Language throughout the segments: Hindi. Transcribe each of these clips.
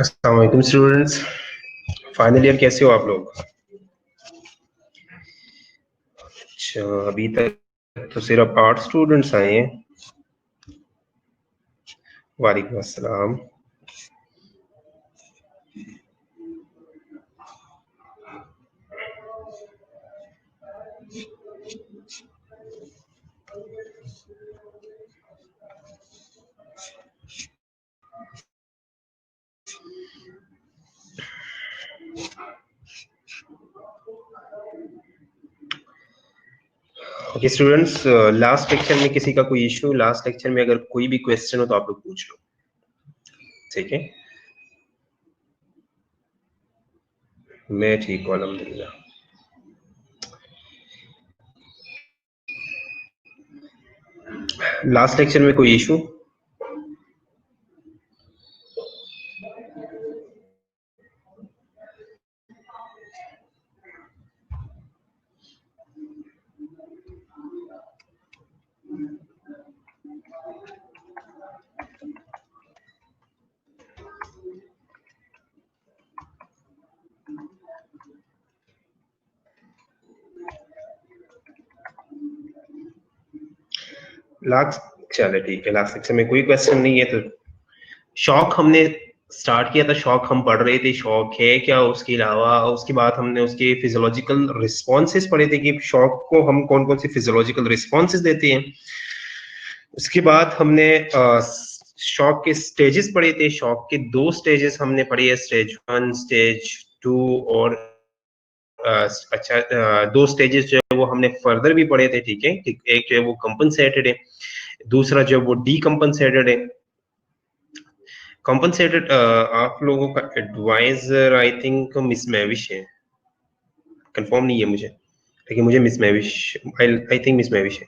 अस्सलाम वालेकुम स्टूडेंट्स, फाइनल ईयर कैसे हो आप लोग? अच्छा, अभी तक तो सिर्फ 8 स्टूडेंट्स आए हैं। वालेकुम अस्सलाम। ओके स्टूडेंट्स, लास्ट लेक्चर में किसी का कोई इशू, लास्ट लेक्चर में अगर कोई भी क्वेश्चन हो तो आप लोग पूछ लो, ठीक है? मैं ठीक हूँ अल्हम्दुलिल्लाह। लास्ट लेक्चर में कोई इशू? लास्ट चले ठीक है, लास्ट लेक्चर में कोई क्वेश्चन नहीं है तो शौक हमने स्टार्ट किया था। शौक हम पढ़ रहे थे, शौक है क्या, उसके अलावा उसके बाद हमने उसके फिजियोलॉजिकल रिस्पॉन्सेस पढ़े थे कि शौक को हम कौन कौन से फिजियोलॉजिकल रिस्पॉन्सेस देते हैं। उसके बाद हमने शौक के स्टेजेस पढ़े थे। शौक के 2 स्टेजेस हमने पढ़े हैं, स्टेज 1, स्टेज 2 और अच्छा 2 स्टेजेस जो है वो हमने फर्दर भी पढ़े थे, ठीक है? एक जो है वो कंपनसेटेड है, दूसरा जो है वो डीकंपनसेटेड है। कंपनसेटेड आप लोगों का एडवाइजर आई थिंक मिस मैविश है, कंफर्म नहीं है मुझे, लेकिन मुझे मिस मैविश, आई थिंक मिस मैविश है,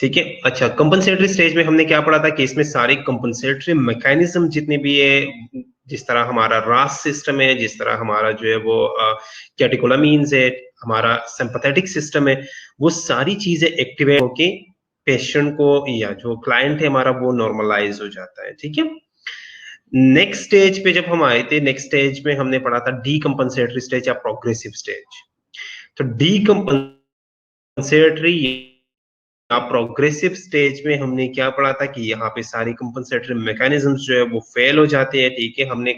ठीक है? अच्छा, कंपनसेटरी स्टेज में हमने क्या पढ़ा था कि इसमें सारे कंपनसेटरी मैकेनिज्म जितने भी है, जिस तरह हमारा रास सिस्टम है, जिस तरह हमारा जो है वो कैटेकोलामीन्स है, हमारा सिंपैथेटिक सिस्टम है, वो सारी चीजें एक्टिवेट होके पेशेंट को या जो क्लाइंट है हमारा वो नॉर्मलाइज हो जाता है, ठीक है? नेक्स्ट स्टेज पे जब हम आए थे, नेक्स्ट स्टेज में हमने पढ़ा था डीकंपनसेटरी स्टेज या प्रोग्रेसिव स्टेज। तो डीकंपनसेटरी या प्रोग्रेसिव स्टेज में हमने क्या पढ़ा था कि यहाँ पे सारी कंपनसेटरी मैकेनिज्म्स जो है वो फेल हो जाते हैं, ठीक है? हमने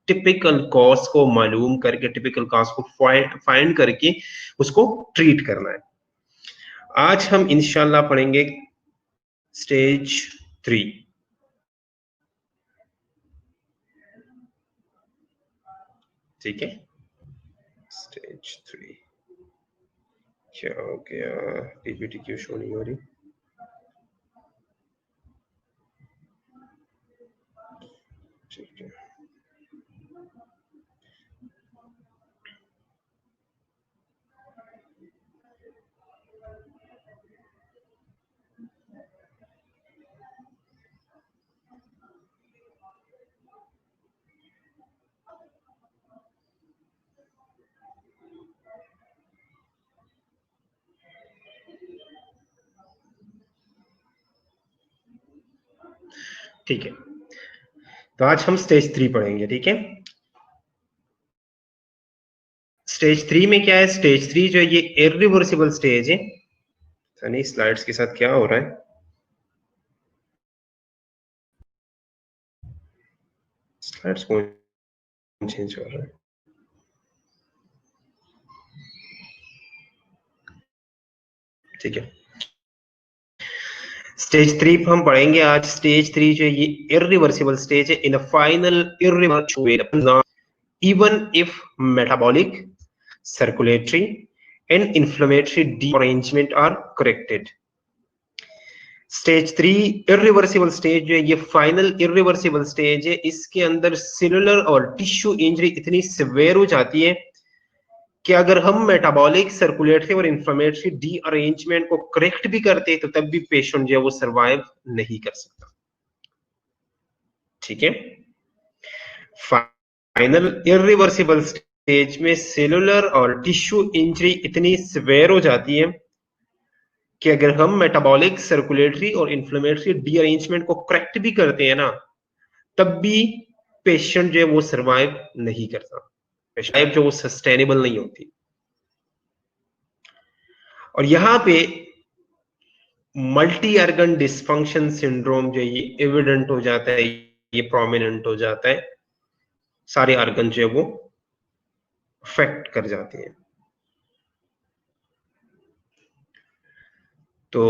टिपिकल कॉज को मालूम करके, टिपिकल कॉज को फाइंड करके उसको ट्रीट करना है। आज हम इंशाल्लाह पढ़ेंगे स्टेज 3, ठीक है? स्टेज 3 क्या हो गया? पीपीटी क्यों शो नहीं हो रही? ठीक है, ठीक है। तो आज हम स्टेज 3 पढ़ेंगे, ठीक है? स्टेज 3 में क्या है? स्टेज 3 जो है ये इरिवर्सिबल स्टेज है। सनी स्लाइड्स के साथ क्या हो रहा है? स्लाइड्स कौन चेंज कर रहा है? ठीक है, स्टेज 3 हम पढ़ेंगे आज। स्टेज 3 जो है ये इरिवर्सिबल स्टेज है। In a final irreversible even if metabolic, circulatory and inflammatory derangement are corrected. Stage 3 irreversible stage जो है ये फाइनल इरिवर्सिबल स्टेज है। इसके अंदर सेलुलर और टिश्यू इंजरी इतनी सिवियर हो जाती है कि अगर हम मेटाबॉलिक, सर्कुलेटरी और इंफ्लेमेटरी डी अरेंजमेंट को करेक्ट भी करते तो तब भी पेशेंट जो है वो सर्वाइव नहीं कर सकता, ठीक है? फाइनल इरिवर्सिबल स्टेज में सेलुलर और टिश्यू इंजरी इतनी सिवियर हो जाती है कि अगर हम मेटाबॉलिक, सर्कुलेटरी और इन्फ्लेमेटरी डीअरेंजमेंट को करेक्ट भी करते हैं ना, तब भी पेशेंट जो है वो सर्वाइव नहीं करता, पेशेंट जो वो सस्टेनेबल नहीं होती। और यहां पे मल्टी ऑर्गन डिस्फंक्शन सिंड्रोम जो ये एविडेंट हो जाता है, ये प्रोमिनेंट हो जाता है, सारे ऑर्गन जो है वो अफेक्ट कर जाते हैं। तो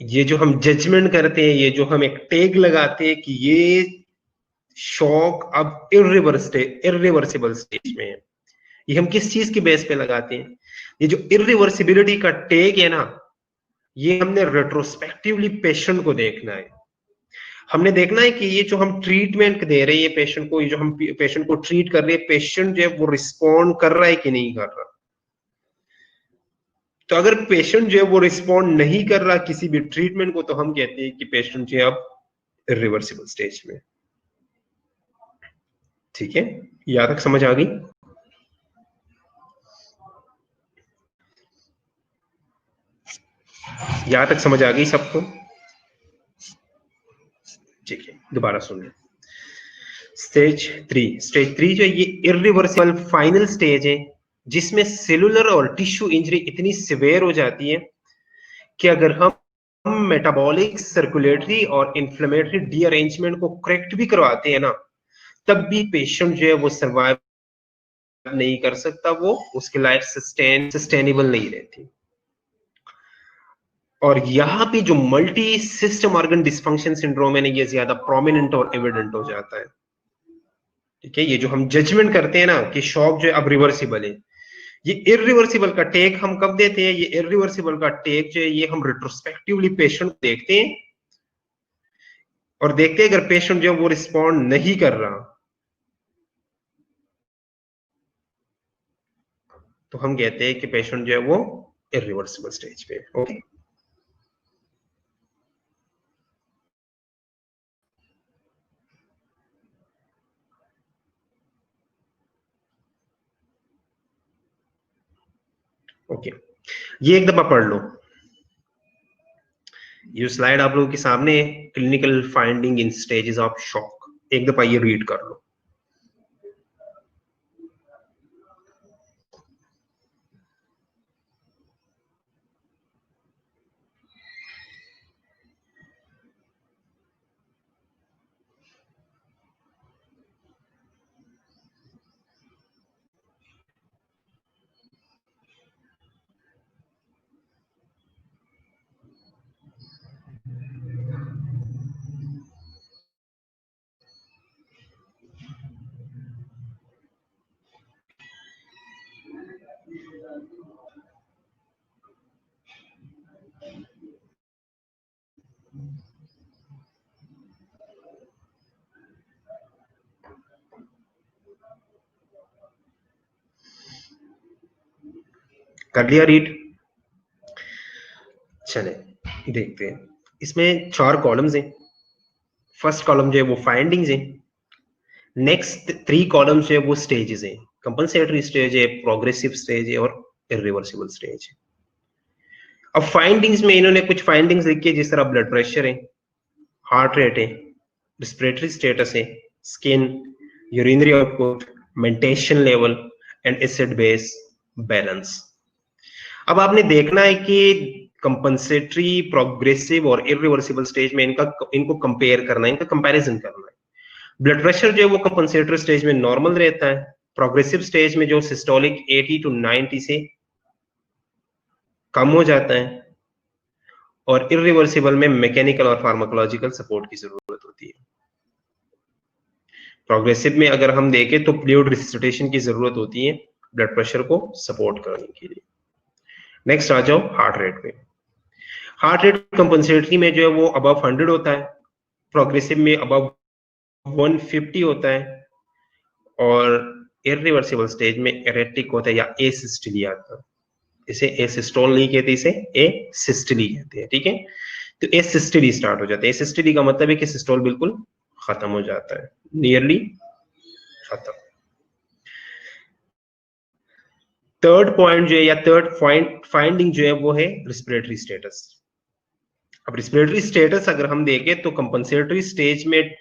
ये जो हम जजमेंट करते हैं, ये जो हम एक टैग लगाते हैं कि ये शॉक अब इरिवर्सिबल स्टेज में है, ये हम किस चीज की बेस पे लगाते हैं? ये जो इरिवर्सिबिलिटी का टैग है ना, ये हमने रेट्रोस्पेक्टिवली पेशेंट को देखना है। हमने देखना है कि ये जो हम ट्रीटमेंट दे रहे हैं पेशेंट को, ये जो हम पेशेंट को ट्रीट कर रहे हैं, पेशेंट जो है वो रिस्पॉन्ड कर रहा है कि नहीं कर रहा। तो अगर पेशेंट जो है वो रिस्पॉन्ड नहीं कर रहा किसी भी ट्रीटमेंट को, तो हम कहते हैं कि पेशेंट जो है अब इरिवर्सिबल स्टेज में। ठीक है, यहां तक समझ आ गई? यहां तक समझ आ गई सबको? ठीक है, दोबारा सुनिए। स्टेज थ्री जो ये इरिवर्सिबल फाइनल स्टेज है, जिसमें सेलुलर और टिश्यू इंजरी इतनी सिवियर हो जाती है कि अगर हम मेटाबॉलिक, सर्कुलेटरी और इन्फ्लेमेटरी डीअरेंजमेंट को करेक्ट भी करवाते हैं ना, तब भी पेशेंट जो है वो सर्वाइव नहीं कर सकता, वो उसकी लाइफ सस्टेनेबल नहीं रहती। और यहाँ पे जो multi system organ dysfunction syndrome है ना, ये ज्यादा प्रोमिनेंट और एविडेंट हो जाता है। ठीक है, ये जो हम जजमेंट करते हैं ना कि शॉक जो है अब रिवर्सिबल है, ये इरिवर्सिबल का टेक हम कब देते हैं? ये इरिवर्सिबल का टेक जो है ये हम रिट्रोस्पेक्टिवली पेशेंट को देखते हैं और देखते हैं अगर पेशेंट जो है वो रिस्पॉन्ड नहीं कर रहा, तो हम कहते हैं कि पेशेंट जो है वो इरिवर्सिबल स्टेज पे। ओके, ओके, ये एक दफा पढ़ लो। ये स्लाइड आप लोगों के सामने है, clinical finding in stages of shock. एक दफा ये रीड कर लो। कर लिया रीड? चले देखते हैं। इसमें 4 कॉलम्स हैं। फर्स्ट कॉलम जो है वो फाइंडिंग्स है, नेक्स्ट 3 कॉलम्स जो है वो स्टेजेस है, कंपनसेटरी स्टेज है, प्रोग्रेसिव स्टेज है और इरिवर्सिबल स्टेज है। अब फाइंडिंग्स में इन्होंने कुछ फाइंडिंग्स लिखी है, जिस तरह ब्लड प्रेशर है, हार्ट रेट है, रिस्पिरेटरी स्टेटस है, skin, urinary output, मेंटेशन level and acid base balance. अब आपने देखना है कि कंपनसेटरी, प्रोग्रेसिव और इरिवर्सिबल स्टेज में इनको कंपेयर करना है, इनका कंपैरिजन करना है। ब्लड प्रेशर जो है वो कंपनसेटरी स्टेज में नॉर्मल रहता है, प्रोग्रेसिव स्टेज में जो सिस्टोलिक 80 to 90 से कम हो जाता है, और इरिवर्सिबल में मैकेनिकल और फार्माकोलॉजिकल सपोर्ट की जरूरत होती है। प्रोग्रेसिव में अगर हम देखें तो फ्लूइड रिससिटेशन की जरूरत होती है ब्लड प्रेशर को सपोर्ट करने के लिए। नेक्स्ट आ जाओ हार्ट रेट पे। हार्ट रेट कंपनसेटरी में जो है वो अबव 100 होता है, प्रोग्रेसिव में अबव 150 होता है, और इरिवर्सिबल स्टेज में एरेटिक होता है या एसिस्टोली आता है। इसे एसिस्टोल नहीं कहते, इसे एसिस्टोली कहते हैं। ठीक है, तो एसिस्टोली स्टार्ट हो जाता है। एसिस्टोली का मतलब है कि सिस्टोल बिल्कुल खत्म हो जाता है, नियरली खत्म। थर्ड पॉइंट जो है या थर्ड पॉइंट फाइंडिंग जो है वो है रिस्पिरेटरी स्टेटस। अब रिस्पिरेटरी स्टेटस अगर हम देखें तो कंपनसेटरी स्टेज में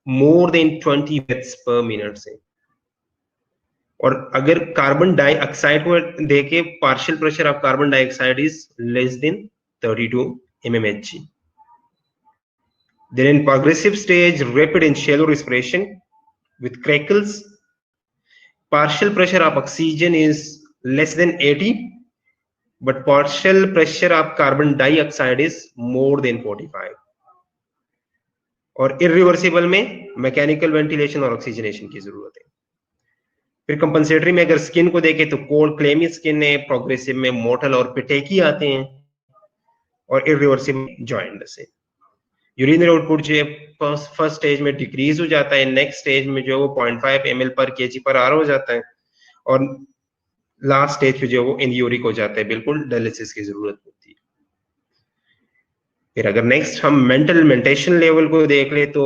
मोर देन 20 ब्रेथ्स पर मिनट से, और अगर कार्बन डाइऑक्साइड को देखें, partial pressure of carbon dioxide is less than 32 mmHg. Then in progressive stage, rapid and shallow respiration with crackles, partial pressure of oxygen is less than 80, but partial pressure of carbon dioxide is more than 45. और इरिवर्सिबल में मैकेनिकल वेंटिलेशन और ऑक्सीजनेशन की जरूरत है। फिर कंपनसेटरी में अगर स्किन को देखें तो कोल्ड क्लेमी स्किन है, प्रोग्रेसिव में मोटल और पिटेकी आते हैं, और इरिवर्सिबल जॉइंट से। यूरिनरी आउटपुट जो है फर्स्ट स्टेज में डिक्रीज हो जाता है, नेक्स्ट स्टेज में जो है वो 0.5 ml पर केजी पर आर हो जाता है, और लास्ट स्टेज पे जो है वो इनयूरिक हो जाता है, बिल्कुल डायलिसिस की जरूरत होती है। फिर अगर नेक्स्ट हम मेंटल मेंटेशन लेवल को देख ले तो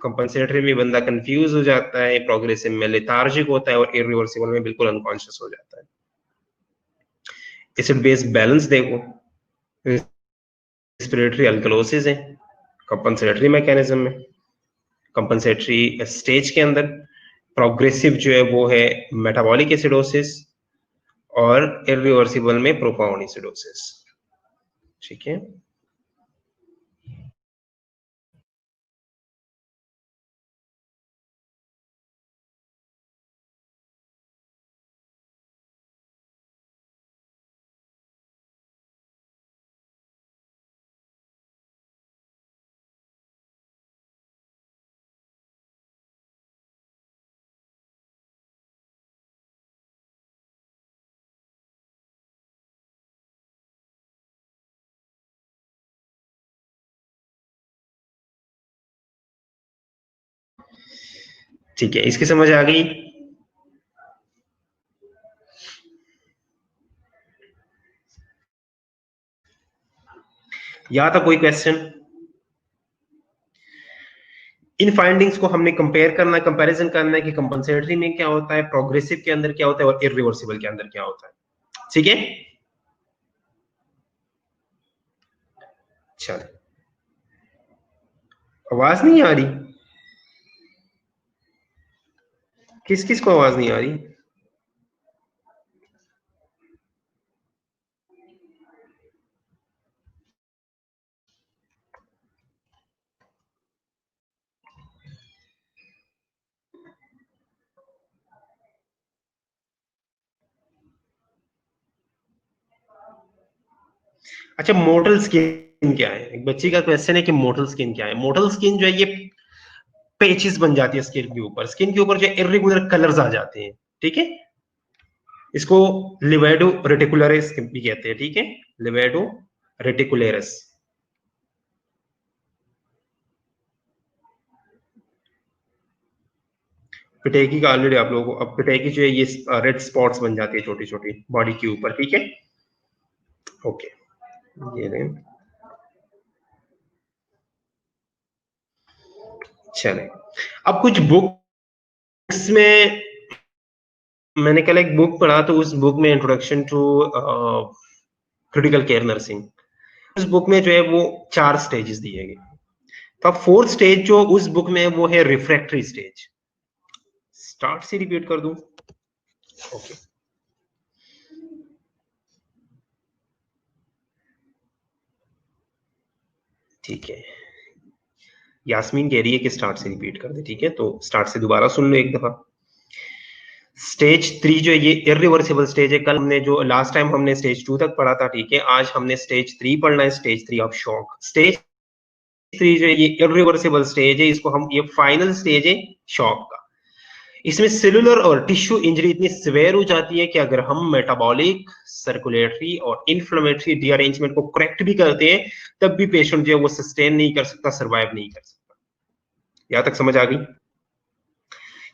कंपनसेटरी में बंदा कंफ्यूज हो जाता है, प्रोग्रेसिव में लेथार्जिक होता है, और इरिवर्सिबल में बिल्कुल अनकॉन्शियस हो जाता है। एसिड बेस बैलेंस देखो, रेस्पिरेटरी अल्कलोसिस है कंपनसेटरी मैकेनिज्म में, कंपनसेटरी स्टेज के अंदर। प्रोग्रेसिव जो है वो है मेटाबॉलिक एसिडोसिस, और इरिवर्सिबल में प्रोफाउंड एसिडोसिस। ठीक है, ठीक है, इसकी समझ आ गई? या था कोई क्वेश्चन? इन फाइंडिंग्स को हमने कंपेयर करना है, कंपैरिजन करना है कि कंपनसेटरी में क्या होता है, प्रोग्रेसिव के अंदर क्या होता है, और इरिवर्सिबल के अंदर क्या होता है। ठीक है, चलो, आवाज नहीं आ रही? किस किस को आवाज नहीं आ रही? अच्छा, मोटल स्किन क्या है? एक बच्ची का क्वेश्चन है कि मोटल स्किन क्या है। मोटल स्किन जो है ये पेचेस बन जाती है स्किन के ऊपर, स्किन के ऊपर जो इरेगुलर कलर्स आ जाते हैं। ठीक है, इसको लिवेडो रेटिकुलरिस भी कहते हैं। ठीक है, लिवेडो रेटिकुलरिस। पिटेकी का ऑलरेडी आप लोगों को, अब पिटेकी जो है ये रेड स्पॉट्स बन जाती है छोटी छोटी बॉडी के ऊपर। ठीक है, ओके, ये ले, चले। अब कुछ बुक्स में मैंने कल एक बुक पढ़ा, तो उस बुक में introduction to critical care nursing, उस बुक में जो है वो 4 स्टेजेस दिए गए। तो अब 4th स्टेज जो उस बुक में है वो है रिफ्रैक्टरी स्टेज। स्टार्ट से रिपीट कर दूं? ओके, ठीक है, यास्मीन कह रही है कि स्टार्ट से रिपीट कर दे। ठीक है, तो स्टार्ट से दोबारा सुन लो एक दफा। स्टेज 3 जो है ये इरिवर्सिबल स्टेज है। कल हमने जो लास्ट टाइम हमने स्टेज 2 तक पढ़ा था। ठीक है, आज हमने स्टेज 3 पढ़ना है, स्टेज 3 ऑफ शॉक। स्टेज 3 जो है ये इरिवर्सिबल स्टेज है, इसको हम, ये फाइनल स्टेज है शॉक का। इसमें सेलुलर और टिश्यू इंजरी इतनी सिवियर हो जाती है कि अगर हम मेटाबॉलिक, सर्कुलेटरी और इन्फ्लेमेटरी रीअरेंजमेंट को करेक्ट भी करते हैं तब भी पेशेंट जो है वो सस्टेन नहीं कर सकता, सर्वाइव नहीं कर सकता। यहां तक समझ आ गई?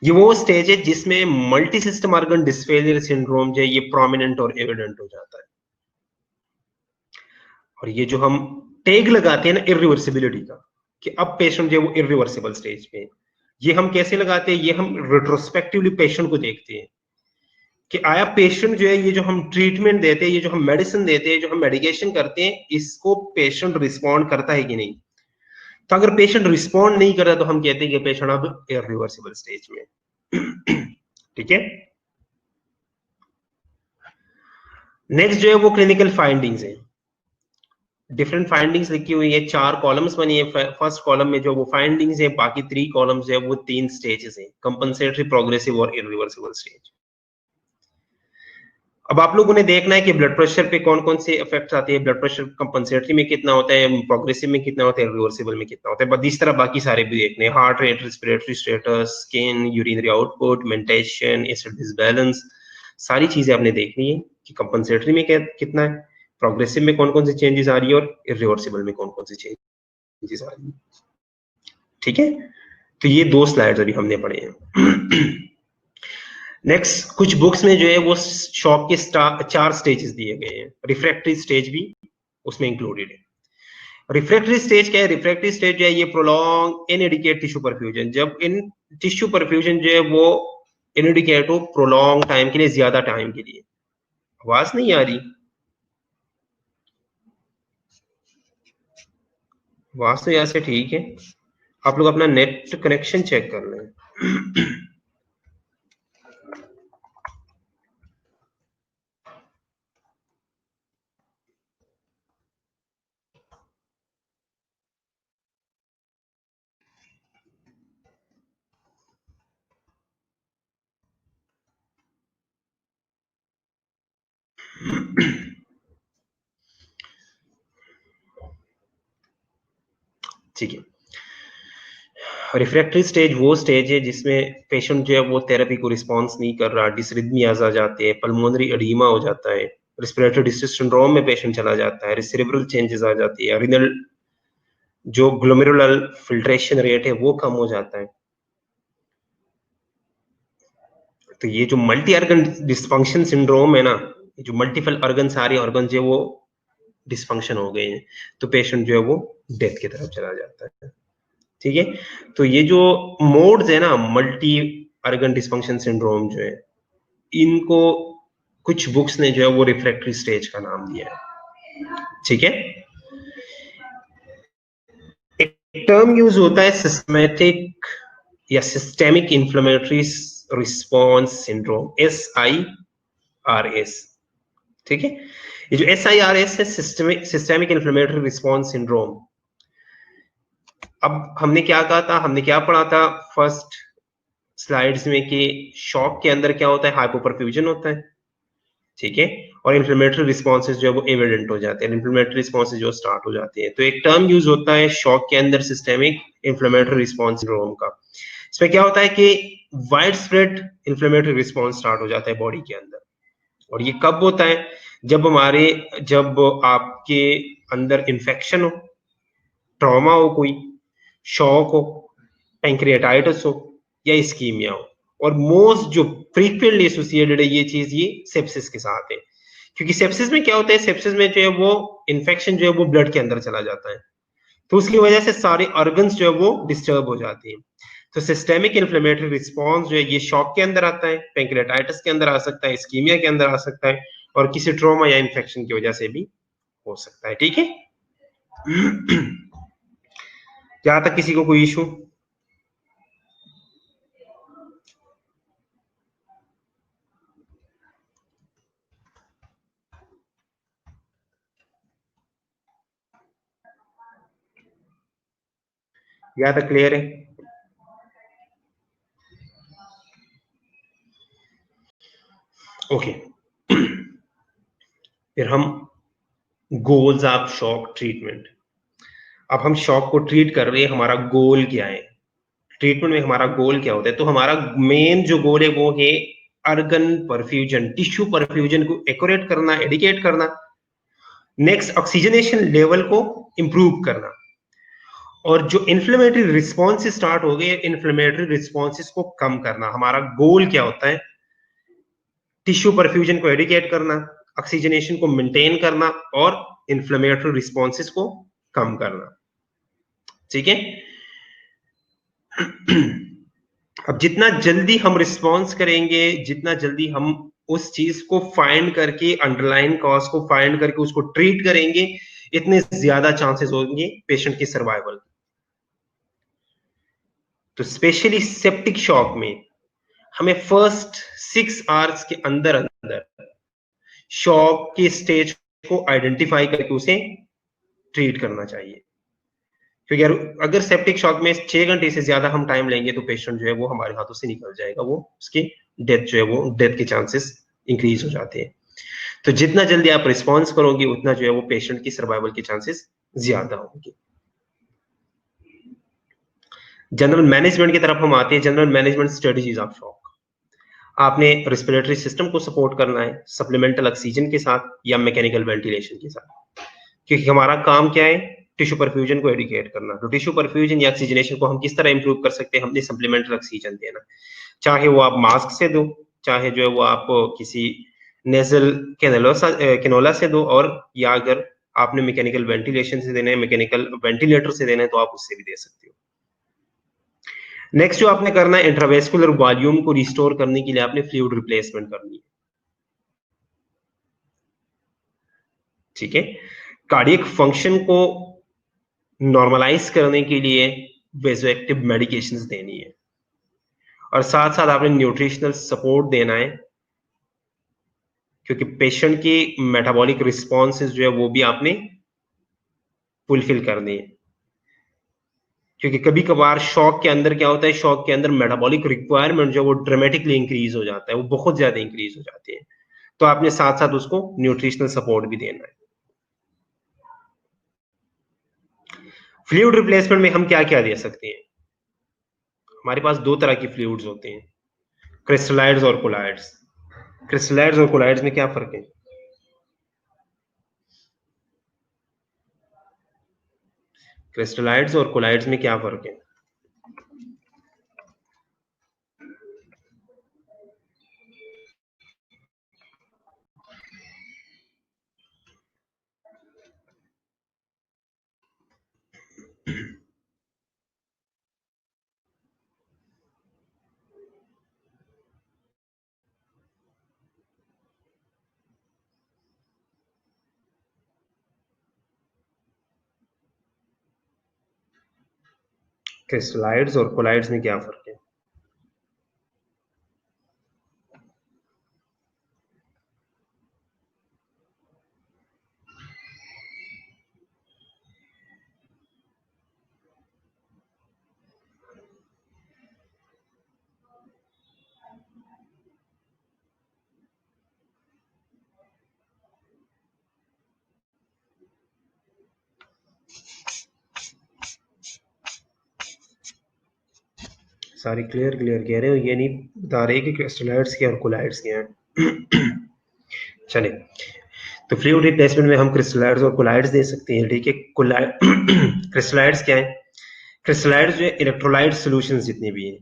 ये वो स्टेज है जिसमें मल्टी सिस्टम ऑर्गन डिस्फेलियर सिंड्रोम जो है ये प्रोमिनेंट और एविडेंट हो जाता है। और ये जो हम टैग लगाते हैं ना इरिवर्सिबिलिटी का, कि अब पेशेंट जो है वो इरिवर्सिबल स्टेज पे है, ये हम कैसे लगाते हैं? ये हम रिट्रोस्पेक्टिवली पेशेंट को देखते हैं कि आया पेशेंट जो है, ये जो हम ट्रीटमेंट देते हैं, ये जो हम मेडिसिन देते हैं, जो हम मेडिकेशन करते हैं, इसको पेशेंट रिस्पॉन्ड करता है कि नहीं। तो अगर पेशेंट रिस्पॉन्ड नहीं कर रहा तो हम कहते हैं कि पेशेंट अब इरिवर्सिबल स्टेज में। ठीक है। नेक्स्ट जो है वो क्लिनिकल फाइंडिंग्स है। डिफरेंट फाइंडिंग्स लिखी हुई है, 4 कॉलम्स बनी है। फर्स्ट कॉलम में जो वो फाइंडिंग्स है, बाकी 3 कॉलम्स है वो 3 स्टेजेस है, कंपनसेटरी, प्रोग्रेसिव और इरिवर्सिबल स्टेज। अब आप लोगों ने देखना है कि ब्लड प्रेशर पे कौन कौन से इफेक्ट्स आते हैं, ब्लड प्रेशर कंपनसेटरी में कितना होता है, प्रोग्रेसिव में कितना होता है, रिवर्सिबल में कितना होता है। बट इस तरह बाकी सारे भी देखने हैं, heart rate, respiratory status, skin, urinary output, मेंटेशन, acid disbalance, सारी चीजें आपने देखनी है कि कंपनसेटरी में कितना है, प्रोग्रेसिव में कौन कौन सी चेंजेस आ रही है और इरिवर्सिबल में कौन कौन सी चेंजेस आ रही है। ठीक है, तो ये 2 स्लाइड्स अभी हमने पढ़े हैं। नेक्स्ट, कुछ बुक्स में जो है वो शॉक के 4 स्टेजेस दिए गए हैं, रिफ्रैक्टरी स्टेज भी उसमें इंक्लूडेड है। रिफ्रैक्टरी स्टेज क्या है? रिफ्रैक्टरी स्टेज जो है ये प्रोलॉन्ग इनएडिकेट टिश्यू परफ्यूजन, जब इन टिश्यू परफ्यूजन जो है वो इनएडिकेट हो प्रोलॉन्ग टाइम के लिए, ज्यादा टाइम के लिए। आवाज नहीं आ रही? आवाज तो यहाँ से ठीक है, आप लोग अपना नेट कनेक्शन चेक कर लें। ठीक है, रिफ्रैक्टरी स्टेज वो स्टेज है जिसमें पेशेंट जो है वो थेरेपी को रिस्पॉन्स नहीं कर रहा, डिसरिथमियाज आ जाते हैं, पल्मोनरी एडीमा हो जाता है, रेस्पिरेटरी डिस्ट्रेस सिंड्रोम में पेशेंट चला जाता है, सेरेब्रल चेंजेस आ जाती है, रिनल जो ग्लोमेरुलर फिल्ट्रेशन रेट है वो कम हो जाता है। तो ये जो मल्टी ऑर्गन डिस्फंक्शन सिंड्रोम है ना, जो मल्टीपल ऑर्गन, सारे ऑर्गन जो है वो डिस्फंक्शन हो गए हैं, तो पेशेंट जो है वो डेथ की तरफ चला जाता है। ठीक है, तो ये जो मोड्स है ना, मल्टी ऑर्गन डिस्फंक्शन सिंड्रोम जो है, इनको कुछ बुक्स ने जो है वो रिफ्रैक्टरी स्टेज का नाम दिया है। ठीक है, एक टर्म यूज होता है सिस्टेमेटिक या systemic inflammatory response syndrome, SIRS। ठीक है, ये जो SIRS है, सिस्टेमिक इंफ्लेमेटरी रिस्पॉन्स सिंड्रोम। अब हमने क्या कहा था, हमने क्या पढ़ा था फर्स्ट स्लाइड्स में कि शॉक के अंदर क्या होता है, हाइपोपरफ्यूजन होता है। ठीक है, और इन्फ्लेमेटरी रिस्पॉन्सेज जो है वो एविडेंट हो जाते हैं, इन्फ्लेमेटरी रिस्पॉन्सेज जो स्टार्ट हो जाती है। तो एक टर्म यूज होता है शॉक के अंदर, सिस्टेमिक इन्फ्लेमेटरी रिस्पॉन्स सिंड्रोम का। इसमें क्या होता है कि wide spread inflammatory response start हो जाता है बॉडी के अंदर। और ये कब होता है? जब आपके अंदर इंफेक्शन हो, ट्रॉमा हो, कोई शॉक हो, पैंक्रियाटाइटिस हो या इस्कीमिया हो। और मोस्ट जो फ्रीक्वेंटली एसोसिएटेड है ये चीज, ये सेप्सिस के साथ है। क्योंकि सेप्सिस में क्या होता है, सेप्सिस में जो है वो इन्फेक्शन जो है वो ब्लड के अंदर चला जाता है, तो उसकी वजह से सारे ऑर्गन्स जो है वो डिस्टर्ब हो जाते हैं। तो सिस्टेमिक इन्फ्लेमेटरी रिस्पॉन्स जो है ये शॉक के अंदर आता है, पैंक्रियाटाइटिस के अंदर आ सकता है, इस्कीमिया के अंदर आ सकता है, और किसी ट्रॉमा या इन्फेक्शन की वजह से भी हो सकता है। ठीक है, यहां तक किसी को कोई इशू? यहां तक क्लियर है? ओके, फिर हम गोल्स ऑफ शॉक ट्रीटमेंट। अब हम शॉक को ट्रीट कर रहे हैं, हमारा गोल क्या है, ट्रीटमेंट में हमारा गोल क्या होता है? तो हमारा मेन जो गोल है वो है ऑर्गन परफ्यूजन, टिश्यू परफ्यूजन को एक्यूरेट करना, एडिकेट करना। नेक्स्ट, ऑक्सीजनेशन लेवल को इंप्रूव करना। और जो इन्फ्लेमेटरी रिस्पॉन्स स्टार्ट हो गए, इन्फ्लेमेटरी रिस्पॉन्सेस को कम करना। हमारा गोल क्या होता है? टिश्यू परफ्यूजन को एडिकेट करना, ऑक्सीजनेशन को मेंटेन करना और इन्फ्लेमेटरी रिस्पॉन्सेस को कम करना। ठीक है, अब जितना जल्दी हम रिस्पॉन्स करेंगे, जितना जल्दी हम उस चीज को फाइंड करके, अंडरलाइन कॉज को फाइंड करके उसको ट्रीट करेंगे, इतने ज्यादा चांसेस होंगे पेशेंट की सर्वाइवल। तो स्पेशली सेप्टिक शॉक में हमें फर्स्ट 6 आवर्स के अंदर अंदर शॉक की स्टेज को आइडेंटिफाई करके उसे ट्रीट करना चाहिए, क्योंकि अगर सेप्टिक शॉक में 6 घंटे से ज्यादा हम टाइम लेंगे तो पेशेंट जो है वो हमारे हाथों से निकल जाएगा, वो उसकी डेथ जो है वो डेथ के चांसेस इंक्रीज हो जाते हैं। तो जितना जल्दी आप रिस्पॉन्स करोगे उतना जो है वो पेशेंट की सर्वाइवल के चांसेस ज्यादा होंगे। जनरल मैनेजमेंट की तरफ हम आते हैं। General management strategies of shock. आपने रेस्पिरेटरी सिस्टम को सपोर्ट करना है सप्लीमेंटल ऑक्सीजन के साथ या मैकेनिकल वेंटिलेशन के साथ, क्योंकि हमारा काम क्या है, टिश्यू परफ्यूजन को एडिकेट करना। तो टिश्यू परफ्यूजन या ऑक्सीजनेशन को हम किस तरह इंप्रूव कर सकते हैं, हमने सप्लीमेंटल ऑक्सीजन देना, चाहे वो आप मास्क से दो, चाहे जो है वो आप किसी नेजल कैनोला से दो, और या अगर आपने मैकेनिकल वेंटिलेशन से देना है, मैकेनिकल वेंटिलेटर से देना है, तो आप उससे भी दे सकते हो। नेक्स्ट जो आपने करना है, इंट्रावेस्कुलर वॉल्यूम को रिस्टोर करने के लिए आपने फ्लूइड रिप्लेसमेंट करनी है, ठीक है। कार्डियक फंक्शन को नॉर्मलाइज करने के लिए वेजोएक्टिव मेडिकेशंस देनी है, और साथ साथ आपने न्यूट्रिशनल सपोर्ट देना है, क्योंकि पेशेंट की मेटाबॉलिक रिस्पॉन्सेज जो है वो भी आपने फुलफिल करनी है। क्योंकि कभी कभार शॉक के अंदर क्या होता है, शॉक के अंदर मेटाबॉलिक रिक्वायरमेंट जो है वो ड्रामेटिकली इंक्रीज हो जाता है, वो बहुत ज्यादा इंक्रीज हो जाती है, तो आपने साथ साथ उसको न्यूट्रिशनल सपोर्ट भी देना है। फ्लूइड रिप्लेसमेंट में हम क्या क्या दे सकते हैं, हमारे पास दो तरह के फ्लूइड्स होते हैं, क्रिस्टलाइड्स और कोलाइड्स। क्रिस्टलाइड्स और कोलाइड्स में क्या फर्क है? क्रिस्टलाइड्स और कोलाइड्स में क्या फर्क है? क्रिस्टलाइड्स और कोलाइड्स में क्या फर्क है? सारी क्लियर क्लियर कह रहे हो, ये नहीं बता रहे कि क्रिस्टलाइड्स के और कोलाइड्स के हैं। चले, तो फ्लूइड रिप्लेसमेंट में हम क्रिस्टलाइड्स और कोलाइड्स दे सकते हैं, ठीक है। कोलाइड क्रिस्टलाइड्स क्या है? क्रिस्टलाइड्स जो है इलेक्ट्रोलाइट सॉल्यूशंस जितने भी हैं,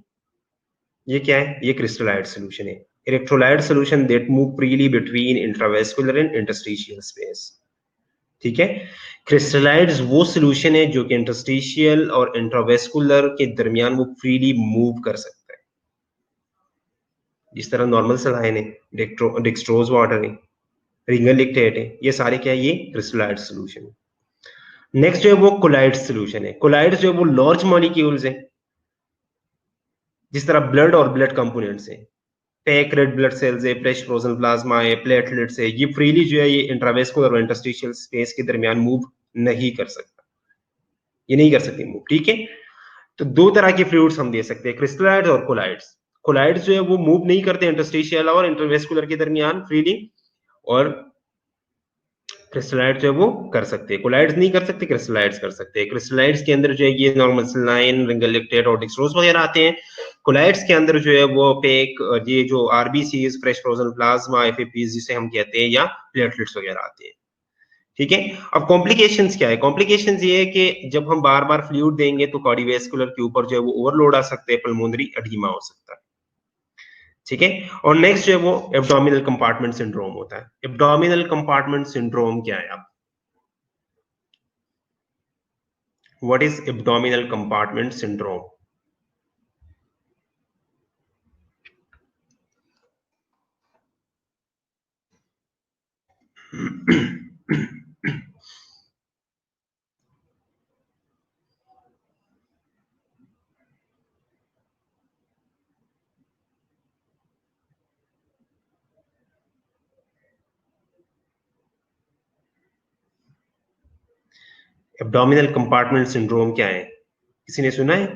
ये क्या है, ये क्रिस्टलाइट सॉल्यूशन है। Electrolyte solution that move freely between intravascular and interstitial space, ठीक है। क्रिस्टलाइड्स वो सॉल्यूशन है जो कि इंटरस्टिशियल और इंट्रावेस्कुलर के दरमियान वो फ्रीली मूव कर सकता है, जिस तरह नॉर्मल सलाइन है, डेक्स्ट्रोज वाटर है, रिंगर लिक्टेट है, ये सारे क्या है, ये क्रिस्टलाइड सॉल्यूशन है। नेक्स्ट जो है वो कोलाइड सॉल्यूशन है। कोलाइड जो है वो लार्ज मॉलिक्यूल्स है, जिस तरह ब्लड और ब्लड कंपोनेंट्स है, पैक रेड ब्लड सेल्स है, फ्रेश फ्रोजन प्लाज्मा है, प्लेटलेट्स है, ये फ्रीली जो है ये इंट्रावेस्कुलर और इंटरस्टिशियल स्पेस के दरमियान मूव नहीं कर सकता, ये नहीं कर सकते मूव, ठीक है। तो दो तरह के फ्लूइड्स हम दे सकते हैं, क्रिस्टलाइड्स और कोलाइड्स। कोलाइड्स जो है वो मूव नहीं करते इंटरस्टिशियल और इंटरवेस्कुलर के दरमियान फ्रीली, और क्रिस्टलाइड जो है वो कर सकते हैं। कोलाइड्स नहीं कर सकते, क्रिस्टलाइड्स कर सकते हैं। क्रिस्टलाइड्स के अंदर जो है ये नॉर्मल सलाइन, रिंगर लिक्टेट और डिक्सट्रोज वगैरह आते हैं। कोलाइड्स के अंदर जो है वो पेक, ये जो आरबीसीज, फ्रेश फ्रोजन प्लाज्मा, एफएपीज जिसे हम कहते हैं, या प्लेटलेट्स वगैरह आते हैं, ठीक है। अब कॉम्प्लिकेशंस क्या है? कॉम्प्लिकेशंस ये है कि जब हम बार बार फ्लूइड देंगे तो कार्डियोवैस्कुलर के ऊपर जो है वो ओवरलोड आ सकते हैं, पल्मोनरी एडीमा हो सकता है, ठीक है। और नेक्स्ट जो है वो एब्डोमिनल कंपार्टमेंट सिंड्रोम होता है। एब्डोमिनल कंपार्टमेंट सिंड्रोम क्या है? अब what is abdominal compartment syndrome? Abdominal compartment syndrome क्या है, किसी ने सुना है?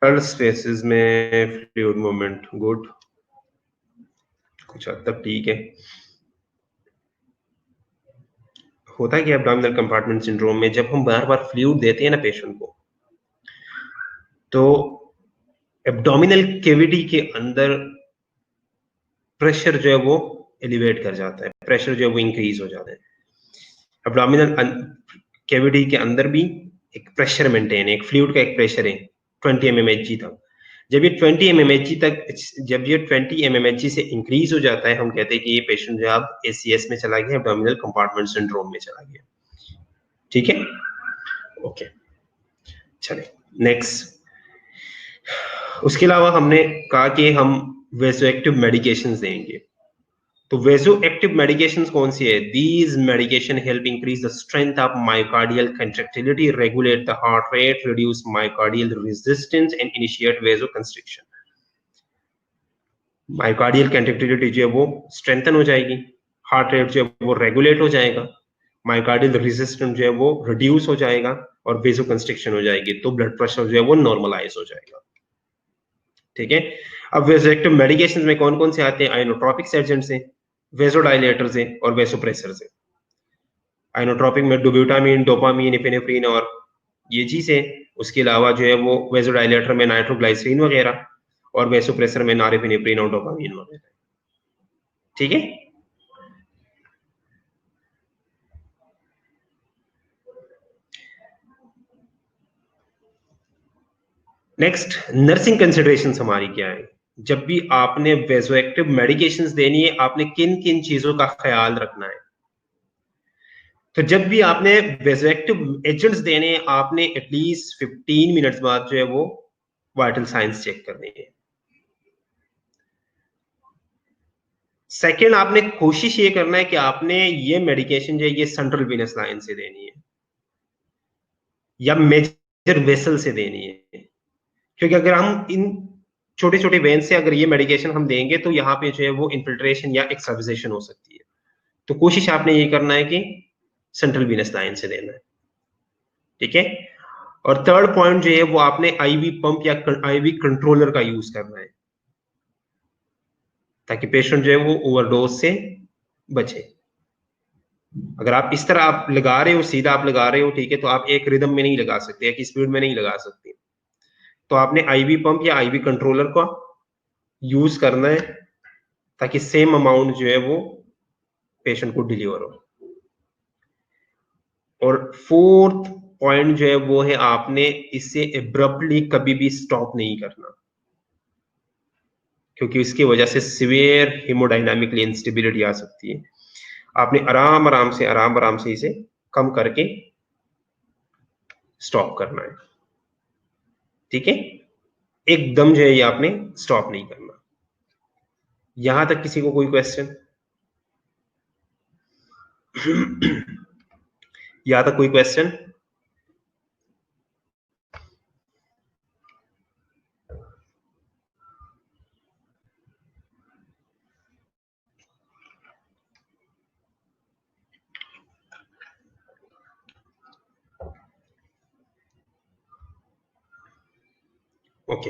थर्ड स्पेसिस में फ्लूइड मूवमेंट, गुड, कुछ हद तक ठीक है। होता है कि एब्डोमिनल कंपार्टमेंट सिंड्रोम में जब हम बार बार फ्लूइड देते हैं ना पेशेंट को, तो एब्डोमिनल कैविटी के अंदर प्रेशर जो है वो एलिवेट कर जाता है, प्रेशर जो है वो इंक्रीज हो जाता है। एब्डोमिनल कैविटी के अंदर भी एक प्रेशर मेंटेन है, एक फ्लूइड का एक प्रेशर है 20 mmHg तक। जब ये 20 mmHg तक, जब ये 20 mmHg से इंक्रीज हो जाता है, हम कहते हैं कि ये पेशेंट जो है अब ACS में चला गया, एब्डोमिनल कंपार्टमेंट सिंड्रोम में चला गया। ठीक है, ओके, चलिए नेक्स्ट। उसके अलावा हमने कहा कि हम वेसोएक्टिव मेडिकेशंस देंगे। तो वेसोएक्टिव मेडिकेशंस कौन सी है? These medication help increase the strength of myocardial contractility, regulate the heart rate, reduce myocardial resistance and initiate vasoconstriction. Myocardial contractility जो है वो स्ट्रेंथन हो जाएगी, हार्ट रेट जो है वो रेगुलेट हो जाएगा, मायोकार्डियल रेजिस्टेंस जो है वो रिड्यूस हो जाएगा और वेसोकंस्ट्रिक्शन हो जाएगी, तो ब्लड प्रेशर जो है वो नॉर्मलाइज हो जाएगा। ठीक है, अब वेसोएक्टिव मेडिकेशंस में कौन कौन से आते हैं? आइनोट्रोपिक एजेंट्स हैं, वेसोडाइलेटर्स हैं और वेसोप्रेसर्स हैं। आइनोट्रोपिक में डोब्यूटामीन, डोपामीन, एपिनेफ्रिन और ये चीज है। उसके अलावा जो है वो वेसोडाइलेटर में नाइट्रोग्लाइसरीन वगैरह, और वेसोप्रेसर में नॉरेपिनेफ्रिन और डोपामीन वगैरह। ठीक है, नेक्स्ट नर्सिंग कंसिडरेशंस हमारी क्या है? जब भी आपने वेसोएक्टिव मेडिकेशंस देनी है, आपने किन किन चीजों का ख्याल रखना है? तो जब भी आपने वेसोएक्टिव एजेंट्स देने हैं, आपने एटलीस्ट 15 मिनट्स बाद जो है वो वाइटल साइंस चेक करनी है। सेकेंड, आपने कोशिश ये करना है कि आपने ये मेडिकेशन जो है ये सेंट्रल वेनस लाइन से देनी है या मेजर वेसल से देनी है, क्योंकि अगर हम इन छोटे छोटे वेन से अगर ये मेडिकेशन हम देंगे तो यहाँ पे जो है वो इन्फिल्ट्रेशन या एक्सर्विजेशन हो सकती है। तो कोशिश आपने ये करना है कि सेंट्रल वेनस लाइन से देना है। ठीक है, और थर्ड पॉइंट जो है वो आपने आईवी पंप या आईवी कंट्रोलर का यूज करना है, ताकि पेशेंट जो है वो ओवरडोज से बचे। अगर आप इस तरह आप लगा रहे हो, सीधा आप लगा रहे हो, ठीक है, तो आप एक रिदम में नहीं लगा सकते, एक स्पीड में नहीं लगा सकते, तो आपने आईवी पंप या आईवी कंट्रोलर का यूज करना है, ताकि सेम अमाउंट जो है वो पेशेंट को डिलीवर हो। और फोर्थ पॉइंट जो है वो है, आपने इसे एब्रप्टली कभी भी स्टॉप नहीं करना, क्योंकि इसकी वजह से सिवियर हेमोडायनामिकली इंस्टेबिलिटी आ सकती है। आपने आराम आराम से इसे कम करके स्टॉप करना है। ठीक है, एकदम जो है ये आपने स्टॉप नहीं करना। यहां तक किसी को कोई क्वेश्चन? यहां तक कोई क्वेश्चन? ओके,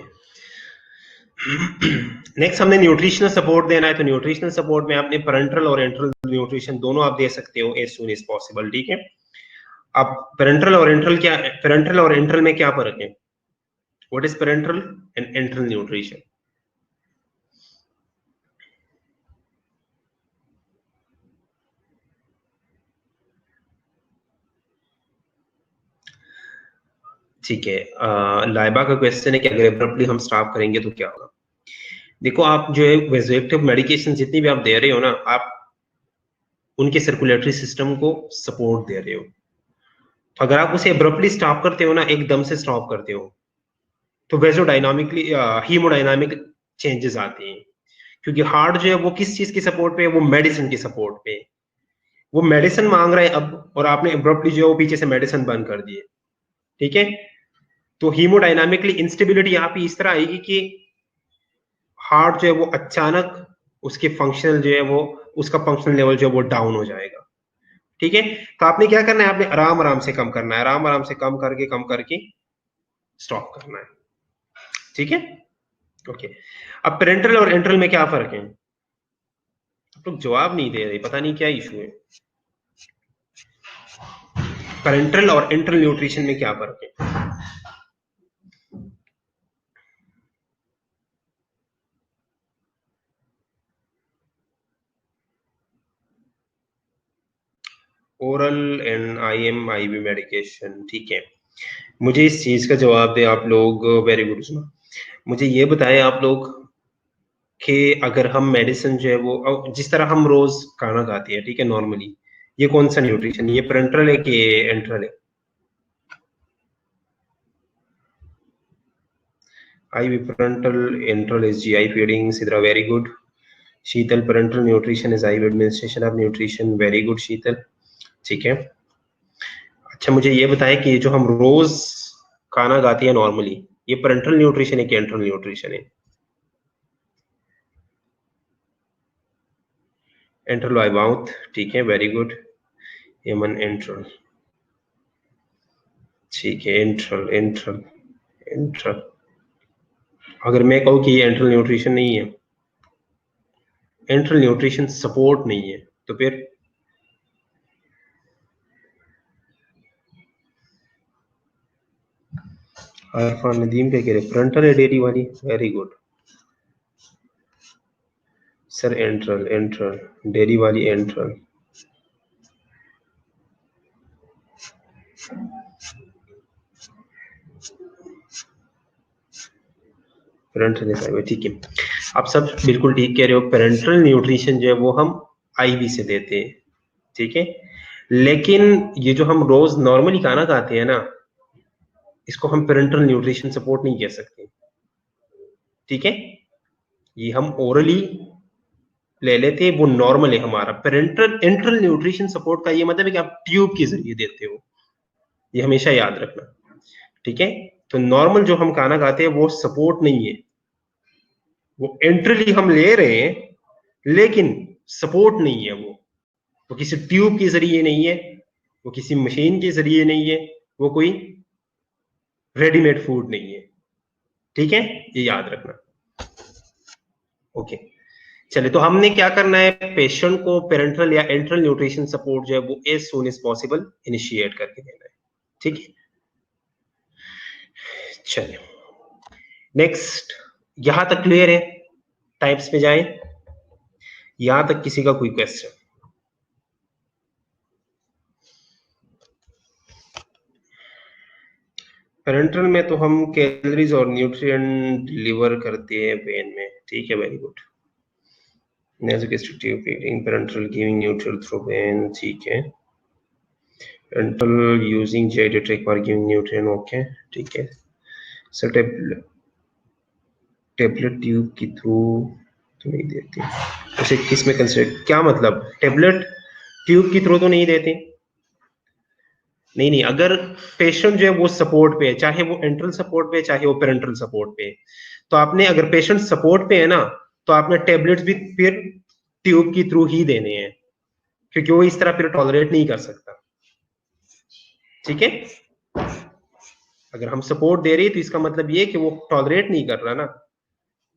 नेक्स्ट हमने न्यूट्रिशनल सपोर्ट देना है। तो न्यूट्रिशनल सपोर्ट में आपने पेरेंटल और एंट्रल न्यूट्रिशन दोनों आप दे सकते हो एज सून एज पॉसिबल। ठीक है, अब पेरेंटल और एंट्रल क्या, पेरेंटल और एंट्रल में क्या फर्क है? What is parental and enteral nutrition? ठीक है, लाइबा का क्वेश्चन है कि अगर एब्रप्टली हम स्टॉप करेंगे तो क्या होगा? देखो, आप जो है वेसोएक्टिव मेडिकेशन जितनी भी आप दे रहे हो ना, आप उनके सर्कुलेटरी सिस्टम को सपोर्ट दे रहे हो। तो अगर आप उसे एब्रप्टली स्टॉप करते हो ना, एकदम से स्टॉप करते हो, तो वेजोडायनामिकली हीमोडायनामिक चेंजेस आते हैं, क्योंकि हार्ट जो है वो किस चीज की सपोर्ट पे है, वो मेडिसिन की सपोर्ट पे है। वो मेडिसिन मांग रहा है अब, और आपने एब्रप्टली जो है वो पीछे से मेडिसिन बंद कर दी है, ठीक है। तो हीमोडायनामिकली इंस्टेबिलिटी यहाँ पे इस तरह आएगी कि हार्ट जो है वो अचानक उसके फंक्शनल जो है वो, उसका फंक्शनल लेवल जो है वो डाउन हो जाएगा, ठीक है। तो आपने क्या करना है, आपने आराम आराम से कम करना है, आराम आराम से कम करके स्टॉप करना है, ठीक है। ओके। अब पेरेंटल और एंट्रल में क्या फर्क है? आप लोग जवाब नहीं दे रहे, पता नहीं क्या इशू है। पेरेंटल और एंट्रल न्यूट्रिशन में क्या फर्क है? ओरल एंड आईवी मेडिकेशन, ठीक है। मुझे इस चीज का जवाब दे आप लोग, वेरी गुड। सुना, मुझे ये बताएं आप लोग कि अगर हम मेडिसिन जो है वो, जिस तरह हम रोज खाना खाते हैं, ठीक है, नॉर्मली, ये कौन सा न्यूट्रिशन, ये पेरेंटल है कि एंट्रल है? IV parental, enteral is GI feeding. Sidra, very good. Sheetal, parental nutrition is IV administration of nutrition. Very good शीतल, ठीक है। अच्छा मुझे ये बताएं कि ये जो हम रोज खाना खाते हैं नॉर्मली, ये पेरेंटल न्यूट्रिशन है कि एंट्रल न्यूट्रिशन है? एंट्रल बाय माउथ, ठीक है, वेरी गुड। हेमन, एंट्रल, ठीक है, एंट्रल एंट्रल एंट्रल। अगर मैं कहूँ कि ये एंट्रल न्यूट्रिशन नहीं है, एंट्रल न्यूट्रिशन सपोर्ट नहीं है, तो फिर? अरफान नदीम क्या कह रहे, फ्रंटल है डेयरी वाली, very good sir. Enteral enteral dairy वाली, एंट्रल। पेरेंटल है, ठीक है। आप सब बिल्कुल ठीक कह रहे हो, पेरेंटल न्यूट्रिशन जो है वो हम आईवी से देते हैं, ठीक है। लेकिन ये जो हम रोज नॉर्मली खाना खाते हैं ना, इसको हम पेरेंटल न्यूट्रिशन सपोर्ट नहीं कह सकते, ठीक है। ये हम ओरली ले लेते हैं, वो नॉर्मल है हमारा। पेरेंटल एंट्रल न्यूट्रिशन सपोर्ट का ये मतलब है कि आप ट्यूब के जरिए देते हो, ये हमेशा याद रखना, ठीक है। तो नॉर्मल जो हम खाना खाते हैं वो सपोर्ट नहीं है, वो एंट्रली हम ले रहे हैं, लेकिन सपोर्ट नहीं है वो किसी ट्यूब के जरिए नहीं है, वो किसी मशीन के जरिए नहीं है, वो कोई रेडीमेड फूड नहीं है, ठीक है, ये याद रखना। ओके, चलिए, तो हमने क्या करना है, पेशेंट को पेरेंटल या एंट्रल न्यूट्रिशन सपोर्ट जो है वो as soon as possible initiate करके देना है, ठीक है। चलिए नेक्स्ट, यहां तक क्लियर है? टाइप्स पे जाएं, यहां तक किसी का कोई क्वेश्चन? पेरेंटल में तो हम कैलोरीज और न्यूट्रिएंट डिलीवर करते हैं वेन में, ठीक है, very good. Nasogastric feeding, parenteral giving nutrient through vein, ठीक है। पेरेंटल यूजिंग जेडिट्रिक फॉर गिविंग न्यूट्रिएंट, ओके, ठीक है सर। टेबलेट ट्यूब के थ्रू तो नहीं देते, उसे किस में कंसिडर, क्या मतलब टेबलेट ट्यूब के थ्रू तो नहीं देते? नहीं नहीं, अगर पेशेंट जो है वो सपोर्ट पे है, चाहे वो एंट्रल सपोर्ट पे है चाहे वो पेरेंटल सपोर्ट पे है, तो आपने, अगर पेशेंट सपोर्ट पे है ना, तो आपने टेबलेट्स भी फिर ट्यूब के थ्रू ही देने हैं, क्योंकि वो इस तरह फिर टॉलरेट नहीं कर सकता, ठीक है। अगर हम सपोर्ट दे रहे हैं तो इसका मतलब ये कि वो टॉलरेट नहीं कर रहा ना,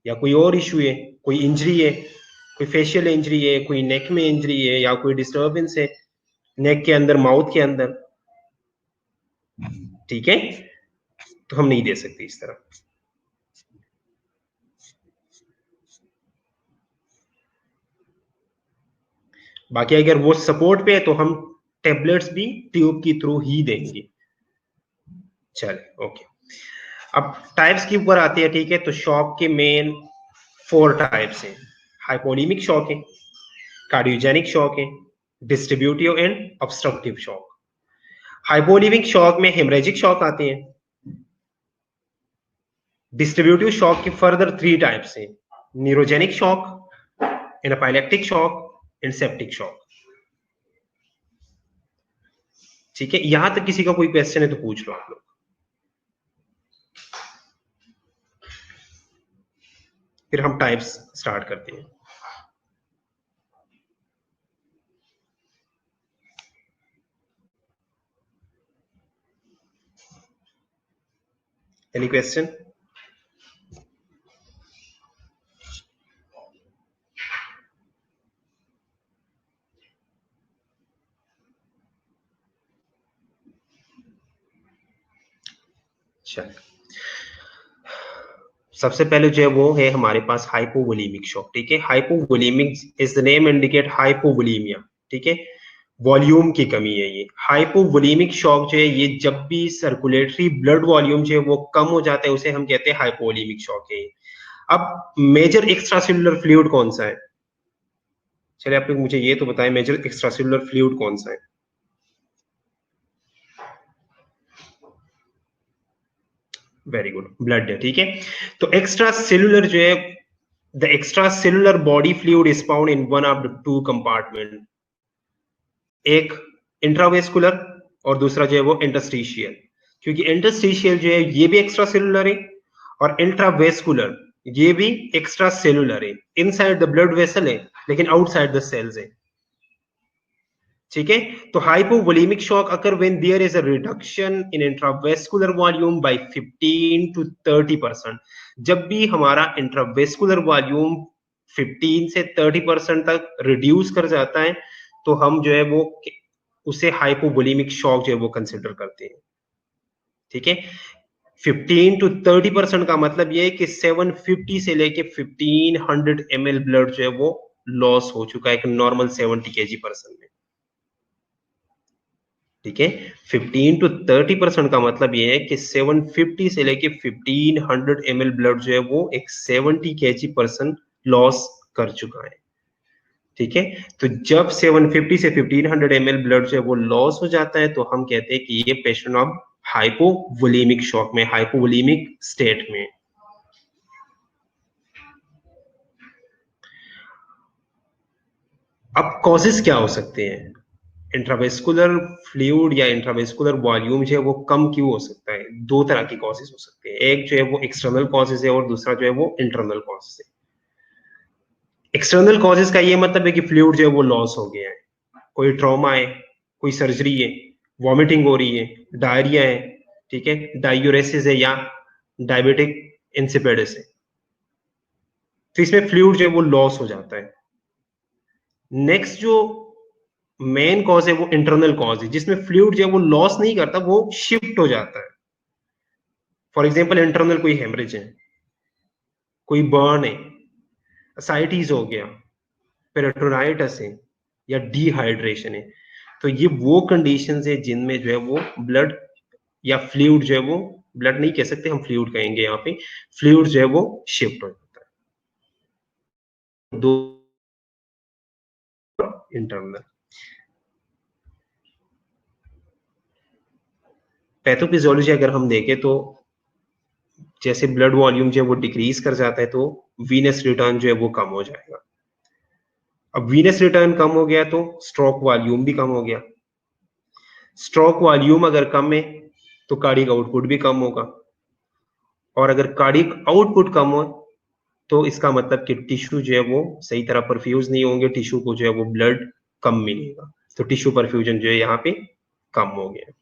या कोई और इशू है, कोई इंजरी है, कोई फेशियल इंजरी है, कोई नेक में इंजरी है, या कोई डिस्टर्बेंस है नेक के अंदर, माउथ के अंदर, ठीक है, तो हम नहीं दे सकते इस तरह। बाकी अगर वो सपोर्ट पे है तो हम टेबलेट्स भी ट्यूब के थ्रू ही देंगे। चले, ओके। अब टाइप्स के ऊपर आते हैं, ठीक है। तो शॉक के मेन 4 टाइप्स हैं। हाइपोनीमिक शॉक है, कार्डियोजेनिक शॉक है, distributive and obstructive shock. Hypovolemic shock में हेमरेजिक शॉक आते हैं, डिस्ट्रीब्यूटिव शॉक की फर्दर 3 टाइप्स हैं, neurogenic shock, anaphylactic shock and septic shock. ठीक है, यहां तक किसी का कोई क्वेश्चन है तो पूछ लो आप लोग, फिर हम टाइप्स स्टार्ट करते हैं। Any question? चलिए, सबसे पहले जो है वो है हमारे पास हाइपोवोलेमिक शॉक। ठीक है, hypovolaemic is the name indicate hypovolaemia. ठीक है, वॉल्यूम की कमी है ये। हाइपोवोलेमिक शॉक जो है ये जब भी सर्कुलेटरी ब्लड वॉल्यूम जो है वो कम हो जाता है उसे हम कहते हैं हाइपोवोलेमिक शॉक है। अब मेजर एक्स्ट्रासेलुलर फ्लूइड कौन सा है? चलिए आप लोग मुझे ये तो बताएं, मेजर एक्स्ट्रासेलुलर फ्लूइड कौन सा है? वेरी गुड, ब्लड है। ठीक है, तो एक्स्ट्रा सेलुलर जो है, the extra cellular body fluid is found in one of the two compartment, एक इंट्रावेस्कुलर और दूसरा जो है वो इंटरस्टिशियल। क्योंकि इंटरस्टिशियल जो है ये भी एक्स्ट्रा सेलुलर है और इंट्रावेस्कुलर ये भी एक्स्ट्रा सेलुलर है। इनसाइड द ब्लड वेसल है लेकिन आउटसाइड द सेल्स है। ठीक है, तो hypovolaemic shock occur when there is a reduction in intravascular volume by 15 to 30%। जब भी हमारा इंट्रावेस्कुलर वॉल्यूम 15 से 30% तक रिड्यूस कर जाता है तो हम जो है वो उसे हाइपोवोलेमिक शॉक जो है वो कंसिडर करते हैं। ठीक है, 15 to 30% का मतलब ये है कि 750 से लेके 1500 ml ब्लड जो है वो लॉस हो चुका है एक नॉर्मल 70 kg पर्सन में। ठीक है, 15 to 30% का मतलब ये है कि 750 से लेके 1500 ml ब्लड जो है वो एक 70 kg पर्सन लॉस कर चुका है। ठीक है, तो जब 750 से 1500 ml ब्लड जो है वो लॉस हो जाता है तो हम कहते हैं कि ये पेशेंट अब हाइपोवोलेमिक शॉक में, हाइपोवोलेमिक स्टेट में। अब कॉजेस क्या हो सकते हैं? इंट्रावेस्कुलर फ्लूइड या इंट्रावेस्कुलर वॉल्यूम जो है वो कम क्यों हो सकता है? दो तरह की कॉजेस हो सकते हैं, एक जो है वो एक्सटर्नल कॉजेस है और दूसरा जो है वो इंटरनल कॉजेस है। एक्सटर्नल कॉजेस का ये मतलब है कि फ्लूइड जो है वो लॉस हो गया है, कोई ट्रॉमा है, कोई सर्जरी है, वॉमिटिंग हो रही है, डायरिया है, ठीक है, डायूरेसिस है या डायबिटिक इंसिपिडिस है, तो इसमें फ्लूइड जो है वो लॉस हो जाता है। नेक्स्ट जो मेन कॉज है वो इंटरनल कॉज है, जिसमें फ्लूइड जो है वो लॉस नहीं करता, वो शिफ्ट हो जाता है। फॉर एग्जाम्पल इंटरनल कोई हेमरेज है, कोई बर्न है, असाइटिस हो गया, पेरिटोनाइटिस है या डिहाइड्रेशन है, तो ये वो कंडीशंस है जिनमें जो है वो ब्लड या फ्लूइड जो है वो, ब्लड नहीं कह सकते हम, फ्लूइड कहेंगे यहाँ पे, फ्लूइड जो है वो शिफ्ट हो जाता है। दो इंटरनल पैथोफिजियोलॉजी अगर हम देखें तो जैसे ब्लड वॉल्यूम जो है वो डिक्रीज कर जाता है तो वीनस रिटर्न जो है वो कम हो जाएगा। अब वीनस रिटर्न कम हो गया तो स्ट्रोक वॉल्यूम भी कम हो गया। स्ट्रोक वॉल्यूम अगर कम है तो कार्डिक आउटपुट भी कम होगा, और अगर कार्डिक आउटपुट कम हो तो इसका मतलब कि टिश्यू जो है वो सही तरह परफ्यूज नहीं होंगे, टिश्यू को जो है वो ब्लड कम मिलेगा, तो टिश्यू परफ्यूजन जो है यहाँ पे कम हो गया।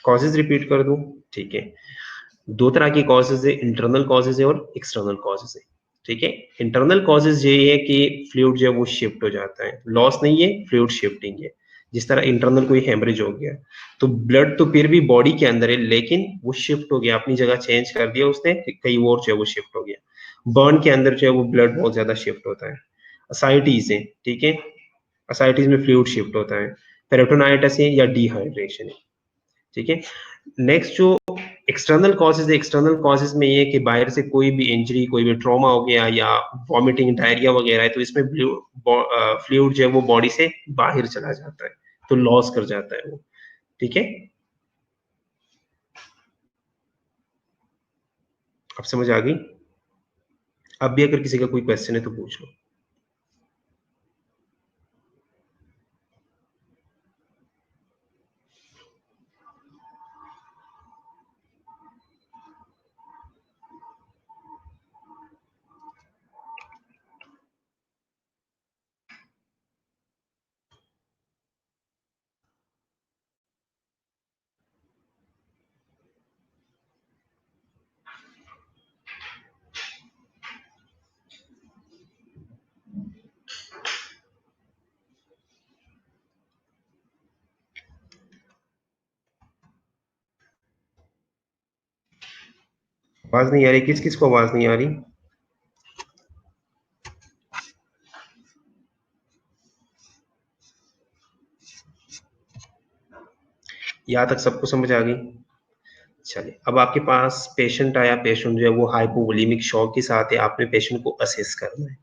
कॉजेज रिपीट कर दूं? ठीक है, दो तरह की कॉजेज है, इंटरनल कॉजेज है और एक्सटर्नल कॉजेज है। ठीक है, इंटरनल कॉजेज ये है कि फ्लूइड जो है वो शिफ्ट हो जाता है, लॉस नहीं है, फ्लूइड शिफ्टिंग है। जिस तरह इंटरनल कोई हेमरेज हो गया तो ब्लड तो फिर भी बॉडी के अंदर है लेकिन वो शिफ्ट हो गया, अपनी जगह चेंज कर दिया उसने, कहीं और जो है वो शिफ्ट हो गया। बर्न के अंदर जो है वो ब्लड बहुत ज्यादा शिफ्ट होता है। असाइटीज है, ठीक है, असाइटीज में फ्लूइड शिफ्ट होता है। पेरिटोनाइटिस है या डिहाइड्रेशन है। ठीक है, नेक्स्ट जो एक्सटर्नल कॉजेज है, एक्सटर्नल कॉजेज में ये कि बाहर से कोई भी इंजरी, कोई भी ट्रॉमा हो गया या वॉमिटिंग, डायरिया वगैरह है तो इसमें फ्लूइड जो है वो बॉडी से बाहर चला जाता है, तो लॉस कर जाता है वो। ठीक है, अब समझ आ गई? अब भी अगर किसी का कोई क्वेश्चन है तो पूछ लो। आवाज नहीं आ रही? किस किस को आवाज नहीं आ रही? यहाँ तक सबको समझ आ गई? चलिए, अब आपके पास पेशेंट आया, पेशेंट जो है वो हाइपोवोलेमिक शॉक के साथ है, आपने पेशेंट को असेस करना है।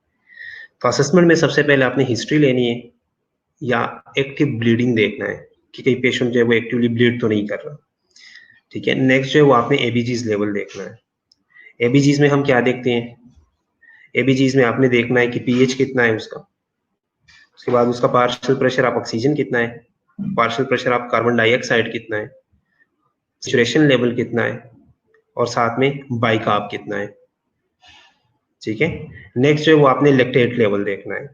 तो असेसमेंट में सबसे पहले आपने हिस्ट्री लेनी है या एक्टिव ब्लीडिंग देखना है कि कहीं पेशेंट जो है वो एक्टिवली ब्लीड तो नहीं कर रहा। ठीक है, नेक्स्ट जो है वो आपने एबीजीज लेवल देखना है। एबीजीज में हम क्या देखते हैं? एबीजीज में आपने देखना है कि पीएच कितना है उसका, उसके बाद उसका पार्शियल प्रेशर ऑफ ऑक्सीजन कितना है, partial pressure of carbon dioxide कितना है, सैचुरेशन लेवल कितना है, और साथ में बाइकार्ब कितना है। ठीक है, नेक्स्ट जो है वो आपने लैक्टेट लेवल देखना है।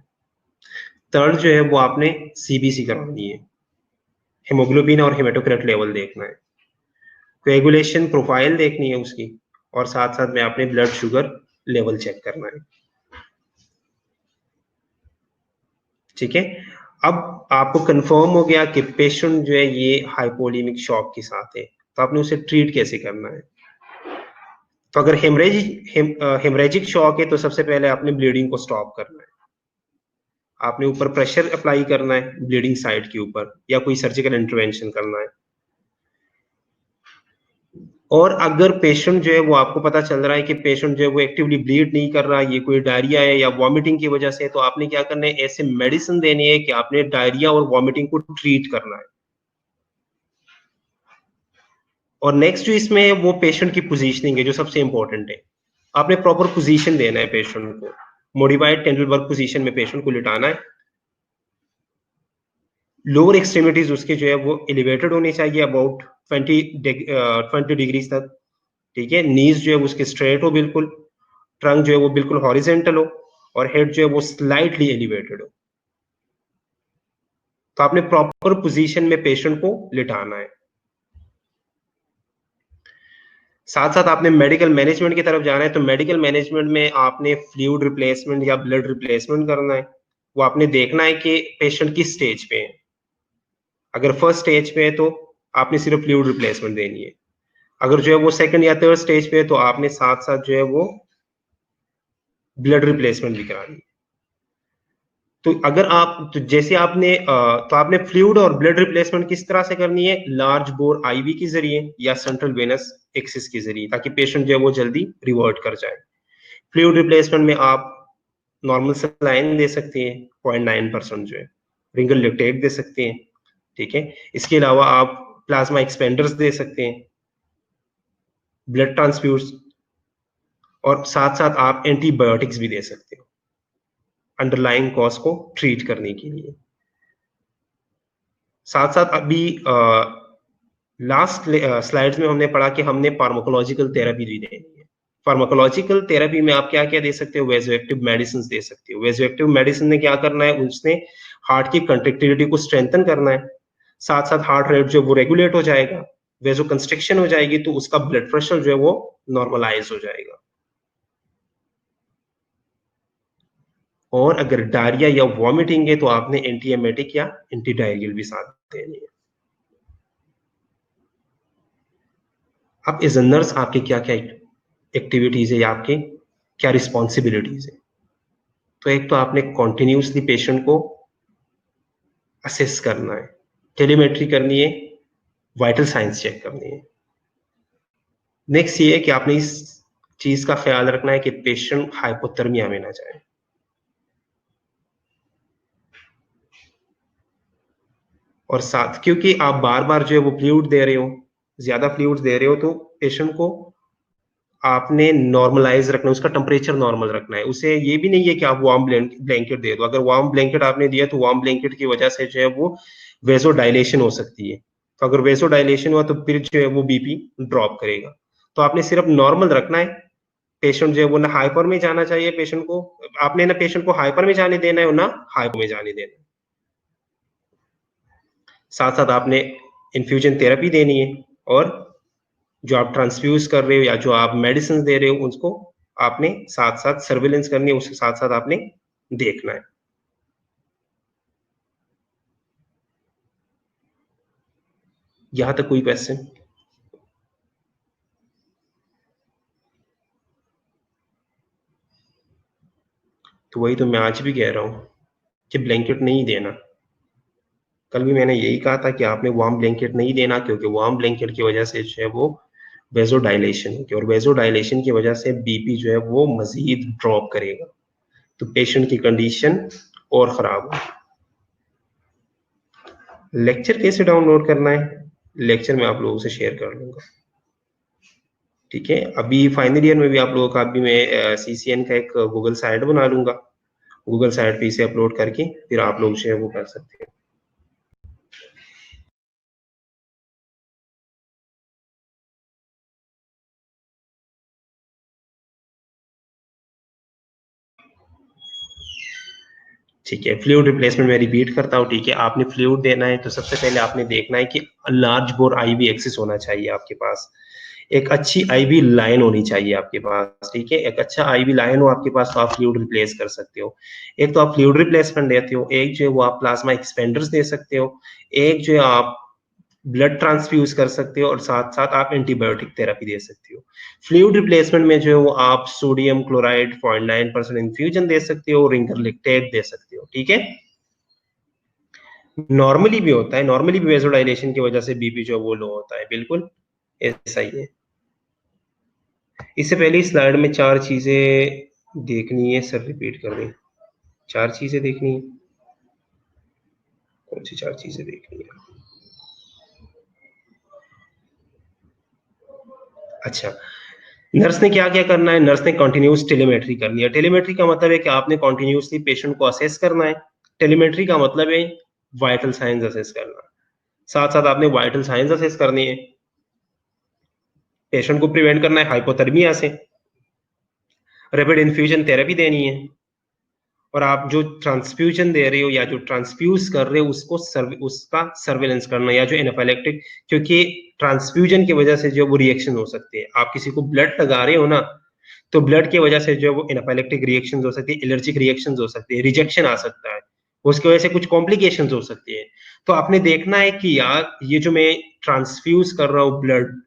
थर्ड जो है वो आपने सीबीसी करवानी है, हेमोग्लोबिन और हेमेटोक्रेट लेवल देखना है, कोएगुलेशन प्रोफाइल देखनी है उसकी, और साथ साथ में आपने ब्लड शुगर लेवल चेक करना है। ठीक है, अब आपको कंफर्म हो गया कि पेशेंट जो है ये हाइपोलीमिक शॉक के साथ है, तो आपने उसे ट्रीट कैसे करना है? तो अगर हेमरेजिक शॉक है तो सबसे पहले आपने ब्लीडिंग को स्टॉप करना है। आपने ऊपर प्रेशर अप्लाई करना है ब्लीडिंग साइड के ऊपर, या कोई सर्जिकल इंटरवेंशन करना है। और अगर पेशेंट जो है वो आपको पता चल रहा है कि पेशेंट जो है वो एक्टिवली ब्लीड नहीं कर रहा, ये कोई डायरिया है या वॉमिटिंग की वजह से, तो आपने क्या करना है? ऐसे मेडिसिन देनी है कि आपने डायरिया और वॉमिटिंग को ट्रीट करना है। और नेक्स्ट जो इसमें है वो पेशेंट की पोजीशनिंग है, जो सबसे इंपॉर्टेंट है। आपने प्रॉपर पोजीशन देना है पेशेंट को। मॉडिफाइड टेंडलबर्ग पोजीशन में पेशेंट को लिटाना है। लोअर एक्सट्रीमिटीज उसके जो है वो एलिवेटेड होनी चाहिए अबाउट 20 डिग्रीज तक। ठीक है, नीज जो है उसके स्ट्रेट हो बिल्कुल, ट्रंक जो है वो बिल्कुल हॉरिजेंटल हो, और हेड जो है वो स्लाइटली एलिवेटेड हो। तो आपने प्रॉपर पोजीशन में पेशेंट को लिटाना है। साथ साथ आपने मेडिकल मैनेजमेंट की तरफ जाना है, तो मेडिकल मैनेजमेंट में आपने फ्लूइड रिप्लेसमेंट या ब्लड रिप्लेसमेंट करना है। वो आपने देखना है कि पेशेंट किस स्टेज पे है। अगर फर्स्ट स्टेज पे है तो आपने सिर्फ फ्लूइड रिप्लेसमेंट देनी है। अगर जो है वो सेकंड या थर्ड स्टेज पे है तो आपने साथ साथ जो है वो ब्लड रिप्लेसमेंट भी करानी है। तो अगर आप, तो जैसे आपने तो आपने फ्लूइड और ब्लड रिप्लेसमेंट किस तरह से करनी है? लार्ज बोर आईवी के जरिए या सेंट्रल वेनस एक्सिस के जरिए, ताकि पेशेंट जो है वो जल्दी रिवर्ट कर जाए। फ्लूइड रिप्लेसमेंट में आप नॉर्मल सलाइन दे सकते हैं 0.9% जो है, रिंगल ल्यूटेट दे सकते हैं। ठीक है, इसके अलावा आप प्लाज्मा एक्सपेंडर्स दे सकते हैं, ब्लड ट्रांसफ्यूज, और साथ साथ आप एंटीबायोटिक्स भी दे सकते हो अंडरलाइंग कॉज को ट्रीट करने के लिए। साथ साथ अभी लास्ट स्लाइड्स में हमने पढ़ा कि हमने फार्माकोलॉजिकल थेरेपी भी देनी है। फार्माकोलॉजिकल थेरेपी में आप क्या क्या दे सकते हो? वेजोएक्टिव मेडिसिन दे सकते हो। वेजोएक्टिव मेडिसिन ने क्या करना है? उसने हार्ट की कंट्रेक्टिलिटी को स्ट्रेंथन करना है, साथ साथ हार्ट रेट जो वो रेगुलेट हो जाएगा, वेजो कंस्ट्रिक्शन हो जाएगी, तो उसका ब्लड प्रेशर जो है वो नॉर्मलाइज हो जाएगा। और अगर डायरिया या वॉमिटिंग है तो आपने एंटीएमेटिक या एंटी डायरियल भी साथ देनी है। अब एज अ नर्स आपकी क्या क्या एक्टिविटीज है या आपके क्या रिस्पॉन्सिबिलिटीज है? तो एक तो आपने कॉन्टिन्यूसली पेशेंट को असेस करना है, टेलीमेट्री करनी है, वाइटल साइंस चेक करनी है। नेक्स्ट ये है कि आपने इस चीज का ख्याल रखना है कि पेशेंट हाइपोथर्मिया में ना जाए। और साथ, क्योंकि आप बार बार जो है वो फ्लूइड दे रहे हो, ज्यादा फ्लूइड दे रहे हो, तो पेशेंट को आपने नॉर्मलाइज रखना है, उसका टेम्परेचर नॉर्मल रखना है। उसे ये भी नहीं है कि आप वार्म ब्लैंकेट दे दो। अगर वार्म ब्लैंकेट आपने दिया तो वार्म ब्लैंकेट की वजह से जो है वो वेसोडाइलेशन हो सकती है। तो अगर वेसोडाइलेशन हुआ तो फिर जो है वो बीपी ड्रॉप करेगा। तो आपने सिर्फ नॉर्मल रखना है। पेशेंट जो है वो ना हाइपर में जाना चाहिए, पेशेंट को आपने ना पेशेंट को हाइपर में जाने देना है और ना हाइपर में जाने देना है। साथ साथ आपने इन्फ्यूजन थेरेपी देनी है, और जो आप ट्रांसफ्यूज कर रहे हो या जो आप मेडिसिन दे रहे हो उसको आपने साथ साथ सर्विलेंस करनी है, उसके साथ साथ आपने देखना है। यहां तक कोई क्वेश्चन? तो वही तो मैं आज भी कह रहा हूं कि ब्लैंकेट नहीं देना। कल भी मैंने यही कहा था कि आपने वार्म ब्लैंकेट नहीं देना, क्योंकि वार्म ब्लैंकेट की वजह से जो है वो वेजोडाइलेशन होगी, और वेजोडाइलेशन की वजह से बीपी जो है वो मजीद ड्रॉप करेगा, तो पेशेंट की कंडीशन और खराब होगी। लेक्चर कैसे डाउनलोड करना है? लेक्चर मैं आप लोगों से शेयर कर लूंगा। ठीक है, अभी फाइनल ईयर में भी आप लोगों का अभी मैं सीसीएन का एक गूगल साइट बना लूंगा। गूगल साइट पे इसे अपलोड करके फिर आप लोग जो है वो कर सकते हैं। ठीक है, फ्लूइड रिप्लेसमेंट में रिपीट करता हूँ। ठीक है, आपने फ्लूइड देना है तो सबसे पहले आपने देखना है कि लार्ज बोर आईवी एक्सिस होना चाहिए आपके पास। एक अच्छी आईवी लाइन होनी चाहिए आपके पास। ठीक है, एक अच्छा आईवी लाइन हो आपके पास तो आप फ्लूइड रिप्लेस कर सकते हो। एक तो आप फ्लूइड रिप्लेसमेंट देते हो, एक जो है वो आप प्लाज्मा एक्सपेंडर्स दे सकते हो, एक जो है आप ब्लड ट्रांसफ्यूज कर सकते हो, और साथ साथ आप एंटीबायोटिक थेरेपी दे सकते हो। फ्लूइड रिप्लेसमेंट में जो है वो आप सोडियम क्लोराइड 0.9% इन्फ्यूजन दे सकते हो, रिंकर लिक्टेट दे सकते हो। ठीक है, नॉर्मली भी होता है, नॉर्मली भी वेसोडाइलेशन की वजह से बीपी जो है वो लो होता है, बिल्कुल ऐसा ही है। इससे पहले इस स्लाइड में चार चीजें देखनी है, सर रिपीट कर दें। चार चीजें देखनी है, कौन सी चार चीजें देखनी है? अच्छा, नर्स ने क्या क्या करना है? नर्स ने कंटिन्यूस टेलीमेट्री करनी है। टेलीमेट्री का मतलब है कि आपने कंटिन्यूसली पेशेंट को असेस करना है। टेलीमेट्री का मतलब है वाइटल साइंस असेस करना। साथ साथ आपने वाइटल साइंस असेस करनी है, पेशेंट को प्रिवेंट करना है हाइपोथर्मिया से, रैपिड इन्फ्यूजन थेरेपी देनी है, और आप जो ट्रांसफ्यूजन दे रहे हो या जो ट्रांसफ्यूज कर रहे हो उसको उसका सर्वेलेंस करना, या जो एनाफाइलेक्टिक, क्योंकि ट्रांसफ्यूजन की वजह से जो वो रिएक्शन हो सकते हैं। आप किसी को ब्लड लगा रहे हो ना, तो ब्लड की वजह से जो वो एनाफाइलेक्टिक रिएक्शंस हो सकती है, एलर्जिक रिएक्शंस हो सकती है, रिजेक्शन आ सकता है, उसकी वजह से कुछ कॉम्प्लिकेशंस हो सकती है। तो आपने देखना है कि यार ये जो मैं ट्रांसफ्यूज कर रहा हूँ ब्लड,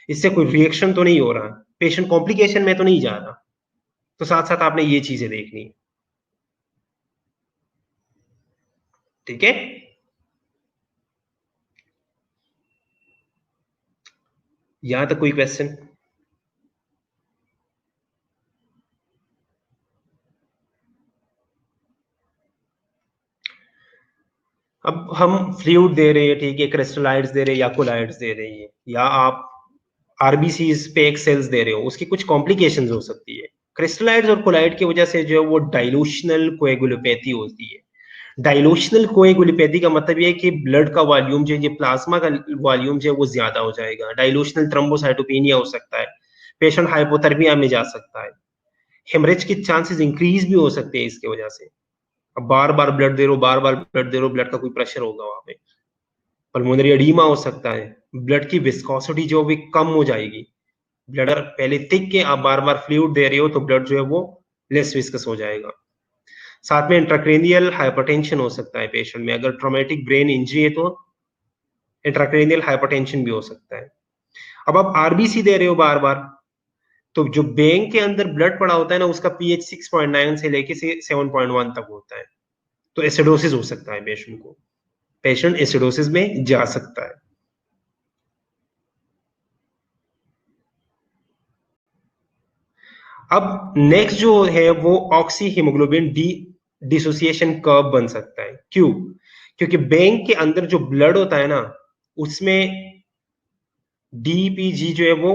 इससे कोई रिएक्शन तो नहीं हो रहा, पेशेंट कॉम्प्लिकेशन में तो नहीं जा रहा। तो साथ साथ आपने ये चीजें देखनी है। ठीक है, यहां तक कोई क्वेश्चन? अब हम फ्लूइड दे रहे हैं, ठीक है, क्रिस्टलाइड्स दे रहे हैं या कोलाइड्स दे रहे हैं, या आप आरबीसीज पे एक सेल्स दे रहे हो, उसकी कुछ कॉम्प्लिकेशंस हो सकती है। क्रिस्टलाइड्स और कोलाइड की वजह से जो है वो डाइल्यूशनल कोएगुलोपैथी होती है। डाइल्यूशनल कोएगुलोपैथी का मतलब ये है कि ब्लड का वॉल्यूम जो है, ये प्लाज्मा का वॉल्यूम जो है वो ज्यादा हो जाएगा। डाइल्यूशनल थ्रोम्बोसाइटोपेनिया हो सकता है, पेशेंट हाइपोथर्मिया में जा सकता है, हेमरेज के चांसेस इंक्रीज भी हो सकते हैं इसकी वजह से। अब बार बार ब्लड दे रहे हो, बार बार ब्लड दे रहे हो, ब्लड का कोई प्रेशर होगा वहां पे, पल्मोनरी एडीमा हो सकता है, ब्लड की विस्कोसिटी जो भी कम हो जाएगी। ब्लड अगर पहले थिक के आप बार बार फ्लूइड दे रहे हो तो ब्लड जो है वो लेस विस्कस हो जाएगा। साथ में इंट्राक्रेनियल हाइपरटेंशन हो सकता है पेशेंट में, अगर ट्रॉमेटिक ब्रेन इंजरी है तो इंट्राक्रेनियल हाइपरटेंशन भी हो सकता है। अब आप आरबीसी दे रहे हो बार बार, तो जो बैंक के अंदर ब्लड पड़ा होता है ना, उसका पीएच 6.9 से लेके 7.1 तक होता है, तो एसिडोसिस हो सकता है पेशेंट को, पेशेंट एसिडोसिस में जा सकता है। अब नेक्स्ट जो है वो oxy haemoglobin D dissociation curve बन सकता है। क्यों? क्योंकि बैंक के अंदर जो ब्लड होता है ना, उसमें डीपीजी जो है वो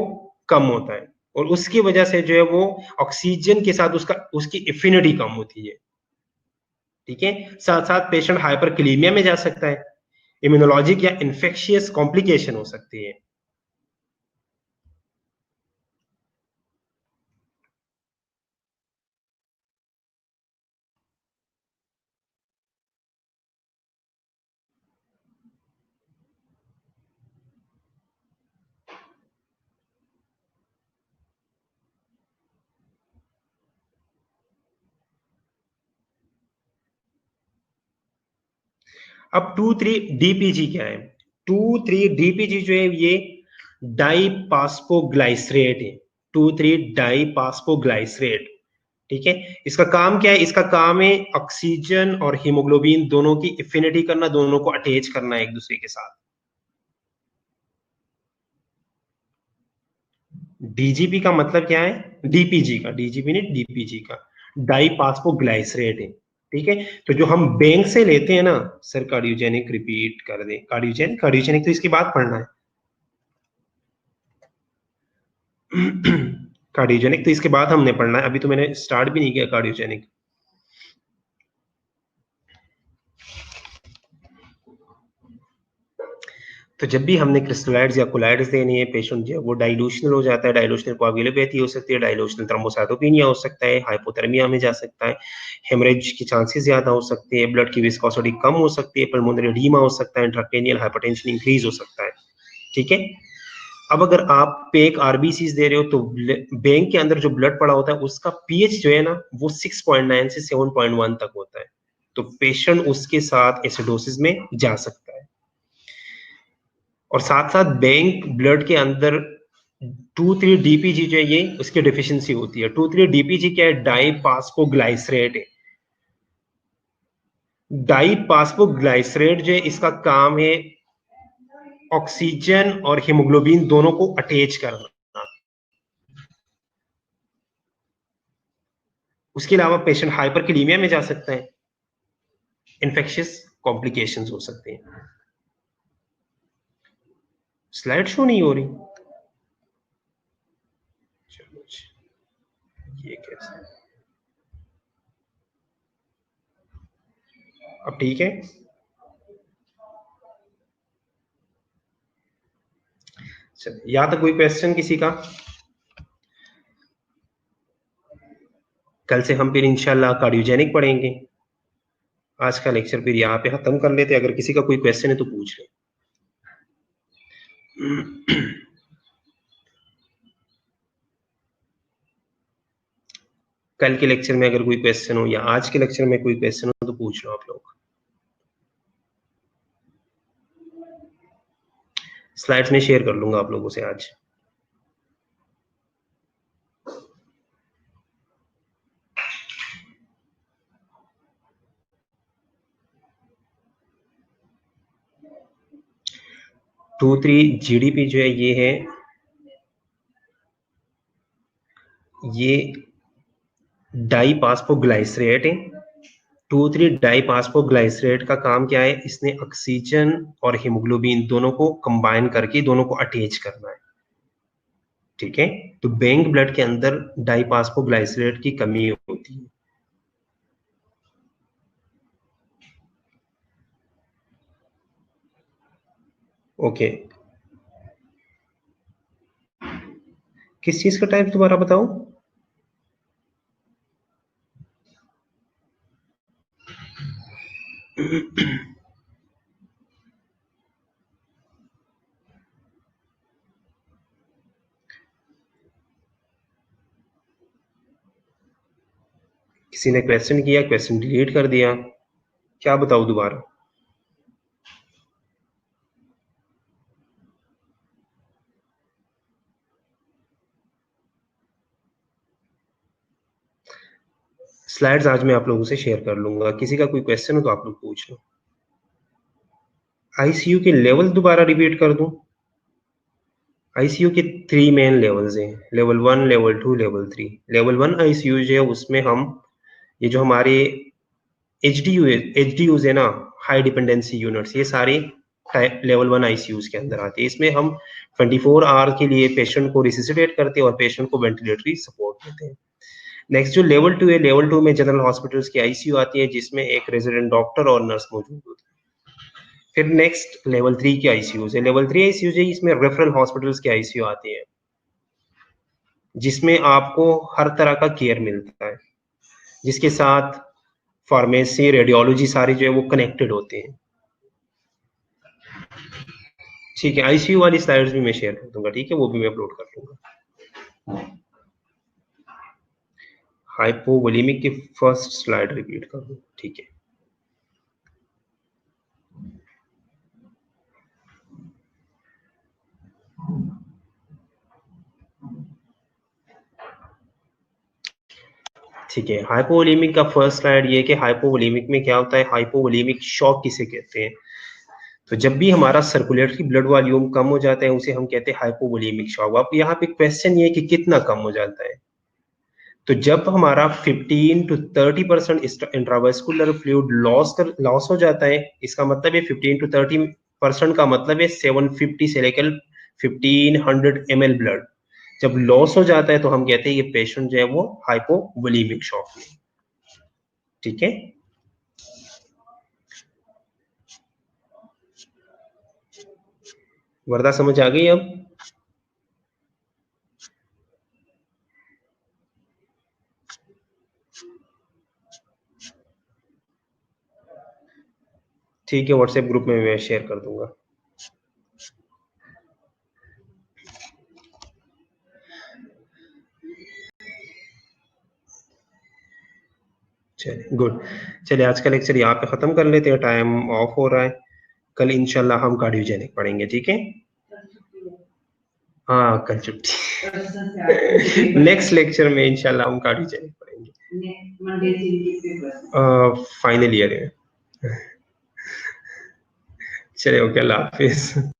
कम होता है। और उसकी वजह से जो है वो ऑक्सीजन के साथ उसकी एफिनिटी कम होती है। ठीक है, साथ साथ पेशेंट हाइपरकैलेमिया में जा सकता है, इम्यूनोलॉजिक या इन्फेक्शियस कॉम्प्लिकेशन हो सकती है। अब 2,3-DPG क्या है? 2,3-DPG जो है ये डाइपास्पोग्लाइसरेट है। 2,3-डाइपास्पोग्लाइसरेट, ठीक है। इसका काम क्या है? इसका काम है ऑक्सीजन और हीमोग्लोबिन दोनों की एफिनिटी करना, दोनों को अटैच करना एक दूसरे के साथ। डीजीपी का मतलब क्या है? डीपीजी का, डीजीपी नहीं, डीपीजी का, डाइपास्पोग्लाइसरेट है। ठीक है, तो जो हम बैंक से लेते हैं ना सर, कार्डियोजेनिक रिपीट कर दे, कार्डियोजेनिक, कार्डियोजेनिक तो इसके बाद पढ़ना है। कार्डियोजेनिक तो इसके बाद हमने पढ़ना है, अभी तो मैंने स्टार्ट भी नहीं किया कार्डियोजेनिक। तो जब भी हमने क्रिस्टलाइड्स या कोलाइड्स देने हैं, पेशेंट जो है वो डाइल्यूशनल हो जाता है, डाइल्यूशनल कोआगुलोपैथी हो सकती है, डाइल्यूशनल थ्रोम्बोसाइटोपेनिया हो सकता है, हाइपोथर्मिया में जा सकता है, हेमरेज की चांसेस ज्यादा हो सकते हैं, ब्लड की विस्कोसिटी कम हो सकती है, पल्मोनरी एडीमा हो सकता है, इंट्राक्रेनियल हाइपरटेंशन इंक्रीज हो सकता है। ठीक है, अब अगर आप पे एक आरबीसीज दे रहे हो तो बैंक के अंदर जो ब्लड पड़ा होता है उसका पीएच जो है ना वो 6.9 से 7.1 तक होता है, तो पेशेंट उसके साथ एसिडोसिस में जा सकता है। और साथ साथ बैंक ब्लड के अंदर 2,3-DPG जो है ये उसकी डिफिशियंसी होती है। 2,3-DPG क्या है? डाइपास्पोग्लाइसरेट है। डाइपास्पोग्लाइसरेट जो है इसका काम है ऑक्सीजन और हीमोग्लोबिन दोनों को अटैच करना। उसके अलावा पेशेंट हाइपरकैलेमिया में जा सकता है, इन्फेक्शियस कॉम्प्लिकेशंस हो सकते हैं। स्लाइड शो नहीं हो रही, चलो ये कैसे, अब ठीक है। चलिए, यहाँ तक कोई क्वेश्चन किसी का? कल से हम फिर इंशाल्लाह कार्डियोजेनिक पढ़ेंगे। आज का लेक्चर फिर यहाँ पे खत्म कर लेते हैं, अगर किसी का कोई क्वेश्चन है तो पूछ ले। कल के लेक्चर में अगर कोई क्वेश्चन हो या आज के लेक्चर में कोई क्वेश्चन हो तो पूछ लो आप लोग। स्लाइड्स में शेयर कर लूंगा आप लोगों से आज। टू थ्री जीडीपी जो है ये डाइपास्पोग्लाइसरेट है। 2,3-डाइपास्पोग्लाइसरेट का काम क्या है? इसने ऑक्सीजन और हीमोग्लोबिन दोनों को कंबाइन करके दोनों को अटैच करना है। ठीक है, तो बैंक ब्लड के अंदर डाइपास्पोग्लाइसरेट की कमी होती है। ओके, किस चीज का टाइप दोबारा बताओ? किसी ने क्वेश्चन किया, क्वेश्चन डिलीट कर दिया, क्या बताओ दोबारा? स्लाइड्स आज मैं आप लोगों से शेयर कर लूंगा, किसी का कोई क्वेश्चन हो तो आप लोग पूछ लो। आईसीयू के लेवल दोबारा रिपीट कर दूं? आईसीयू के 3 मेन लेवल्स हैं, level 1, level 2, level 3। Level 1 ICU जो है उसमें हम ये जो हमारे एचडीयूज है ना, हाई डिपेंडेंसी यूनिट्स, ये सारे लेवल 1 आईसीयूज के अंदर आती है। इसमें हम 24 आवर के लिए पेशेंट को रिसिसिटेट करते हैं और पेशेंट को वेंटिलेटरी सपोर्ट देते हैं। नेक्स्ट जो लेवल 2 है, लेवल 2 में जनरल हॉस्पिटल्स की आईसीयू आती है जिसमें एक रेजिडेंट डॉक्टर और नर्स मौजूद होते हैं। फिर नेक्स्ट लेवल 3 की आईसीयूज है। लेवल 3 आईसीयूज है, इसमें रेफरल हॉस्पिटल्स की आईसीयू आती है जिसमें आपको हर तरह का केयर मिलता है, जिसके साथ फार्मेसी, रेडियोलॉजी सारी जो है वो कनेक्टेड होते हैं। ठीक है, आईसीयू वाली स्लाइड्स भी मैं शेयर कर दूंगा, ठीक है, वो भी मैं अपलोड कर दूंगा। हाइपोवोलेमिक की फर्स्ट स्लाइड रिपीट कर दूं, ठीक है। ठीक है, हाइपोवोलेमिक का फर्स्ट स्लाइड ये कि हाइपोवोलेमिक में क्या होता है, हाइपोवोलेमिक शॉक किसे कहते हैं। तो जब भी हमारा सर्कुलेटरी ब्लड वॉल्यूम कम हो जाता है उसे हम कहते हैं हाइपोवोलेमिक शॉक। अब यहाँ पे क्वेश्चन ये है कि कितना कम हो जाता है। तो जब हमारा 15 टू 30% इंट्रावेस्कुलर फ्लूइड लॉस हो जाता है, इसका मतलब है 15 टू 30% का मतलब है 750 से लेकर 1500 ml ब्लड जब लॉस हो जाता है तो हम कहते हैं ये पेशेंट जो है वो हाइपोवोलेमिक शॉक में। ठीक है, वर्दा समझ आ गई अब। ठीक है, व्हाट्सएप ग्रुप में मैं शेयर कर दूंगा। चलिए गुड, चलिए आज का लेक्चर यहाँ पे खत्म कर लेते हैं, टाइम ऑफ हो रहा है। कल इंशाल्लाह हम कार्डियोजेनिक पढ़ेंगे, ठीक है। हाँ कल छुट्टी नेक्स्ट लेक्चर में इंशाल्लाह हम कार्डियोजेनिक पढ़ेंगे, फाइनल ईयर है। चलिए ओके, अल्लाह हाफिज।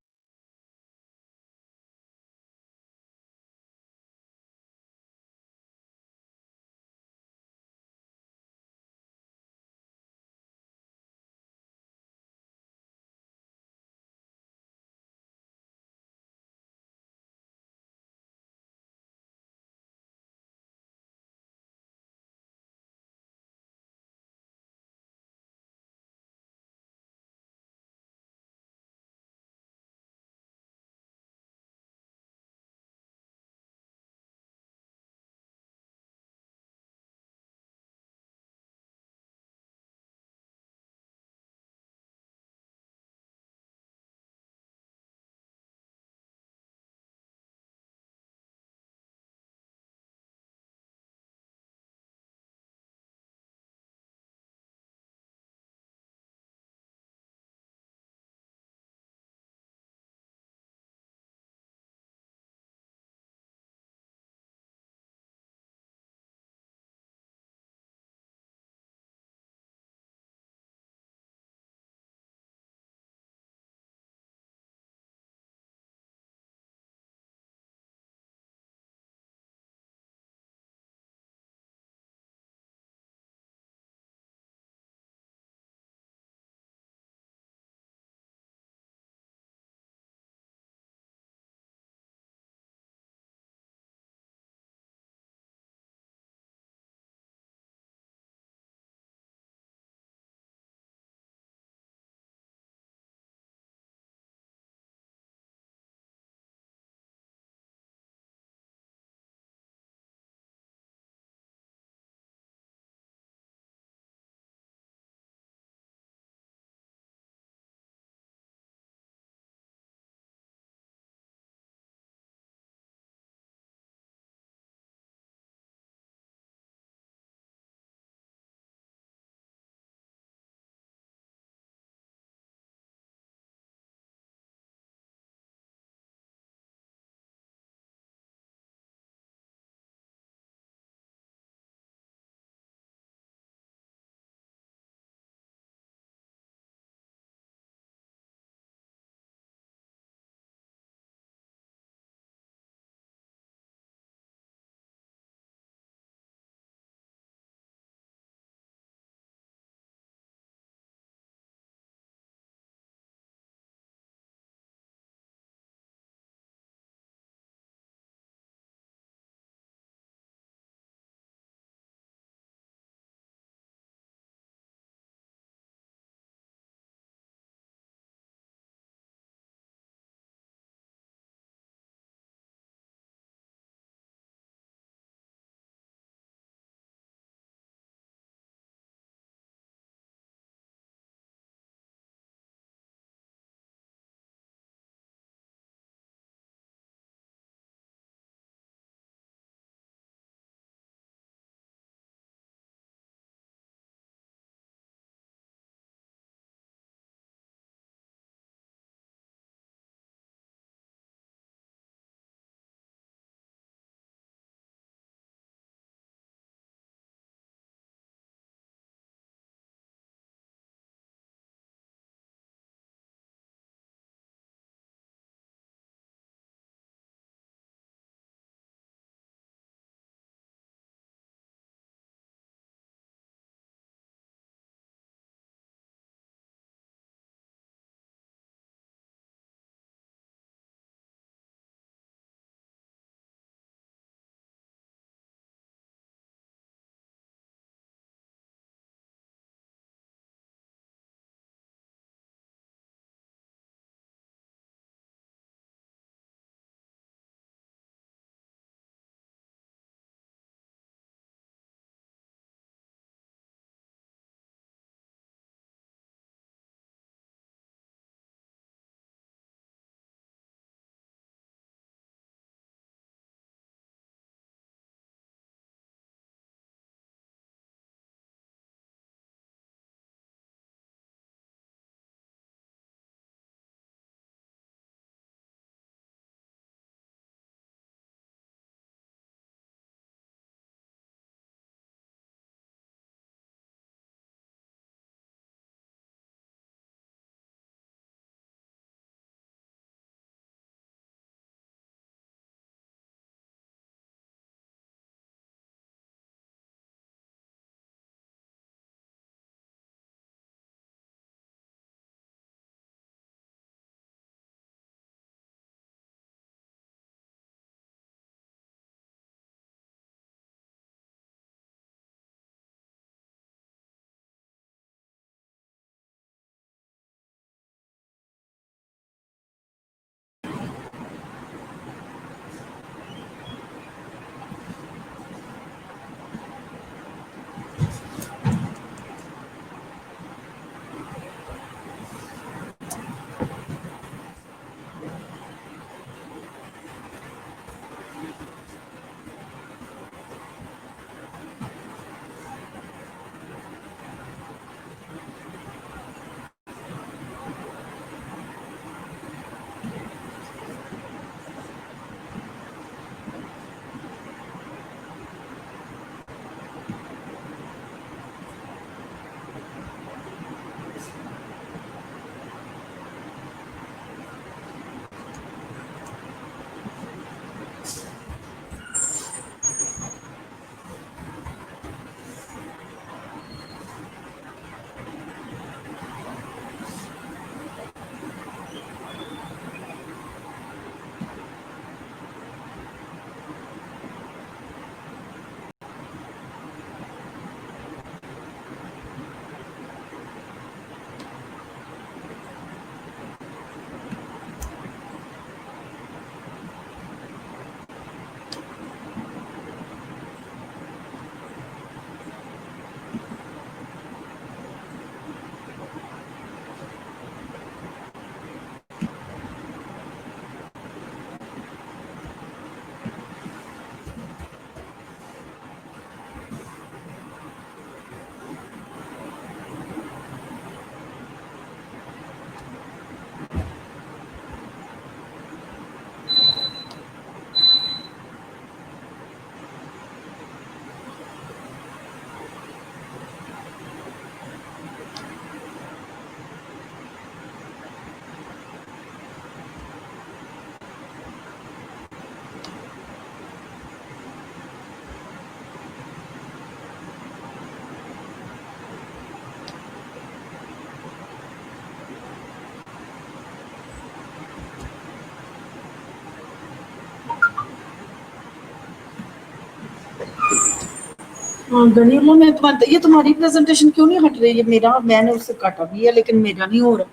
हाँ गनीमों में तुम्हारा, ये तुम्हारी प्रेजेंटेशन क्यों नहीं हट रही है? मेरा, मैंने उससे काटा भी है लेकिन मेरा नहीं हो रहा।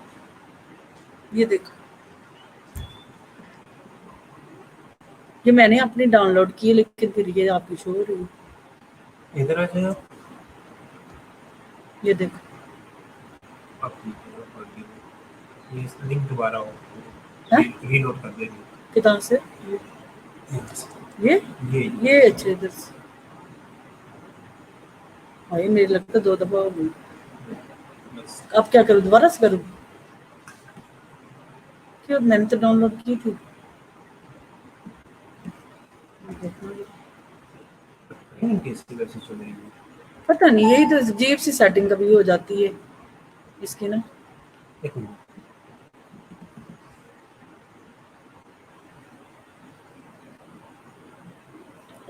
ये देखो, ये मैंने अपनी डाउनलोड की है लेकिन फिर ये आपकी शो हो रही है। इधर आ जाओ। ये देखो, ये लिंक दोबारा हो, हाँ? रीलोड कर देंगे। कितना से? ये अच्छे इधर से। हाँ ये मेरे लगता 2 दफा हो गई। अब क्या करूँ, दोबारा से करूँ? क्यों, मैंने तो डाउनलोड की थी। कैसे वैसे चल रही है पता नहीं, यही तो अजीब सी सेटिंग कभी हो जाती है इसकी ना। एक मिनट,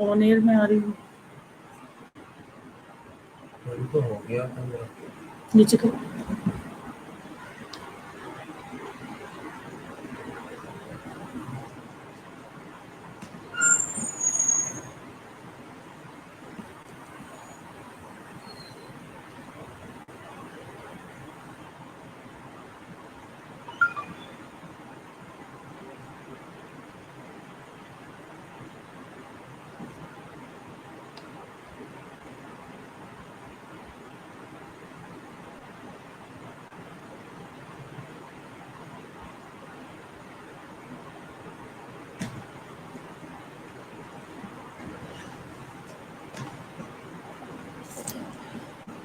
ऑन एयर में आ रही हूँ। तो हो गया था मेरा। नीचे करो।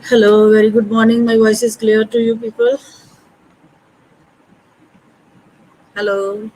Hello, very good morning. My voice is clear to you people. Hello.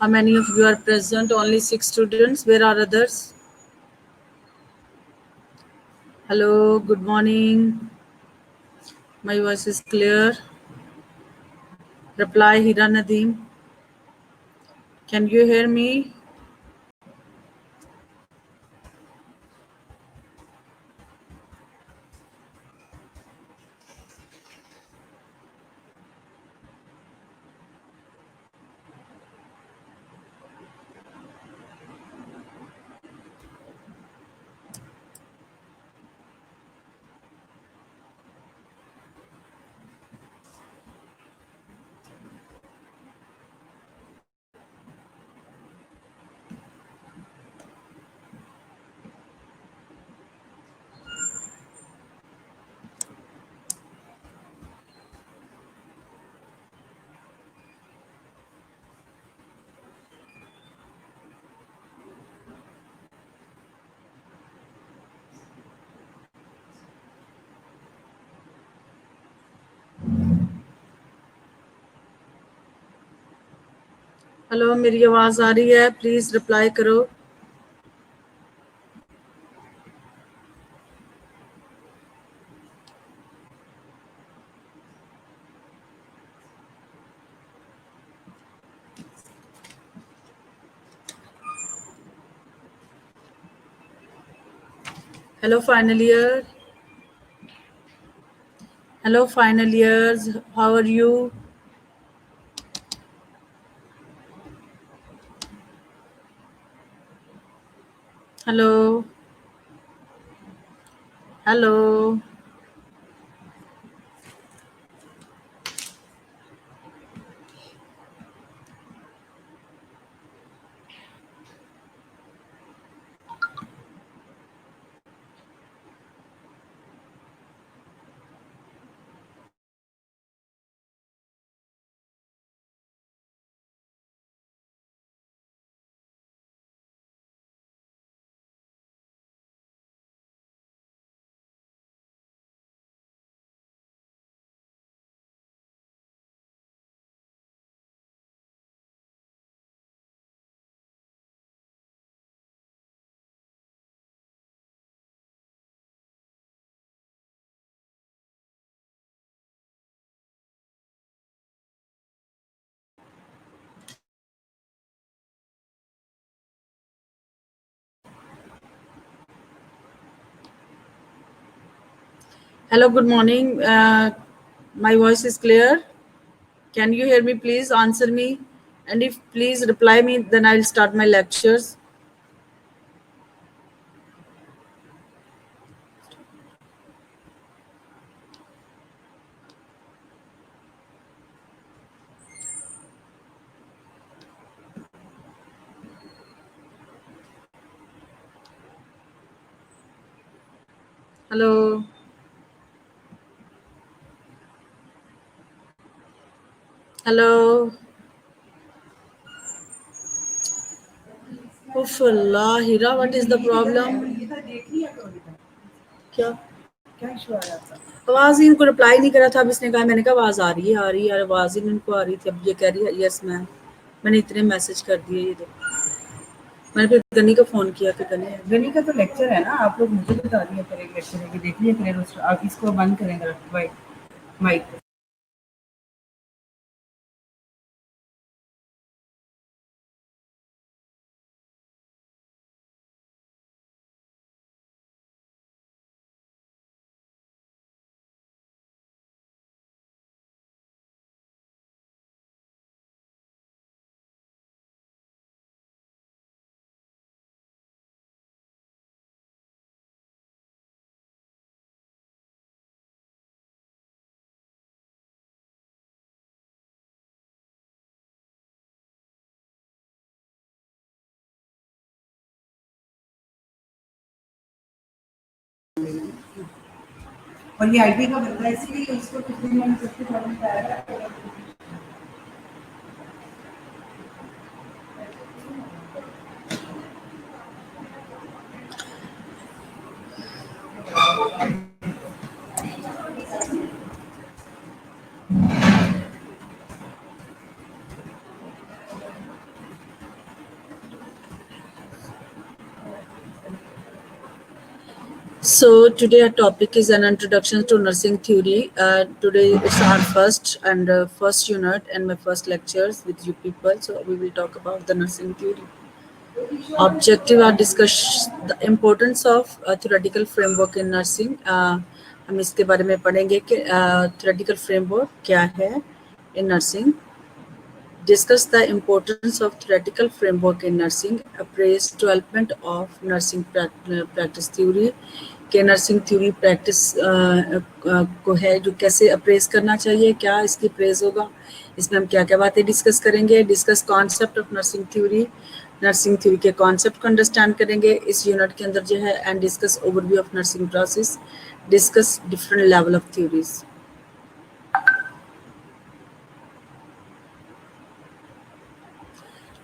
How many of you are present? Only 6 students. Where are others? Hello, good morning. My voice is clear. Reply Hira Nadeem. Can you hear me? Hello, मेरी आवाज आ रही है? प्लीज रिप्लाई करो। Hello, final year. Hello, final years. How are you? Hello. Hello. Hello, good morning. My voice is clear. Can you hear me? Please answer me. And if please reply me, then I'll start my lectures. Hello. Hello. Uff, Allah, Hira, what is the problem? क्या आवाज ही इनको रिप्लाई नहीं करा था। अब इसने कहा, मैंने कहा आवाज आ रही है यार, आवाज ही इनको आ रही थी। अब ये कह रही है यस मैम। मैंने इतने मैसेज कर दिए। ये देखो, मैंने फिर गनी को फोन किया कि गनी का तो लेक्चर है ना, आप लोग मुझे बता दिए फिर एक लेक्चर है कि देखिए फिर आप इसको बंद करेंगे माइक। और ये आईटी का बंदा है, इसीलिए उसको कुछ दिन मैंने सबके प्रॉब्लम बताया। So today our topic is an introduction to nursing theory. Today it's our first unit and my first lectures with you people. So we will talk about the nursing theory. Objective are discuss the importance of theoretical framework in nursing. हम इसके बारे में पढ़ेंगे कि theoretical framework क्या है in nursing. Discuss the importance of theoretical framework in nursing, appraise development of nursing practice theory, कि नर्सिंग थ्योरी प्रैक्टिस को है जो कैसे अप्रेज करना चाहिए, क्या इसकी अप्रेज होगा, इसमें हम क्या क्या बातें डिस्कस करेंगे। Discuss concept of nursing theory के कॉन्सेप्ट को अंडरस्टैंड करेंगे इस यूनिट के अंदर जो है। And discuss overview of nursing process, discuss different level of theories.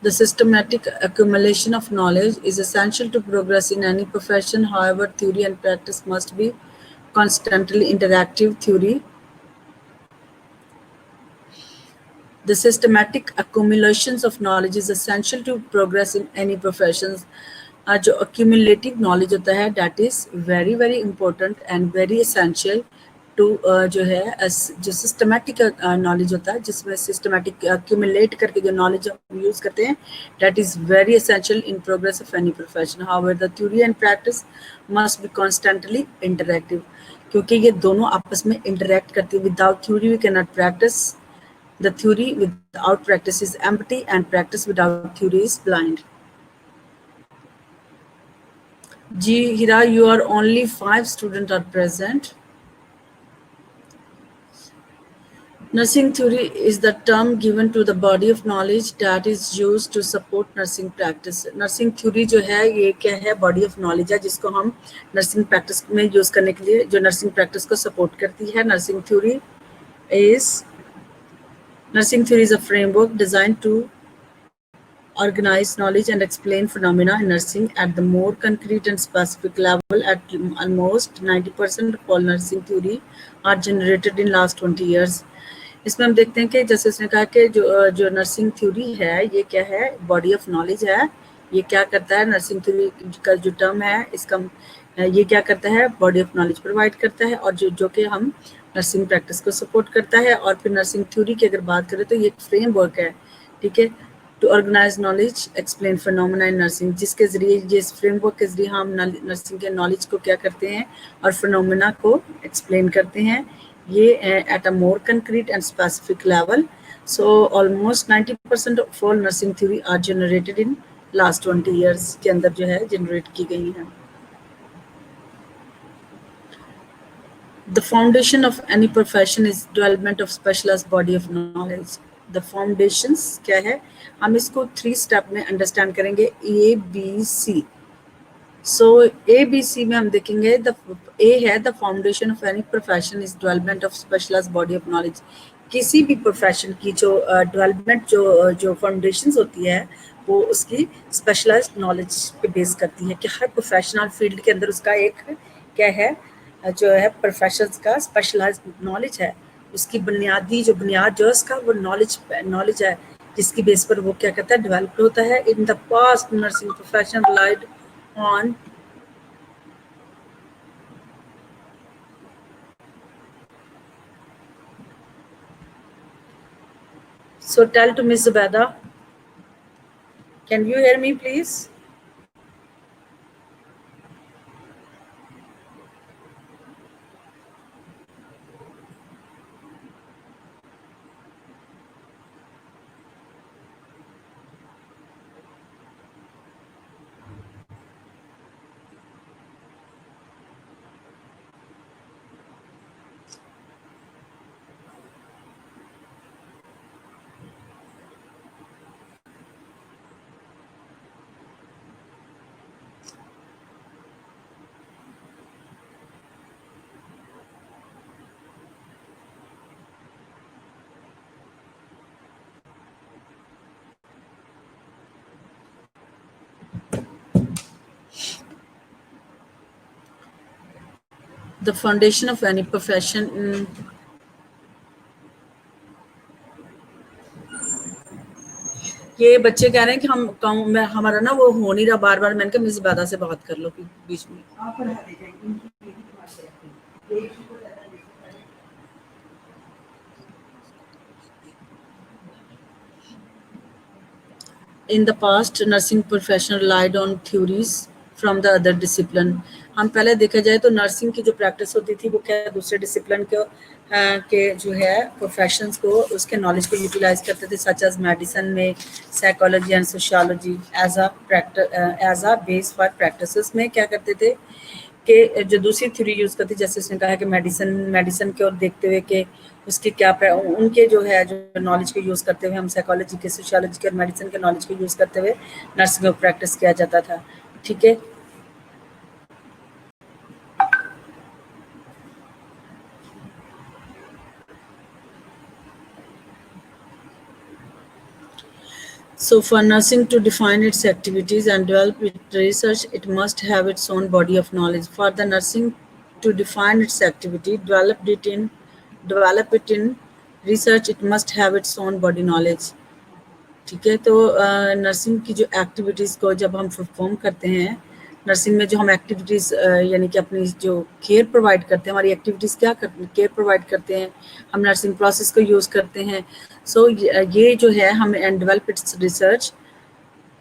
The systematic accumulation of knowledge is essential to progress in any profession. However, theory and practice must be constantly interactive. The systematic accumulations of knowledge is essential to progress in any professions. जो accumulative knowledge होता है, that is very very important and very essential to जो है जो systematic knowledge होता है, जिसमें systematic accumulate करके जो knowledge हम use करते हैं, that is very essential in progress of any profession. However, the theory and practice must be constantly interactive, क्योंकि ये दोनों आपस में interact करती हैं. Without theory we cannot practice. The theory without practice is empty and practice without theory is blind. Ji Hira, you are only 5 students are present. Nursing theory is the term given to the body of knowledge that is used to support nursing practice. Nursing theory जो है ये क्या है, body of knowledge है जिसको हम nursing practice में use करने के लिए जो nursing practice को support करती है. Nursing theory is a framework designed to organize knowledge and explain phenomena in nursing at the more concrete and specific level. At almost 90% of all nursing theory are generated in last 20 years. इसमें हम देखते हैं कि जैसे उसने कहा कि जो नर्सिंग थ्योरी है ये क्या है, बॉडी ऑफ नॉलेज है. ये क्या करता है, नर्सिंग थ्योरी का जो टर्म है इसका ये क्या करता है, बॉडी ऑफ नॉलेज प्रोवाइड करता है और जो कि हम नर्सिंग प्रैक्टिस को सपोर्ट करता है. और फिर नर्सिंग थ्योरी की अगर बात करें तो ये एक फ्रेमवर्क है, ठीक है. To organise knowledge, explain phenomena in nursing, जिसके ज़रिए, जिस फ्रेमवर्क के ज़रिए हम नर्सिंग के नॉलेज को क्या करते हैं और फिनोमेना को एक्सप्लेन करते हैं, ये at a more concrete and specific level. So almost 90% of all nursing theory are generated in last 20 years के अंदर जो है जनरेट की गई हैं. The foundation of any profession is development of specialized body of knowledge. The foundations क्या है, हम इसको 3 स्टेप में अंडरस्टैंड करेंगे, ABC. So ABC में हम देखेंगे, द A है the foundation of any profession is development of specialised body of knowledge. किसी भी प्रोफेशन की जो डेवलपमेंट जो फाउंडेशंस होती है वो उसकी स्पेशलाइज्ड नॉलेज पे बेस करती है कि हर प्रोफेशनल फील्ड के अंदर उसका एक क्या है, जो है प्रोफेशंस का स्पेशलाइज्ड नॉलेज है, उसकी बुनियादी जो बुनियाद जो उसका वो नॉलेज है, जिसकी बेस पर वो क्या कहता है डेवलप होता है. In the past nursing profession relied on so tell to Miss Zubeda, can you hear me please? The foundation of any profession. ये बच्चे कह रहे हैं कि मैं हमारा ना वो हो नहीं रहा, बार बार मैंने कहा मिस बादा से बात कर लो बीच में. In the past, nursing profession relied on theories from the other discipline. हम पहले देखा जाए तो नर्सिंग की जो प्रैक्टिस होती थी वो क्या दूसरे डिसिप्लिन के जो है प्रोफेशंस को उसके नॉलेज को यूटिलाइज करते थे, सच एज मेडिसिन में psychology and sociology as a base for practices में क्या करते थे कि जो दूसरी थ्योरी यूज़ करती, जैसे उसने कहा कि मेडिसिन की ओर देखते हुए कि उसके क्या उनके जो है जो नॉलेज को यूज़ करते हुए हम साइकोलॉजी के, सोशियोलॉजी के और मेडिसिन के नॉलेज को यूज़ करते हुए नर्सिंग को प्रैक्टिस किया जाता था. ठीक है. So for nursing to define its activities and develop its research, it must have its own body of knowledge. For the nursing to define its activity, develop it in research, it must have its own body knowledge. ठीक है. तो नर्सिंग की जो एक्टिविटीज़ को जब हम परफॉर्म करते हैं, नर्सिंग में जो हम एक्टिविटीज़ यानी कि अपनी जो केयर प्रोवाइड करते हैं, हमारी एक्टिविटीज़ क्या करते हैं, केयर प्रोवाइड करते हैं, हम नर्सिंग प्रोसेस को यूज़ करते हैं. सो ये जो है हम एंड डेवलप इट्स रिसर्च,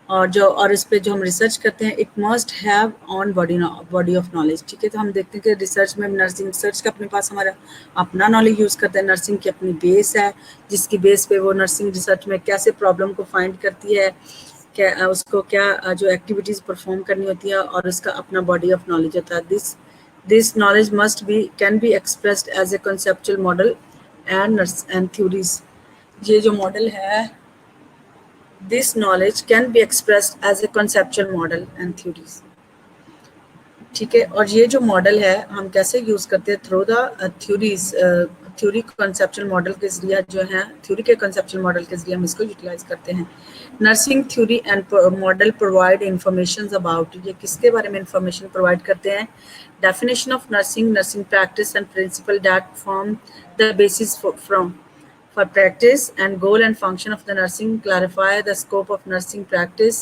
और इस पे जो हम रिसर्च करते हैं, it must have on body of knowledge. ठीक है. तो हम देखते हैं कि रिसर्च में नर्सिंग रिसर्च का अपने पास हमारा अपना नॉलेज यूज़ करते हैं, नर्सिंग की अपनी बेस है जिसकी बेस पे वो नर्सिंग रिसर्च में कैसे प्रॉब्लम को फाइंड करती है, क्या उसको क्या जो एक्टिविटीज़ परफॉर्म करनी होती है, और उसका अपना बॉडी ऑफ नॉलेज होता है. This knowledge can be expressed as a conceptual model and theories. ये जो मॉडल है, this knowledge can be expressed as a conceptual model and theories. ठीक है. और ये जो मॉडल है हम कैसे यूज़ करते हैं, through the theories, theory conceptual model के जरिए जो है, थ्योरी के कंसेप्चुअल मॉडल के जरिए हम इसको यूटिलाइज करते हैं. Nursing theory and model provide information about, ये किसके बारे में इंफॉर्मेशन प्रोवाइड करते हैं, definition of nursing practice and principal that form the basis for practice and goal and function of the nursing, clarify the scope of nursing practice.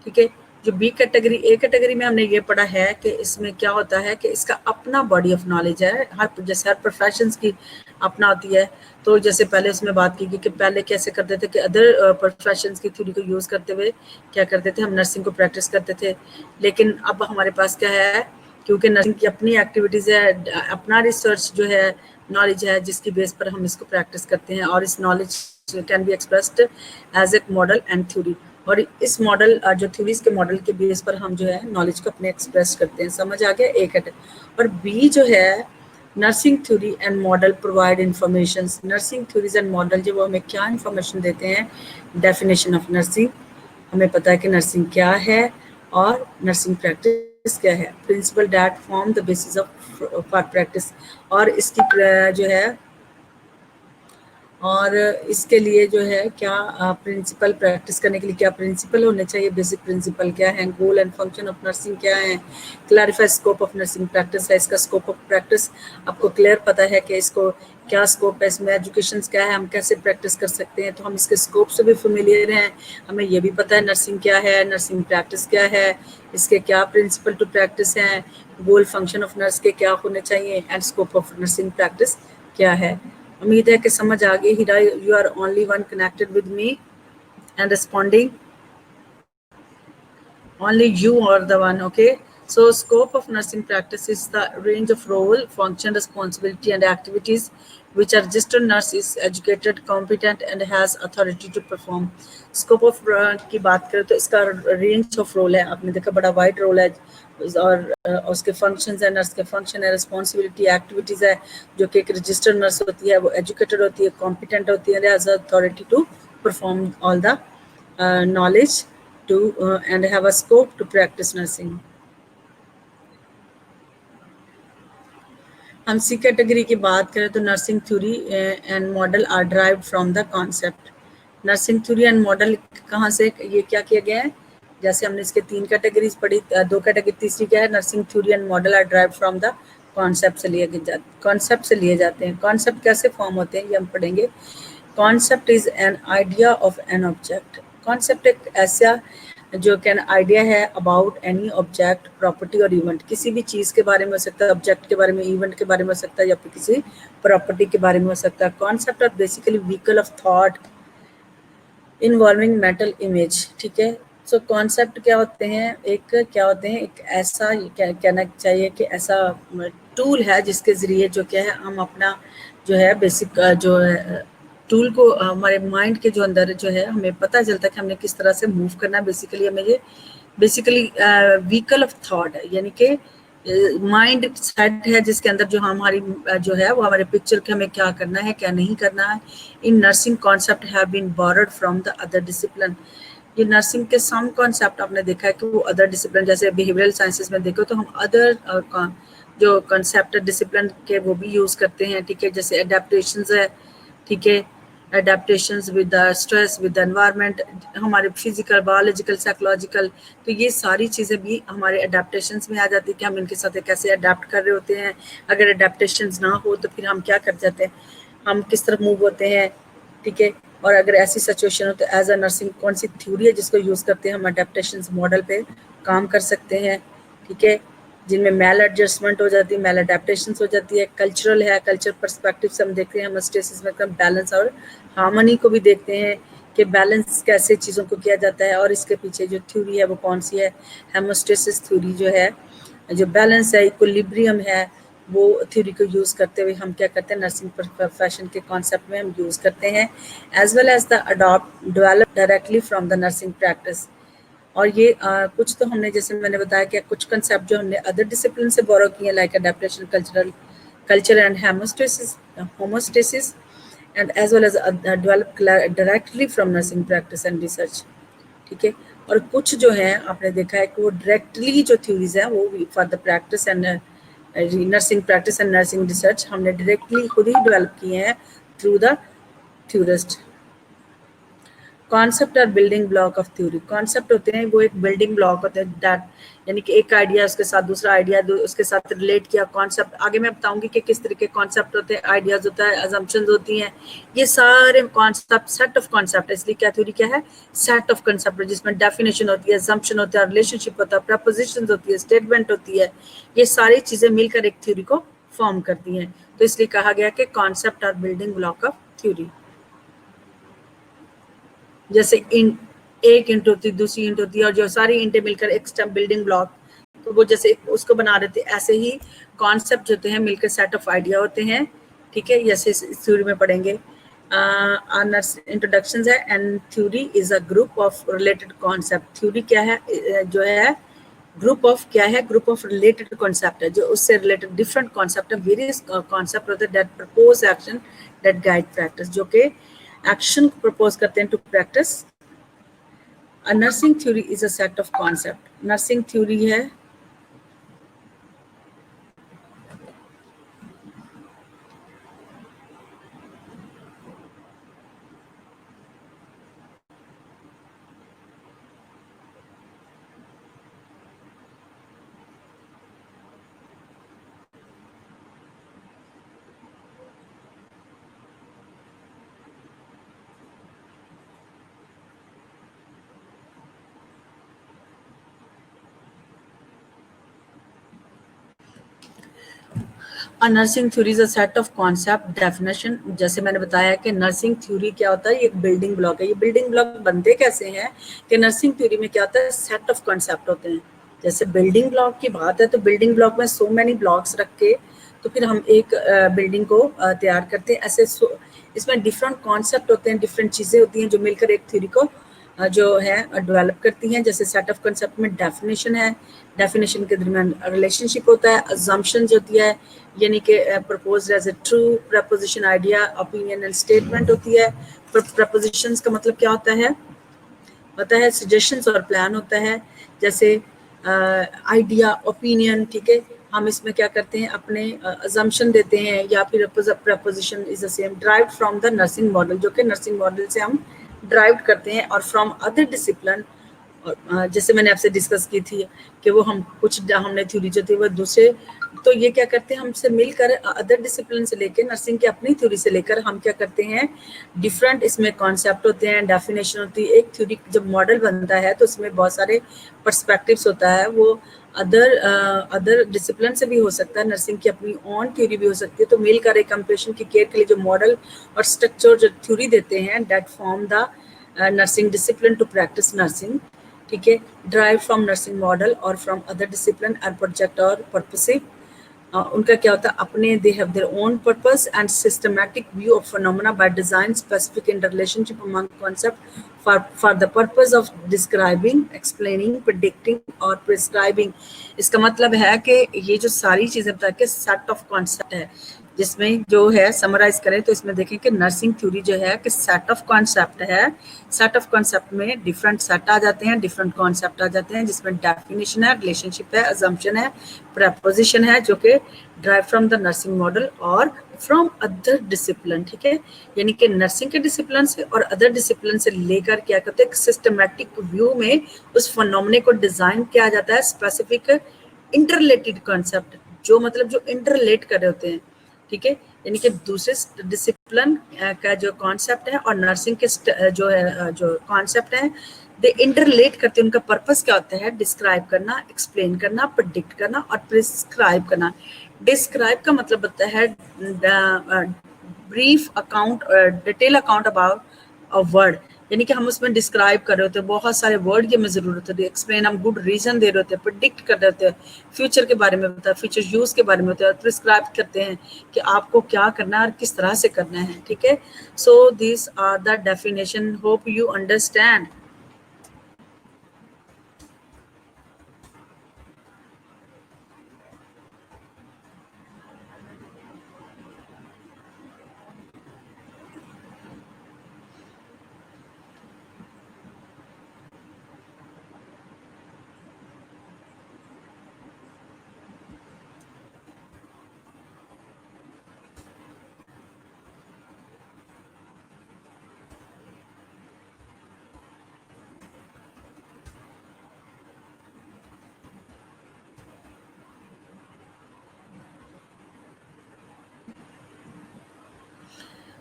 ठीक है. जो बी कैटेगरी, ए कैटेगरी में हमने ये पढ़ा है कि इसमें क्या होता है कि इसका अपना बॉडी ऑफ नॉलेज है, जैसे हर प्रोफेशंस की अपना होती है। तो जैसे पहले उसमें बात की गई कि पहले कैसे करते थे कि अदर प्रोफेशंस की थ्योरी को यूज़ करते हुए क्या करते थे, हम नर्सिंग को प्रैक्टिस करते थे। लेकिन अब हमारे पास क्या है, क्योंकि नर्सिंग की अपनी एक्टिविटीज़ है, अपना रिसर्च जो है, नॉलेज है, जिसकी बेस पर हम इसको प्रैक्टिस करते हैं, और इस knowledge can be expressed as a model and theory. और इस मॉडल जो थ्योरीज के मॉडल के बेस पर हम जो है नॉलेज को अपने एक्सप्रेस करते हैं। समझ आ गया? एक है। और बी जो है nursing theory and model provide information. Nursing theories and model जो वो हमें क्या इंफॉर्मेशन देते हैं, डेफिनेशन ऑफ नर्सिंग, हमें पता है कि नर्सिंग क्या है और नर्सिंग प्रैक्टिस क्या है, principal that form the basis of for practice, और इसकी जो है, और इसके लिए जो है क्या प्रिंसिपल, प्रैक्टिस करने के लिए क्या प्रिंसिपल होने चाहिए, बेसिक प्रिंसिपल क्या है, goal and function of nursing क्या है, clarify scope of nursing practice है। इसका स्कोप ऑफ प्रैक्टिस आपको क्लियर पता है कि इसको क्या स्कोप है, इसमें एजुकेशन क्या है, हम कैसे प्रैक्टिस कर सकते हैं, तो हम इसके स्कोप से भी फेमिलियर हैं। हमें ये भी पता है नर्सिंग क्या है, नर्सिंग प्रैक्टिस क्या है, इसके क्या प्रिंसिपल टू प्रैक्टिस हैं, गोल फंक्शन ऑफ नर्स के क्या होने चाहिए, and scope of nursing practice क्या है। उम्मीद है कि समझ आ गई। Hira, you are only one connected with me and responding. Only you are the one, okay? So scope of nursing practice is the range of role, function, responsibility and activities which a registered nurse is educated, competent and has authority to perform. Scope of की बात करें तो इसका range of role है, आपने देखा बड़ा wide role है, और उसके functions है, nurse के function है, responsibility, activities है, जो कि एक registered nurse होती है, वो educated होती है, competent होती है, has authority to perform all the knowledge to and have a scope to practice nursing. हम सी कैटेगरी की बात करें तो nursing theory and model are derived from the concept. Nursing theory and model कहाँ से ये क्या किया गया है, जैसे हमने इसके 3 कैटेगरीज पढ़ी, 2 कैटेगरी, तीसरी क्या है, nursing theory and model are derived from the concept से लिए जाते हैं। कॉन्सेप्ट कैसे फॉर्म होते हैं ये हम पढ़ेंगे। Concept is an idea of an object. Concept एक ऐसा जो कैन आइडिया है अबाउट एनी ऑब्जेक्ट, प्रॉपर्टी और इवेंट, किसी भी चीज़ के बारे में हो सकता है, ऑब्जेक्ट के बारे में, इवेंट के बारे में हो सकता है, या फिर किसी प्रॉपर्टी के बारे में हो सकता है। Concept are basically vehicle of thought involving mental image, ठीक है। सो कॉन्सेप्ट क्या होते हैं, एक ऐसा कहना चाहिए कि ऐसा टूल है जिसके ज़रिए जो क्या है हम अपना जो है बेसिक जो है टूल को हमारे माइंड के जो अंदर जो है हमें पता चलता है कि हमने किस तरह से मूव करना है। बेसिकली हमें ये व्हीकल ऑफ थॉट है, यानी कि माइंड सेट है जिसके अंदर जो हमारी जो है वो हमारे पिक्चर के हमें क्या करना है क्या नहीं करना है। In nursing concept have been borrowed from the other discipline. ये नर्सिंग के सम कॉन्सेप्ट आपने देखा है कि वो अदर डिसिप्लिन, जैसे बिहेवियरल साइंसेस में देखो तो हम अदर जो कॉन्सेप्ट डिसिप्लिन के वो भी यूज़ करते हैं, ठीक है। जैसे एडेप्टेशंस है, ठीक है, adaptations with the stress, with the environment, हमारे फिजिकल, बायोलॉजिकल, साइकोलॉजिकल, तो ये सारी चीज़ें भी हमारे एडेप्टेशंस में आ जाती है कि हम इनके साथ कैसे अडेप्ट कर रहे होते हैं। अगर एडेप्टेशंस ना हो तो फिर हम क्या कर जाते हैं, हम किस तरह मूव होते हैं, ठीक है। और अगर ऐसी सिचुएशन हो तो एज अ नर्सिंग कौन सी थ्योरी है जिसको यूज़ करते हैं हम एडेप्टेशंस मॉडल पे काम कर सकते हैं, ठीक है, जिनमें मेल एडजस्टमेंट हो जाती है, मेल एडेप्टेशन हो जाती है। कल्चरल है, कल्चर पर्सपेक्टिव से हम देखते हैं हेमोस्टेसिस में बैलेंस और हार्मनी को भी देखते हैं कि बैलेंस कैसे चीज़ों को किया जाता है। और इसके पीछे जो थ्योरी है वो कौन सी है, हेमोस्टेसिस थ्योरी जो है, जो बैलेंस है, इक्विलिब्रियम है, वो थ्योरी को यूज़ करते हुए हम क्या करते हैं, नर्सिंग प्रोफेशन के कॉन्सेप्ट में हम यूज़ करते हैं, as well as the adopt develop directly from the nursing practice. और ये कुछ तो हमने, जैसे मैंने बताया कि कुछ कंसेप्ट जो हमने अदर डिसिप्लिन से बोरो किए, like adaptation, culture and homeostasis and as well as develop directly from nursing practice and research, ठीक है। और कुछ जो है आपने देखा है कि वो डायरेक्टली जो थ्योरीज हैं वो for the practice and nursing practice and nursing research हमने डायरेक्टली खुद ही डेवलप किए हैं थ्रू द थ्योरिस्ट। कॉन्सेप्ट और building block of theory. Concept होते हैं वो एक बिल्डिंग ब्लॉक होते हैं, दैट यानी कि एक आइडिया उसके साथ दूसरा आइडिया उसके साथ रिलेट किया। कॉन्सेप्ट आगे मैं बताऊंगी कि किस तरीके कॉन्सेप्ट होते हैं, आइडियाज होता है, अजम्पशंस होती हैं, ये सारे कॉन्सेप्ट, सेट ऑफ कॉन्सेप्ट है। इसलिए क्या थ्योरी क्या है? सेट ऑफ कॉन्सेप्ट, जिसमें डेफिनेशन होती है, अजम्पशन होता है, रिलेशनशिप होता है, प्रपोजिशंस होती है, स्टेटमेंट होती है, ये सारी चीजें मिलकर एक थ्योरी को फॉर्म करती हैं। तो इसलिए कहा गया कि कॉन्सेप्ट और बिल्डिंग ब्लॉक ऑफ थ्योरी। जैसे एक इंट होती है, दूसरी इंट होती है, और जो सारी इंटें मिलकर एक स्टेम बिल्डिंग ब्लॉक, तो वो जैसे उसको बना रहे थे, ऐसे ही कॉन्सेप्ट होते हैं मिलकर सेट ऑफ आइडिया होते हैं। ठीक है, जैसे इस थ्योरी में पढ़ेंगे। इंट्रोडक्शन है, and theory is a group of related concept. Theory क्या है? जो है ग्रुप ऑफ क्या है? ग्रुप ऑफ रिलेटेड कॉन्सेप्ट है, जो उससे रिलेटेड डिफरेंट कॉन्सेप्ट है, वेरियस कॉन्सेप्ट होते हैं that propose action that guide practice, जो कि एक्शन को प्रपोज करते हैं to practice. A nursing theory is a set of concept. Nursing theory है nursing theory is a set of concept definition. जैसे मैंने बताया कि नर्सिंग थ्योरी क्या होता है? ये एक बिल्डिंग ब्लॉक है। ये बिल्डिंग ब्लॉक बनते कैसे हैं कि नर्सिंग थ्योरी में क्या होता है? सेट ऑफ कॉन्सेप्ट होते हैं। जैसे बिल्डिंग ब्लॉक की बात है तो बिल्डिंग ब्लॉक में सो मैनी ब्लॉक्स रख के तो फिर हम एक बिल्डिंग को तैयार करते हैं। ऐसे इसमें डिफरेंट कॉन्सेप्ट होते हैं, डिफरेंट चीज़ें होती हैं जो मिलकर एक थ्योरी को जो है डेवलप करती हैं। जैसे सेट ऑफ कंसेप्ट में डेफिनेशन है, डेफिनेशन के दरमियान रिलेशनशिप होता है, अजम्पशन होती है यानी कि proposed as a true, proposition, idea, opinion and statement होती है। प्रपोजिशंस का मतलब क्या होता है? सजेशंस और प्लान होता है। जैसे आइडिया, ओपिनियन, ठीक है, हम इसमें क्या करते हैं? अपने अजम्पशन देते हैं, या फिर preposition is the same derived from the nursing model, जो कि नर्सिंग मॉडल से हम ड्राइव करते हैं, और फ्रॉम अदर डिसिप्लिन। जैसे मैंने आपसे डिस्कस की थी कि वो हम कुछ हमने थ्योरी जो थी वो दूसरे, तो ये क्या करते हैं? हमसे मिलकर अदर डिसिप्लिन से लेकर नर्सिंग की अपनी थ्योरी से लेकर हम क्या करते हैं? डिफरेंट इसमें कॉन्सेप्ट होते हैं, डेफिनेशन होती है। एक थ्योरी जब मॉडल बनता है तो उसमें बहुत सारे पर्सपेक्टिव्स होता है, वो अदर डिसिप्लिन से भी हो सकता है, नर्सिंग की अपनी ओन थ्योरी भी हो सकती है। तो मिलकर एक पेशेंट की केयर के लिए जो मॉडल और स्ट्रक्चर जो थ्योरी देते हैं, that form the nursing discipline to practice nursing. ठीक है, ड्राइव फ्रॉम नर्सिंग मॉडल और फ्रॉम अदर डिसिप्लिन और प्रोजेक्ट और पर्पसिव। उनका क्या होता है? अपने they have their own purpose and systematic view of phenomena by design specific in relationship among concept for the purpose of describing, explaining, predicting और प्रिस्क्राइबिंग। इसका मतलब है कि ये जो सारी चीजें बता के सेट ऑफ कॉन्सेप्ट है, जिसमें जो है समराइज करें तो इसमें देखें कि नर्सिंग थ्योरी जो है कि सेट ऑफ कॉन्सेप्ट है। सेट ऑफ कॉन्सेप्ट में डिफरेंट सेट आ जाते हैं, डिफरेंट कॉन्सेप्ट आ जाते हैं, जिसमें डेफिनेशन है, रिलेशनशिप है, अजम्पशन है, प्रपोजिशन है, जो कि derive from the nursing model और फ्रॉम अदर डिसिप्लिन। ठीक है, यानी कि नर्सिंग के डिसिप्लिन से और अदर डिसिप्लिन से लेकर क्या करते हैं? सिस्टमैटिक व्यू में उस फिनोमेना को डिजाइन किया जाता है, स्पेसिफिक इंटररिलेटेड कॉन्सेप्ट, जो मतलब जो इंटररिलेट कर रहे होते हैं। ठीक है, यानी कि दूसरे डिसिप्लिन का जो कॉन्सेप्ट है और नर्सिंग के जो है जो कॉन्सेप्ट है, दे इंटरलेट करते हैं। उनका पर्पस क्या होता है? डिस्क्राइब करना, एक्सप्लेन करना, प्रेडिक्ट करना और प्रिस्क्राइब करना। डिस्क्राइब का मतलब होता है brief account, detail account about a word, यानी कि हम उसमें डिस्क्राइब कर रहे होते हैं, बहुत सारे वर्ड की हमें जरूरत होती है, एक्सप्लेन हम गुड रीजन दे रहे होते हैं, प्रिडिक्ट कर रहे होते हैं, फ्यूचर के बारे में बताया, फ्यूचर यूज के बारे में होता है, प्रिस्क्राइब करते हैं कि आपको क्या करना है और किस तरह से करना है। ठीक है, so this are the definition, hope you understand.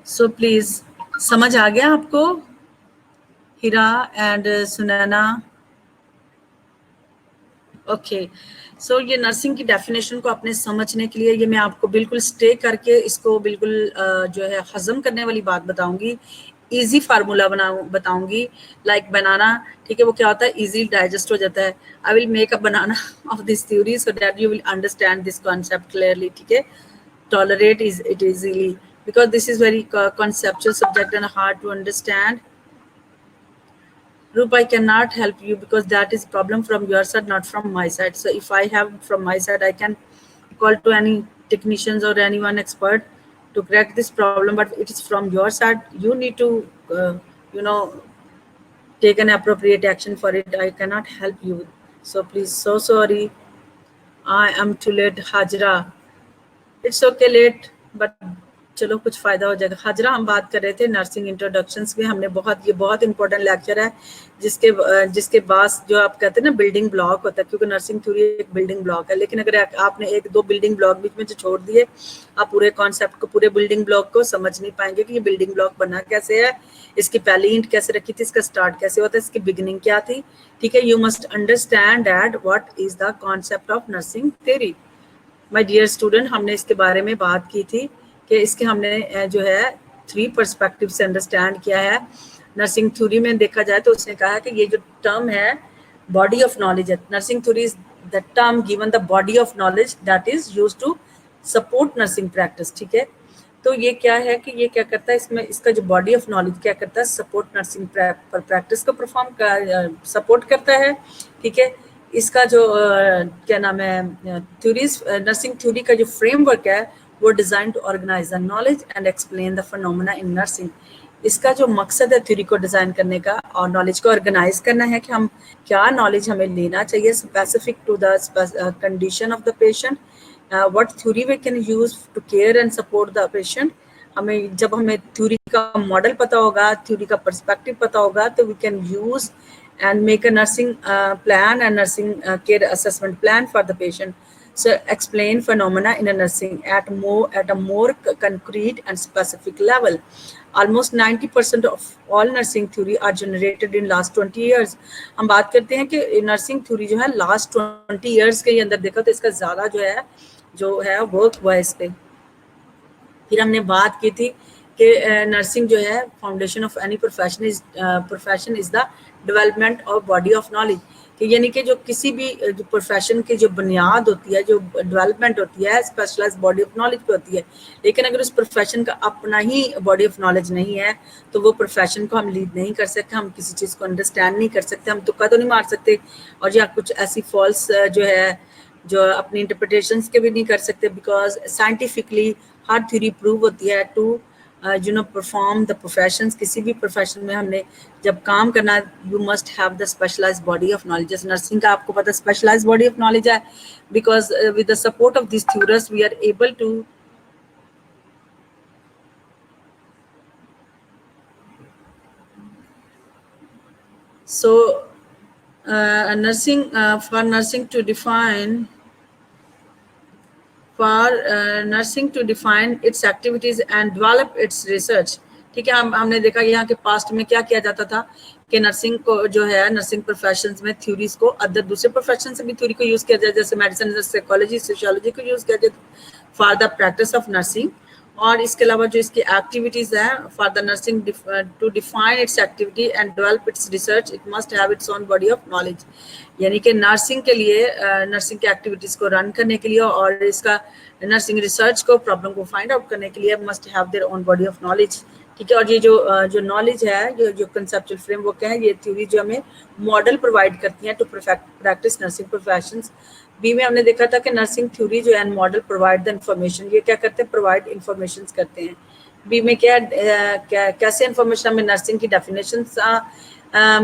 So please, समझ आ गया आपको? Hira and Sunaina, okay. So ये नर्सिंग की डेफिनेशन को अपने समझने के लिए ये मैं आपको बिल्कुल स्टे करके इसको बिल्कुल जो है हजम करने वाली बात बताऊंगी, इजी फार्मूला बताऊंगी। लाइक बनाना, ठीक है, वो क्या होता है, इजी डाइजेस्ट हो जाता है। I will make a banana of this theory so that you will understand this concept clearly, ठीक है। Tolerate is it easily because this is very conceptual subject and hard to understand. Rup, I cannot help you because that is problem from your side, not from my side. So if I have from my side, I can call to any technicians or anyone expert to correct this problem. But it is from your side. You need to, you know, take an appropriate action for it. I cannot help you. So please, so sorry. I am too late, Hajra. It's okay late, but चलो कुछ फायदा हो जाएगा। हाजरा, हम बात कर रहे थे नर्सिंग इंट्रोडक्शंस में, हमने ये बहुत इंपॉर्टेंट लेक्चर है जिसके बाद जो आप कहते हैं ना बिल्डिंग ब्लॉक होता है, क्योंकि नर्सिंग थ्योरी एक बिल्डिंग ब्लॉक है। लेकिन अगर आपने एक दो बिल्डिंग ब्लॉक बीच में जो छोड़ दिए, आप पूरे कॉन्सेप्ट को, पूरे बिल्डिंग ब्लॉक को समझ नहीं पाएंगे कि ये बिल्डिंग ब्लॉक बना कैसे है, इसकी पहली ईंट कैसे रखी थी, इसका स्टार्ट कैसे होता है, इसकी बिगिनिंग क्या थी, ठीक है। You must understand that what is the concept of nursing theory. My dear student, हमने इसके बारे में बात की थी कि इसके हमने जो है 3 पर्सपेक्टिव से अंडरस्टैंड किया है। नर्सिंग थ्योरी में देखा जाए तो उसने कहा कि ये जो टर्म है बॉडी ऑफ नॉलेज है, nursing theory is the term given the body of knowledge that is used to support nursing practice, ठीक है। तो ये क्या है कि ये क्या करता है, इसमें इसका जो बॉडी ऑफ नॉलेज क्या करता है, सपोर्ट नर्सिंग प्रैक्टिस को परफॉर्म कर सपोर्ट करता है, ठीक है। इसका जो क्या नाम है, थ्योरीज, नर्सिंग थ्योरी का जो फ्रेमवर्क है वो design to organise the knowledge and explain the phenomena in nursing. इसका जो मकसद है थ्योरी को डिजाइन करने का और नॉलेज को ऑर्गेनाइज करना है कि हम क्या नॉलेज हमें लेना चाहिए specific to the condition of the patient, what theory we can use to care and support the patient. हमें जब हमें थ्योरी का मॉडल पता होगा, थ्योरी का पर्सपेक्टिव पता होगा, तो we can use and make a nursing plan and nursing care assessment plan for the patient. So explain phenomena in a nursing at a more concrete and specific level. Almost 90% of all nursing theory are generated in last 20 years. हम बात करते हैं कि nursing theory जो है last 20 years के अंदर देखा तो इसका ज़्यादा जो है वर्क हुआ है इस पे। फिर हमने बात की थी कि नर्सिंग जो है foundation of any profession is the development of body of knowledge, कि यानी कि जो किसी भी जो प्रोफेशन की जो बुनियाद होती है, जो डेवलपमेंट होती है, स्पेशलाइज बॉडी ऑफ नॉलेज पे होती है। लेकिन अगर उस प्रोफेशन का अपना ही बॉडी ऑफ नॉलेज नहीं है तो वो प्रोफेशन को हम लीड नहीं कर सकते, हम किसी चीज़ को अंडरस्टैंड नहीं कर सकते, हम तुक्का तो नहीं मार सकते, और या कुछ ऐसी फॉल्स जो अपनी इंटरप्रिटेशंस के भी नहीं कर सकते, because scientifically her theory prove होती है टू परफॉर्म द प्रोफेशंस। किसी भी प्रोफेशन में हमने जब काम करना, you must have the specialised body of knowledge. जैसे नर्सिंग का आपको पता स्पेशलाइज्ड बॉडी ऑफ नॉलेज है, because with the support of this theories we are able to nursing to define nursing to define its activities and develop its research, ठीक है। हमने देखा यहाँ के पास्ट में क्या किया जाता था कि नर्सिंग को जो है नर्सिंग प्रोफेशंस में थ्योरीज को अदर दूसरे प्रोफेशन से भी थ्योरी को यूज किया जाए, जैसे मेडिसिन, साइकोलॉजी, सोशियोलॉजी को यूज किया जाए for the practice of nursing. और इसके अलावा जो इसकी एक्टिविटीज है for the nursing to define its activity and develop its research, it must have its own body of knowledge. यानी कि नर्सिंग के लिए नर्सिंग की एक्टिविटीज को रन करने के लिए और इसका नर्सिंग रिसर्च को, प्रॉब्लम को फाइंड आउट करने के लिए must have their own body of knowledge, ठीक है। और ये जो नॉलेज है, जो कंसेप्चुअल फ्रेमवर्क है, ये थ्योरी जो हमें मॉडल प्रोवाइड करती है to practice nursing professions. B में हमने देखा था कि नर्सिंग थ्योरी जो है मॉडल प्रोवाइड द इंफॉर्मेशन, ये क्या करते हैं, प्रोवाइड इंफॉर्मेशन करते हैं। बी में कैसे इंफॉर्मेशन हमें नर्सिंग की डेफिनेशन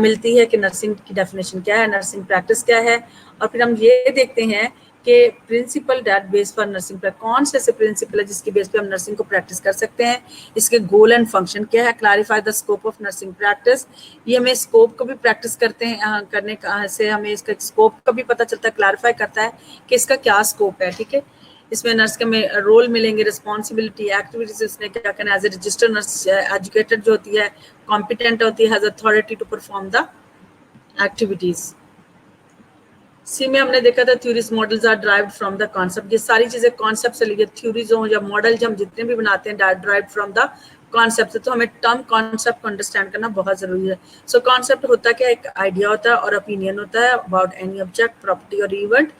मिलती है कि नर्सिंग की डेफिनेशन क्या है, नर्सिंग प्रैक्टिस क्या है। और फिर हम ये देखते हैं कि principal that base for nursing पर कौन से ऐसे प्रिंसिपल है जिसकी बेस पे हम नर्सिंग को प्रैक्टिस कर सकते हैं, इसके गोल एंड फंक्शन क्या है, clarify the scope of nursing practice. ये हमें स्कोप को भी प्रैक्टिस करते हैं करने का से हमें इसका स्कोप का भी पता चलता है, क्लैरिफाई करता है कि इसका क्या स्कोप है, ठीक है। इसमें नर्स के में रोल मिलेंगे, रिस्पॉन्सिबिलिटी, एक्टिविटीज इसने क्या करना as a registered nurse, educated जो होती है, कॉम्पिटेंट होती है, has authority to perform the activities. सी में हमने देखा था theories models are derived from the concept, ये सारी चीजें कॉन्सेप्ट से लिए, थ्योरीज हो या मॉडल हम जितने भी बनाते हैं ड्राइव्ड फ्रॉम द कॉन्सेप्ट से, तो हमें टर्म कॉन्सेप्ट को अंडरस्टैंड करना बहुत जरूरी है। सो कॉन्सेप्ट होता क्या, एक आइडिया होता है और ओपिनियन होता है अबाउट एनी ऑब्जेक्ट, प्रॉपर्टी और इवेंट,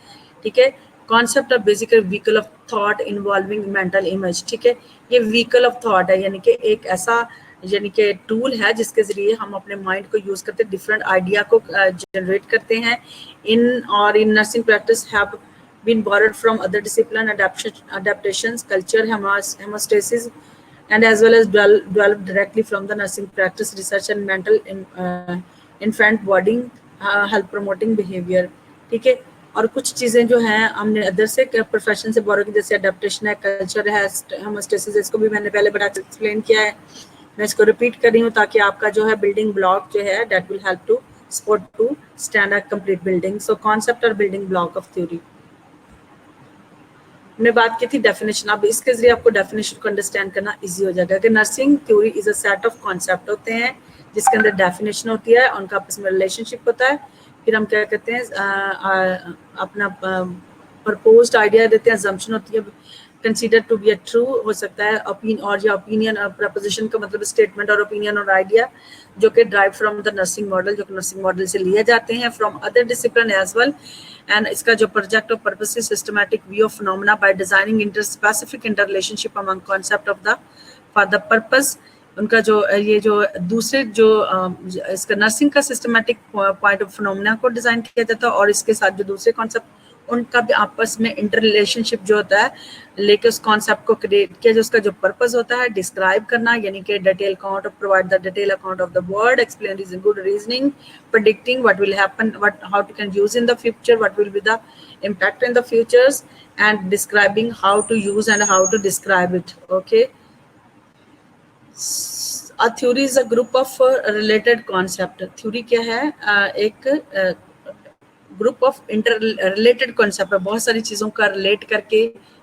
ठीक है। Concept of basically vehicle of thought involving mental image, ठीक है। ये व्हीकल ऑफ थॉट है, यानी कि एक ऐसा यानी कि टूल है जिसके जरिए हम अपने माइंड को यूज करते, डिफरेंट आइडिया को जनरेट करते हैं। In nursing practice have been borrowed from other discipline, adaptations, culture, hemostasis, and as well as developed directly from the nursing practice, research and mental infant body health promoting behavior, ठीक है। और कुछ चीजें जो हैं हमने अदर से प्रोफेशन से बोरो की, जैसे अडेप्टेशन है, कल्चर है, हेमोस्टेसिस, इसको भी मैंने पहले बड़ा एक्सप्लेन किया है, मैं इसको रिपीट कर रही हूँ ताकि आपका जो है बिल्डिंग ब्लॉक जो है that will help to support to stand a complete building. So concept और बिल्डिंग ब्लॉक ऑफ थ्योरी, हमने बात की थी डेफिनेशन। अब इसके जरिए आपको डेफिनेशन को अंडरस्टैंड करना इजी हो जाएगा कि nursing theory is a set of concept होते हैं जिसके अंदर डेफिनेशन होती है, उनका आपस में रिलेशनशिप होता है, फिर हम क्या कहते हैं अपना प्रपोज्ड आइडिया देते हैं, assumption होती है, consider to be a true हो सकता है, ओपिनियन और प्रपोजिशन का मतलब स्टेटमेंट और ओपिनियन और आइडिया जो कि derive from the nursing model, जो कि नर्सिंग मॉडल से लिए जाते हैं, from other discipline as well. And इसका जो project of purpose is systematic view of phenomena by designing specific interrelationship among concept of the for the purpose। उनका जो ये जो दूसरे जो इसका नर्सिंग का सिस्टमैटिक पॉइंट ऑफ फिनोमेना को डिजाइन किया जाता है और इसके साथ जो दूसरे कॉन्सेप्ट उनका भी आपस में इंटर रिलेशनशिप जो होता है लेके उस कॉन्सेप्ट को क्रिएट किया, जो उसका जो पर्पस होता है डिस्क्राइब करना, यानी कि detail account of provide the detail account of the word, explain reason good reasoning, predicting what will happen, what how to can use in the future, what will be the impact in the futures, and describing how to use and how to describe it, okay। A theory is a group of related concept। theory क्या है, एक group of inter related concept है, बहुत सारी चीजों का रिलेट करके,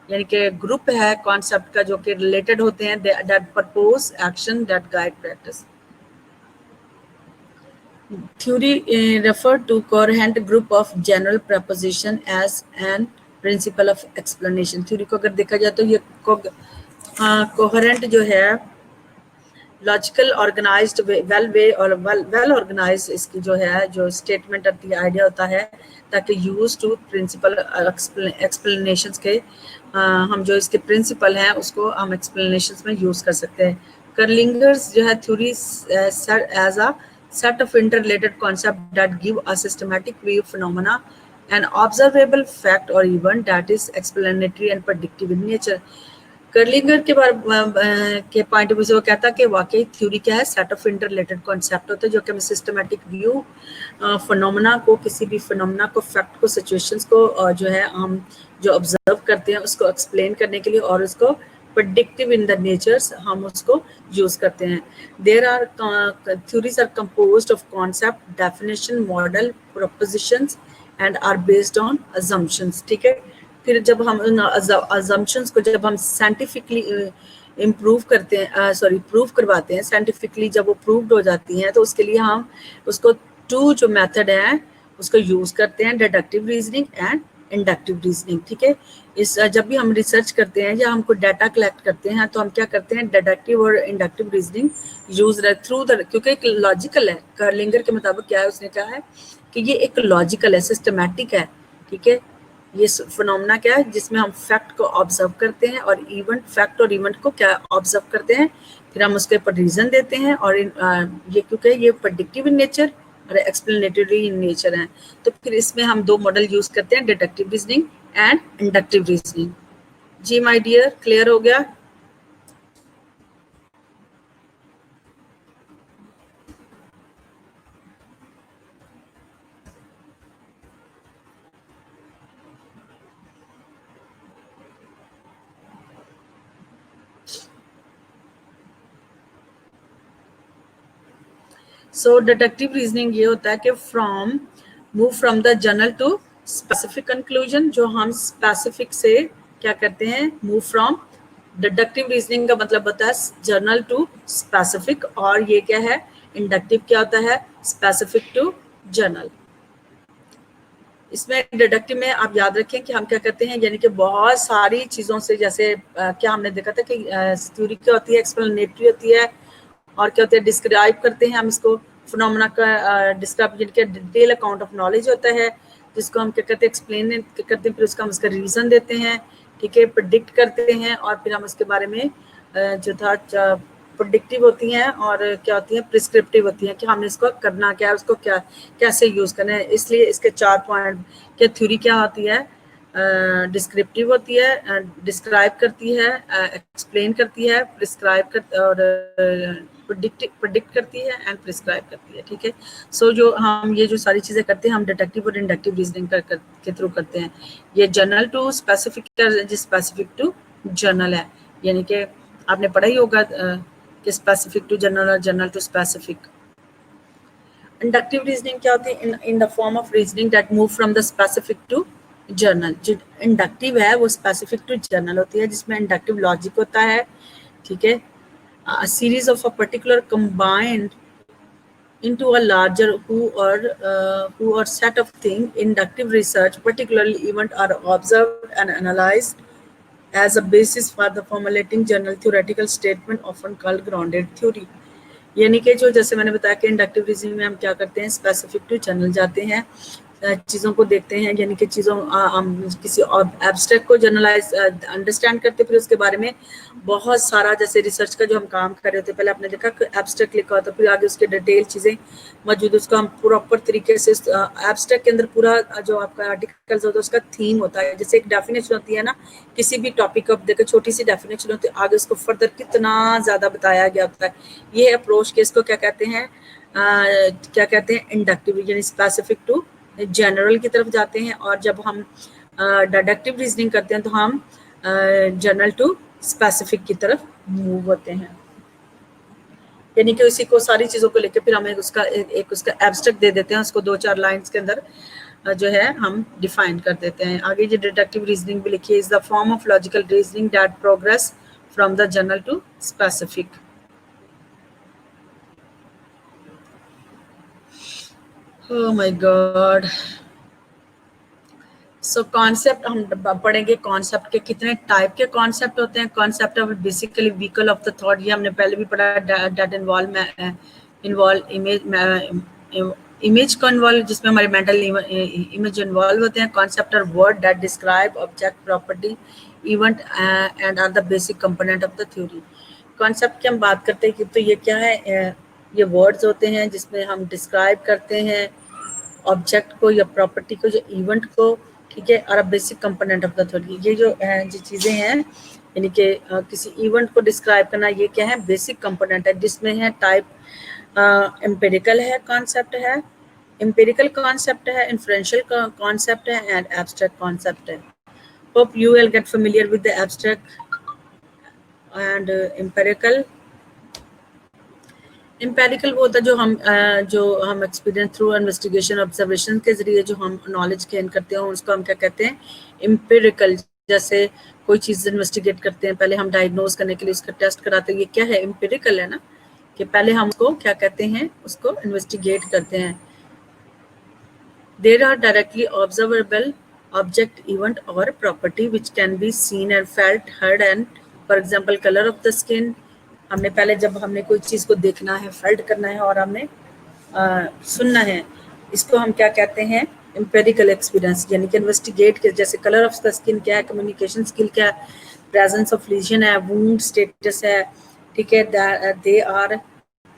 यानी कि ग्रुप है कॉन्सेप्ट का जो कि रिलेटेड होते हैं, that propose action that guide practice. Theory refer to coherent group of general proposition as an principle of explanation। theory को अगर देखा जाए तो ये coherent जो है लॉजिकल ऑर्गेनाइज्ड वेल वे और वेल ऑर्गेनाइज इसकी जो है जो स्टेटमेंट आइडिया होता है, ताकि यूज टू प्रिंसिपल एक्सप्लेनेशंस के हम जो इसके प्रिंसिपल हैं उसको हम एक्सप्लेनेशंस में यूज कर सकते हैं। कर्लिंगर्स जो है theory as a set of interrelated concepts that give a systematic view of phenomena, an observable fact or event that is explanatory and predictive in nature। कर्लिंगर के बारे के पॉइंट ऑफ व्यू से वो कहता है कि वाकई थ्योरी क्या है, सेट ऑफ इंटररिलेटेड कॉन्सेप्ट होते हैं जो कि सिस्टमैटिक व्यू फिनोमेना को, किसी भी फिनोमेना को, फैक्ट को, सिचुएशंस को जो है हम जो ऑब्जर्व करते हैं उसको एक्सप्लेन करने के लिए और उसको predictive in the natures हम उसको यूज करते हैं। There are theories are composed of concept, definition, model, propositions and are based on assumptions, ठीक है। फिर जब हम उन assumptions को जब हम scientifically इम्प्रूव करते हैं, प्रूव करवाते हैं, साइंटिफिकली जब वो प्रूव्ड हो जाती हैं तो उसके लिए हम उसको टू जो मेथड है उसको यूज करते हैं, deductive reasoning and inductive reasoning, ठीक है। इस जब भी हम रिसर्च करते हैं या हमको डाटा कलेक्ट करते हैं तो हम क्या करते हैं, डिडक्टिव और inductive reasoning use through the, क्योंकि एक लॉजिकल है, कर्लिंगर के मुताबिक क्या है, उसने कहा है कि ये एक लॉजिकल है, सिस्टमैटिक है, ठीक है। ये फिनोमेना क्या है जिसमें हम फैक्ट को ऑब्जर्व करते हैं और इवेंट, फैक्ट और इवेंट को क्या ऑब्जर्व करते हैं, फिर हम उसके ऊपर रीजन देते हैं और ये क्योंकि ये प्रेडिक्टिव इन नेचर और एक्सप्लेनेटरी इन नेचर है, तो फिर इसमें हम दो मॉडल यूज करते हैं, deductive reasoning and inductive reasoning. जी माय डियर, क्लियर हो गया? सो डिडक्टिव रीजनिंग ये होता है कि move from the general to specific conclusion, जो हम स्पेसिफिक से क्या करते हैं, मूव फ्रॉम, डिडक्टिव रीजनिंग का मतलब होता है जनरल टू स्पेसिफिक, और ये क्या है, इंडक्टिव क्या होता है, स्पेसिफिक टू जनरल। इसमें डिडक्टिव में आप याद रखें कि हम क्या करते हैं, यानी कि बहुत सारी चीज़ों से, जैसे क्या हमने देखा था कि थ्योरी क्या होती है, एक्सप्लेनेटरी होती है, और क्या होती है, डिस्क्राइब करते हैं हम इसको, फिनोमेना का डिस्क्राइब, यानी डिटेल अकाउंट ऑफ नॉलेज होता है, जिसको हम क्या करते हैं, एक्सप्लेन करते हैं, फिर उसका हम उसका रीज़न देते हैं, ठीक है, प्रेडिक्ट करते हैं, और फिर हम उसके बारे में जो था प्रेडिक्टिव होती हैं, और क्या होती हैं, प्रिस्क्रिप्टिव होती हैं, कि हमने इसको करना क्या है, उसको क्या कैसे यूज़ करना है। इसलिए इसके 4 पॉइंट के थ्योरी क्या होती है, डिस्क्रिप्टिव होती है, डिस्क्राइब करती है, एक्सप्लेन करती है, प्रिस्क्राइब कर और प्रेडिक्ट करती है एंड प्रिस्क्राइब करती है, ठीक है। सो जो हम ये जो सारी चीज़ें करते हैं हम डिडक्टिव और इंडक्टिव रीजनिंग के थ्रू करते हैं। ये general to specific, specific to general है, यानी कि आपने पढ़ा ही होगा कि स्पेसिफिक टू जनरल और general to specific. Inductive reasoning क्या होती है, in the form of reasoning that move from the specific to general. जो इंडक्टिव है वो स्पेसिफिक टू जनरल होती है, जिसमें इंडक्टिव लॉजिक होता है, ठीक है, a series of a particular combined into a larger who or set of thing. Inductive research, particularly event, are observed and analyzed as a basis for the formulating general theoretical statement, often called grounded theory. यानी कि जो जैसे मैंने बताया कि इंडक्टिव रीजनिंग में हम क्या करते हैं, स्पेसिफिक टू जनरल जाते हैं, चीज़ों को देखते हैं, यानी कि चीज़ों हम किसी एब्स्ट्रैक्ट को जनरलाइज अंडरस्टैंड करते, फिर उसके बारे में बहुत सारा, जैसे रिसर्च का जो हम काम कर रहे थे, पहले आपने देखा कि एब्स्ट्रैक्ट लिखा होता, फिर आगे उसके डिटेल चीज़ें मौजूद, उसको हम प्रॉपर तरीके से एब्स्ट्रैक्ट के अंदर पूरा जो आपका आर्टिकल्स होता है उसका थीम होता है, जैसे एक डेफिनेशन होती है ना किसी भी टॉपिक का, देखो छोटी सी डेफिनेशन होती है, आगे उसको फर्दर कितना ज़्यादा बताया गया होता है। ये अप्रोच के इसको क्या कहते हैं, इंडक्टिव, यानी स्पेसिफिक टू जनरल की तरफ जाते हैं, और जब हम डिडक्टिव रीजनिंग करते हैं तो हम जनरल टू स्पेसिफिक की तरफ मूव होते हैं, यानी कि उसी को सारी चीज़ों को लेकर फिर हमें उसका एक उसका एब्स्ट्रैक्ट दे देते हैं, उसको 2-4 लाइंस के अंदर जो है हम डिफाइन कर देते हैं। आगे जो डिडक्टिव रीजनिंग भी लिखी है, is the form of logical reasoning that progress from the general to specific. Oh my god. So concept हम पढ़ेंगे, कॉन्सेप्ट के कितने टाइप के कॉन्सेप्ट होते हैं। Concept of basically vehicle of the thought, ये हमने पहले भी पढ़ा, डेट इन्वॉल्व इमेज को इन्वॉल्व, जिसमें हमारे मेंटल इमेज इन्वॉल्व होते हैं। कॉन्सेप्ट और word that describe object, property, event and are the basic component of the theory. Concept की हम बात करते हैं कि तो ये क्या है, ये वर्ड्स होते हैं जिसमें हम डिस्क्राइब करते हैं ऑब्जेक्ट को या प्रॉपर्टी को, जो इवेंट को, ठीक है, और basic component of the theory. ये जो चीज़ें हैं, यानी कि किसी इवेंट को डिस्क्राइब करना, ये क्या है, बेसिक कंपोनेंट है, जिसमें है टाइप एम्पिरिकल है, कॉन्सेप्ट है, एम्पिरिकल कॉन्सेप्ट है, इन्फ्लुएंशियल कॉन्सेप्ट है, एंड एब्स्ट्रैक्ट कॉन्सेप्ट है। Hope you will get familiar with the abstract and empirical. Empirical वो होता है जो हम एक्सपीरियंस थ्रू इन्वेस्टिगेशन ऑब्जर्वेशन के जरिए जो हम नॉलेज गेन करते हैं, उसको हम क्या कहते हैं, एम्पिरिकल। जैसे कोई चीज़ इन्वेस्टिगेट करते हैं, पहले हम डायग्नोज करने के लिए उसका टेस्ट कराते हैं, ये क्या है, एम्पिरिकल है ना, कि पहले हम उसको क्या कहते हैं, उसको इन्वेस्टिगेट करते हैं। There are directly observable object, event और property which can be seen and felt, heard and, for example colour of the skin. हमने पहले जब हमने कोई चीज़ को देखना है, फेल्ट करना है और हमने सुनना है, इसको हम क्या कहते हैं, एम्पेरिकल एक्सपीरियंस, यानी कि इन्वेस्टिगेट के, जैसे कलर ऑफ द स्किन क्या है, कम्युनिकेशन स्किल क्या है, प्रेजेंस ऑफ लीजन है, वुंड स्टेटस है, ठीक है, they are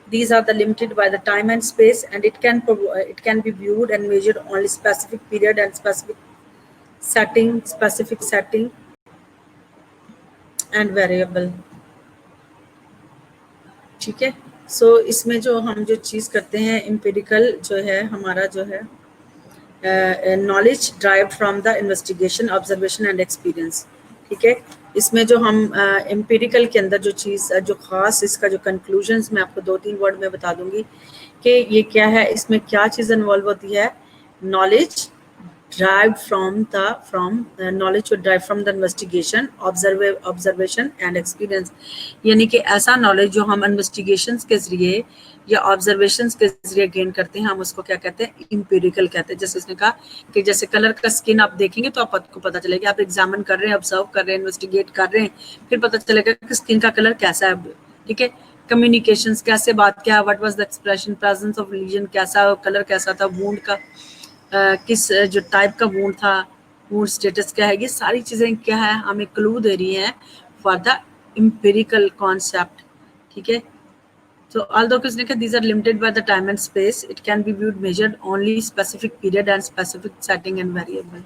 these are the limited by the time and space, and it can be viewed and measured only specific period and specific setting and variable, ठीक है। सो इसमें जो हम जो चीज़ करते हैं, एम्पिरिकल जो है हमारा जो है knowledge drive from the investigation, observation and experience, ठीक है। इसमें जो हम एम्पिरिकल के अंदर जो चीज़ जो ख़ास इसका जो कंक्लूजन्स मैं आपको 2-3 वर्ड में बता दूंगी कि ये क्या है, इसमें क्या चीज़ इन्वॉल्व होती है, knowledge derived from knowledge to derive from the investigation, observation and experience. यानी कि ऐसा knowledge जो हम investigations के जरिए या observations के जरिए gain करते हैं, हम उसको क्या कहते हैं, empirical कहते हैं. जैसे उसने कहा कि जैसे कलर का स्किन आप देखेंगे तो आपको पता चलेगा, आप एग्जामिन कर रहे हैं, ऑब्जर्व कर रहे हैं, इन्वेस्टिगेट कर रहे हैं, फिर पता चलेगा कि स्किन का कलर कैसा है. ठीक है. कम्युनिकेशंस, कैसे बात क्या, what was the expression, presence of legion कैसा, कलर कैसा था, वूंड का किस जो टाइप का वूंड था, वूंड स्टेटस क्या है, ये सारी चीजें क्या है, हमें क्लू दे रही हैं फॉर द एम्पिरिकल कॉन्सेप्ट. ठीक है. So although these are limited by the time and space, it can be viewed measured only specific period and specific setting and variable.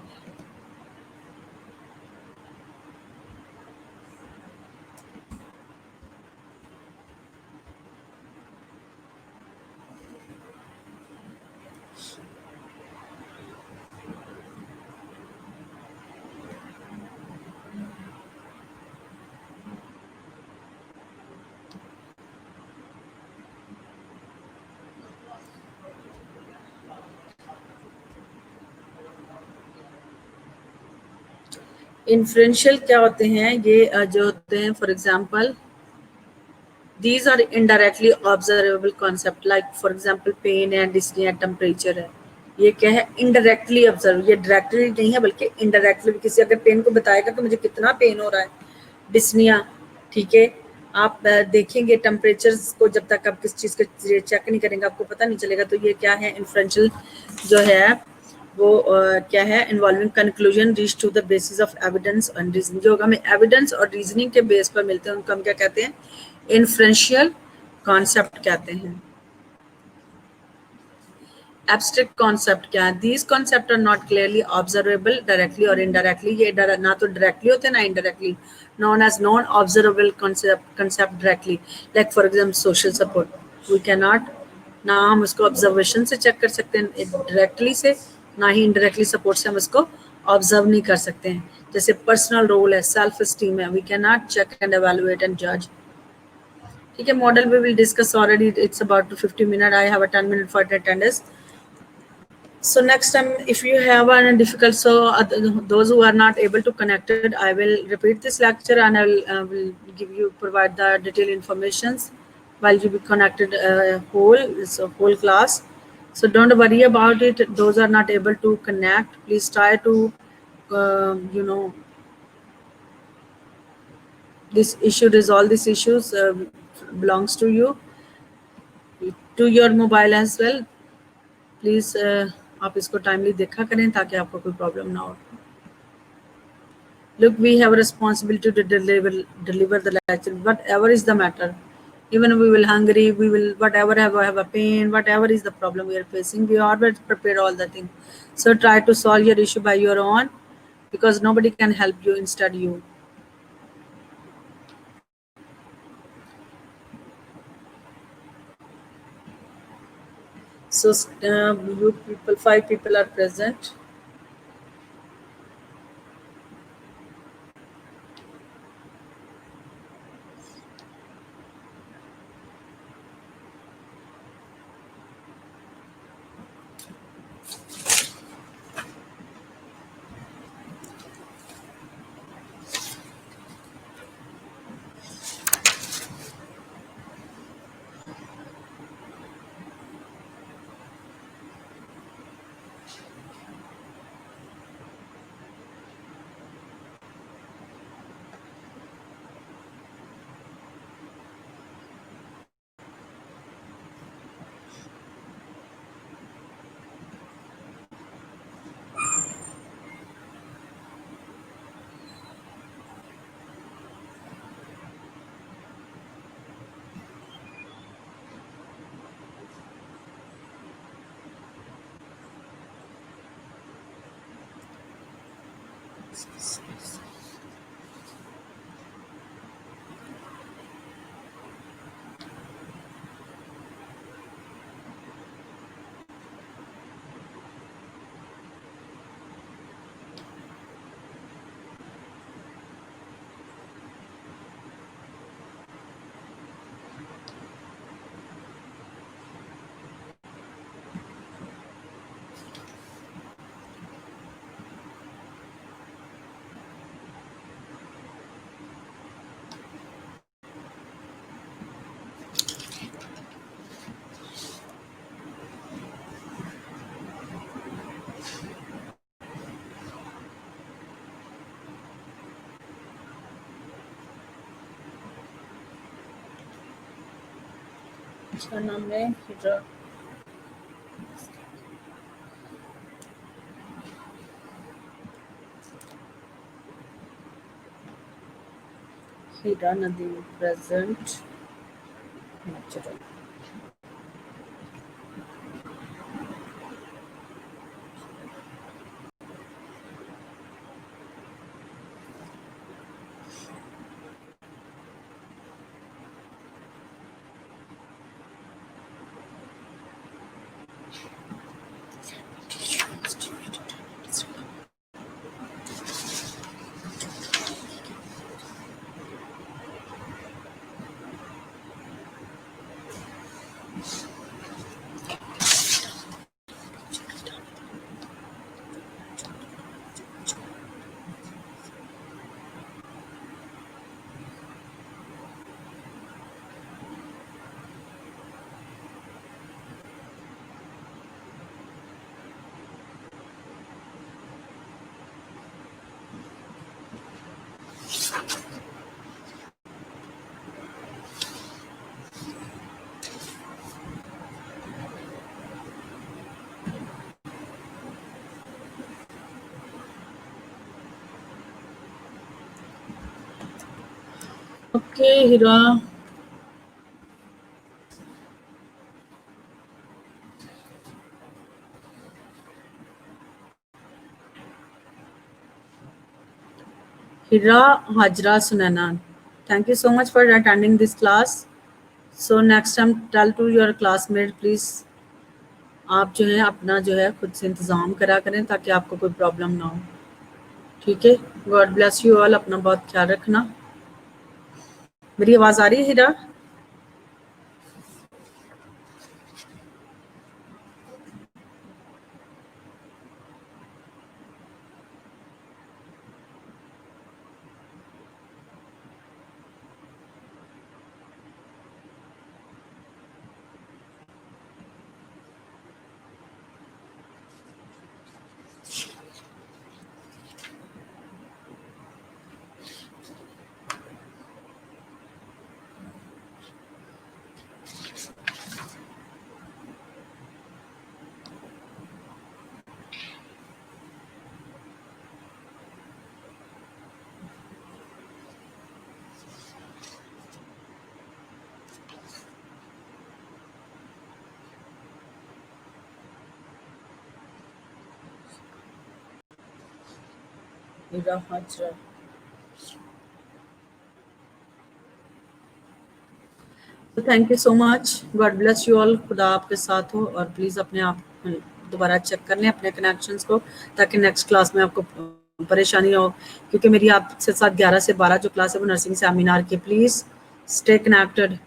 Influential क्या होते हैं, ये जो होते हैं, for example these are indirectly observable concept, like for example pain and dyspnea, temperature है, ये क्या है, indirectly observe. ये directly नहीं है बल्कि indirectly. किसी अगर पेन को बताएगा कि मुझे कितना पेन हो रहा है, डिस्निया. ठीक है. आप देखेंगे टेम्परेचर्स को, जब तक आप किस चीज का चेक नहीं करेंगे आपको पता नहीं चलेगा. तो ये क्या है, इन्फ्लुएंशियल जो है वो क्या है, involving conclusion reach to the basis of evidence and reasoning. जो हमें एविडेंस और रीजनिंग के बेस पर मिलते हैं उनको हम क्या कहते हैं, इन्फ्लुएंशियल कॉन्सेप्ट कहते हैं. एब्स्ट्रैक्ट कॉन्सेप्ट क्या है, these concept are not clearly observable directly और इनडायरेक्टली. ये ना तो डायरेक्टली होते हैं ना indirectly. Non as non observable concept directly, like for example social support, we can not, ना हम उसको ऑब्जर्वेशन से चेक कर सकते हैं डायरेक्टली से, ना ही इनडायरेक्टली सपोर्ट से हम उसको ऑब्जर्व नहीं कर सकते हैं. जैसे पर्सनल रोल है, सेल्फ स्टीम है, we can not check and evaluate and जज. ठीक है. Model we will discuss already, it's about 50 minute, I have a 10 minute for attendance. So next time if you have a difficult, so those who are not able to connect it, I will repeat this lecture and I will give you, provide the detailed informations while you be connected whole class. So don't worry about it. Those are not able to connect, please try to this issue, resolve these issues, belongs to you, to your mobile as well. Please आप इसको टाइमली देखा करें ताकि आपको कोई प्रॉब्लम ना हो. Look, we have a responsibility to deliver the lecture, whatever is the matter. Even we will hungry, we will whatever have a pain, whatever is the problem we are facing, we always prepare all the things. So try to solve your issue by your own, because nobody can help you instead you. So you people, 5 people are present. इसका नाम है हीरा। हीरा Nadeem present natural. Okay Heera. Hira Hajra Sunana, thank you so much for attending this class. So next time tell to your classmate please आप जो है अपना जो है खुद से इंतज़ाम करा करें ताकि आपको कोई प्रॉब्लम ना हो। ठीक है, गॉड ब्लेस यू ऑल, अपना बहुत ख्याल रखना। मेरी आवाज़ आ रही है Hira? Hira Hajra. Thank you so much, God bless you all, खुदा आपके साथ हो। और प्लीज़ अपने आप दोबारा चेक कर लें अपने कनेक्शंस को ताकि नेक्स्ट क्लास में आपको परेशानी हो, क्योंकि मेरी आपसे साथ 11 से 12 जो क्लास है वो नर्सिंग सेमिनार की। Please stay connected,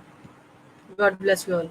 God bless you all.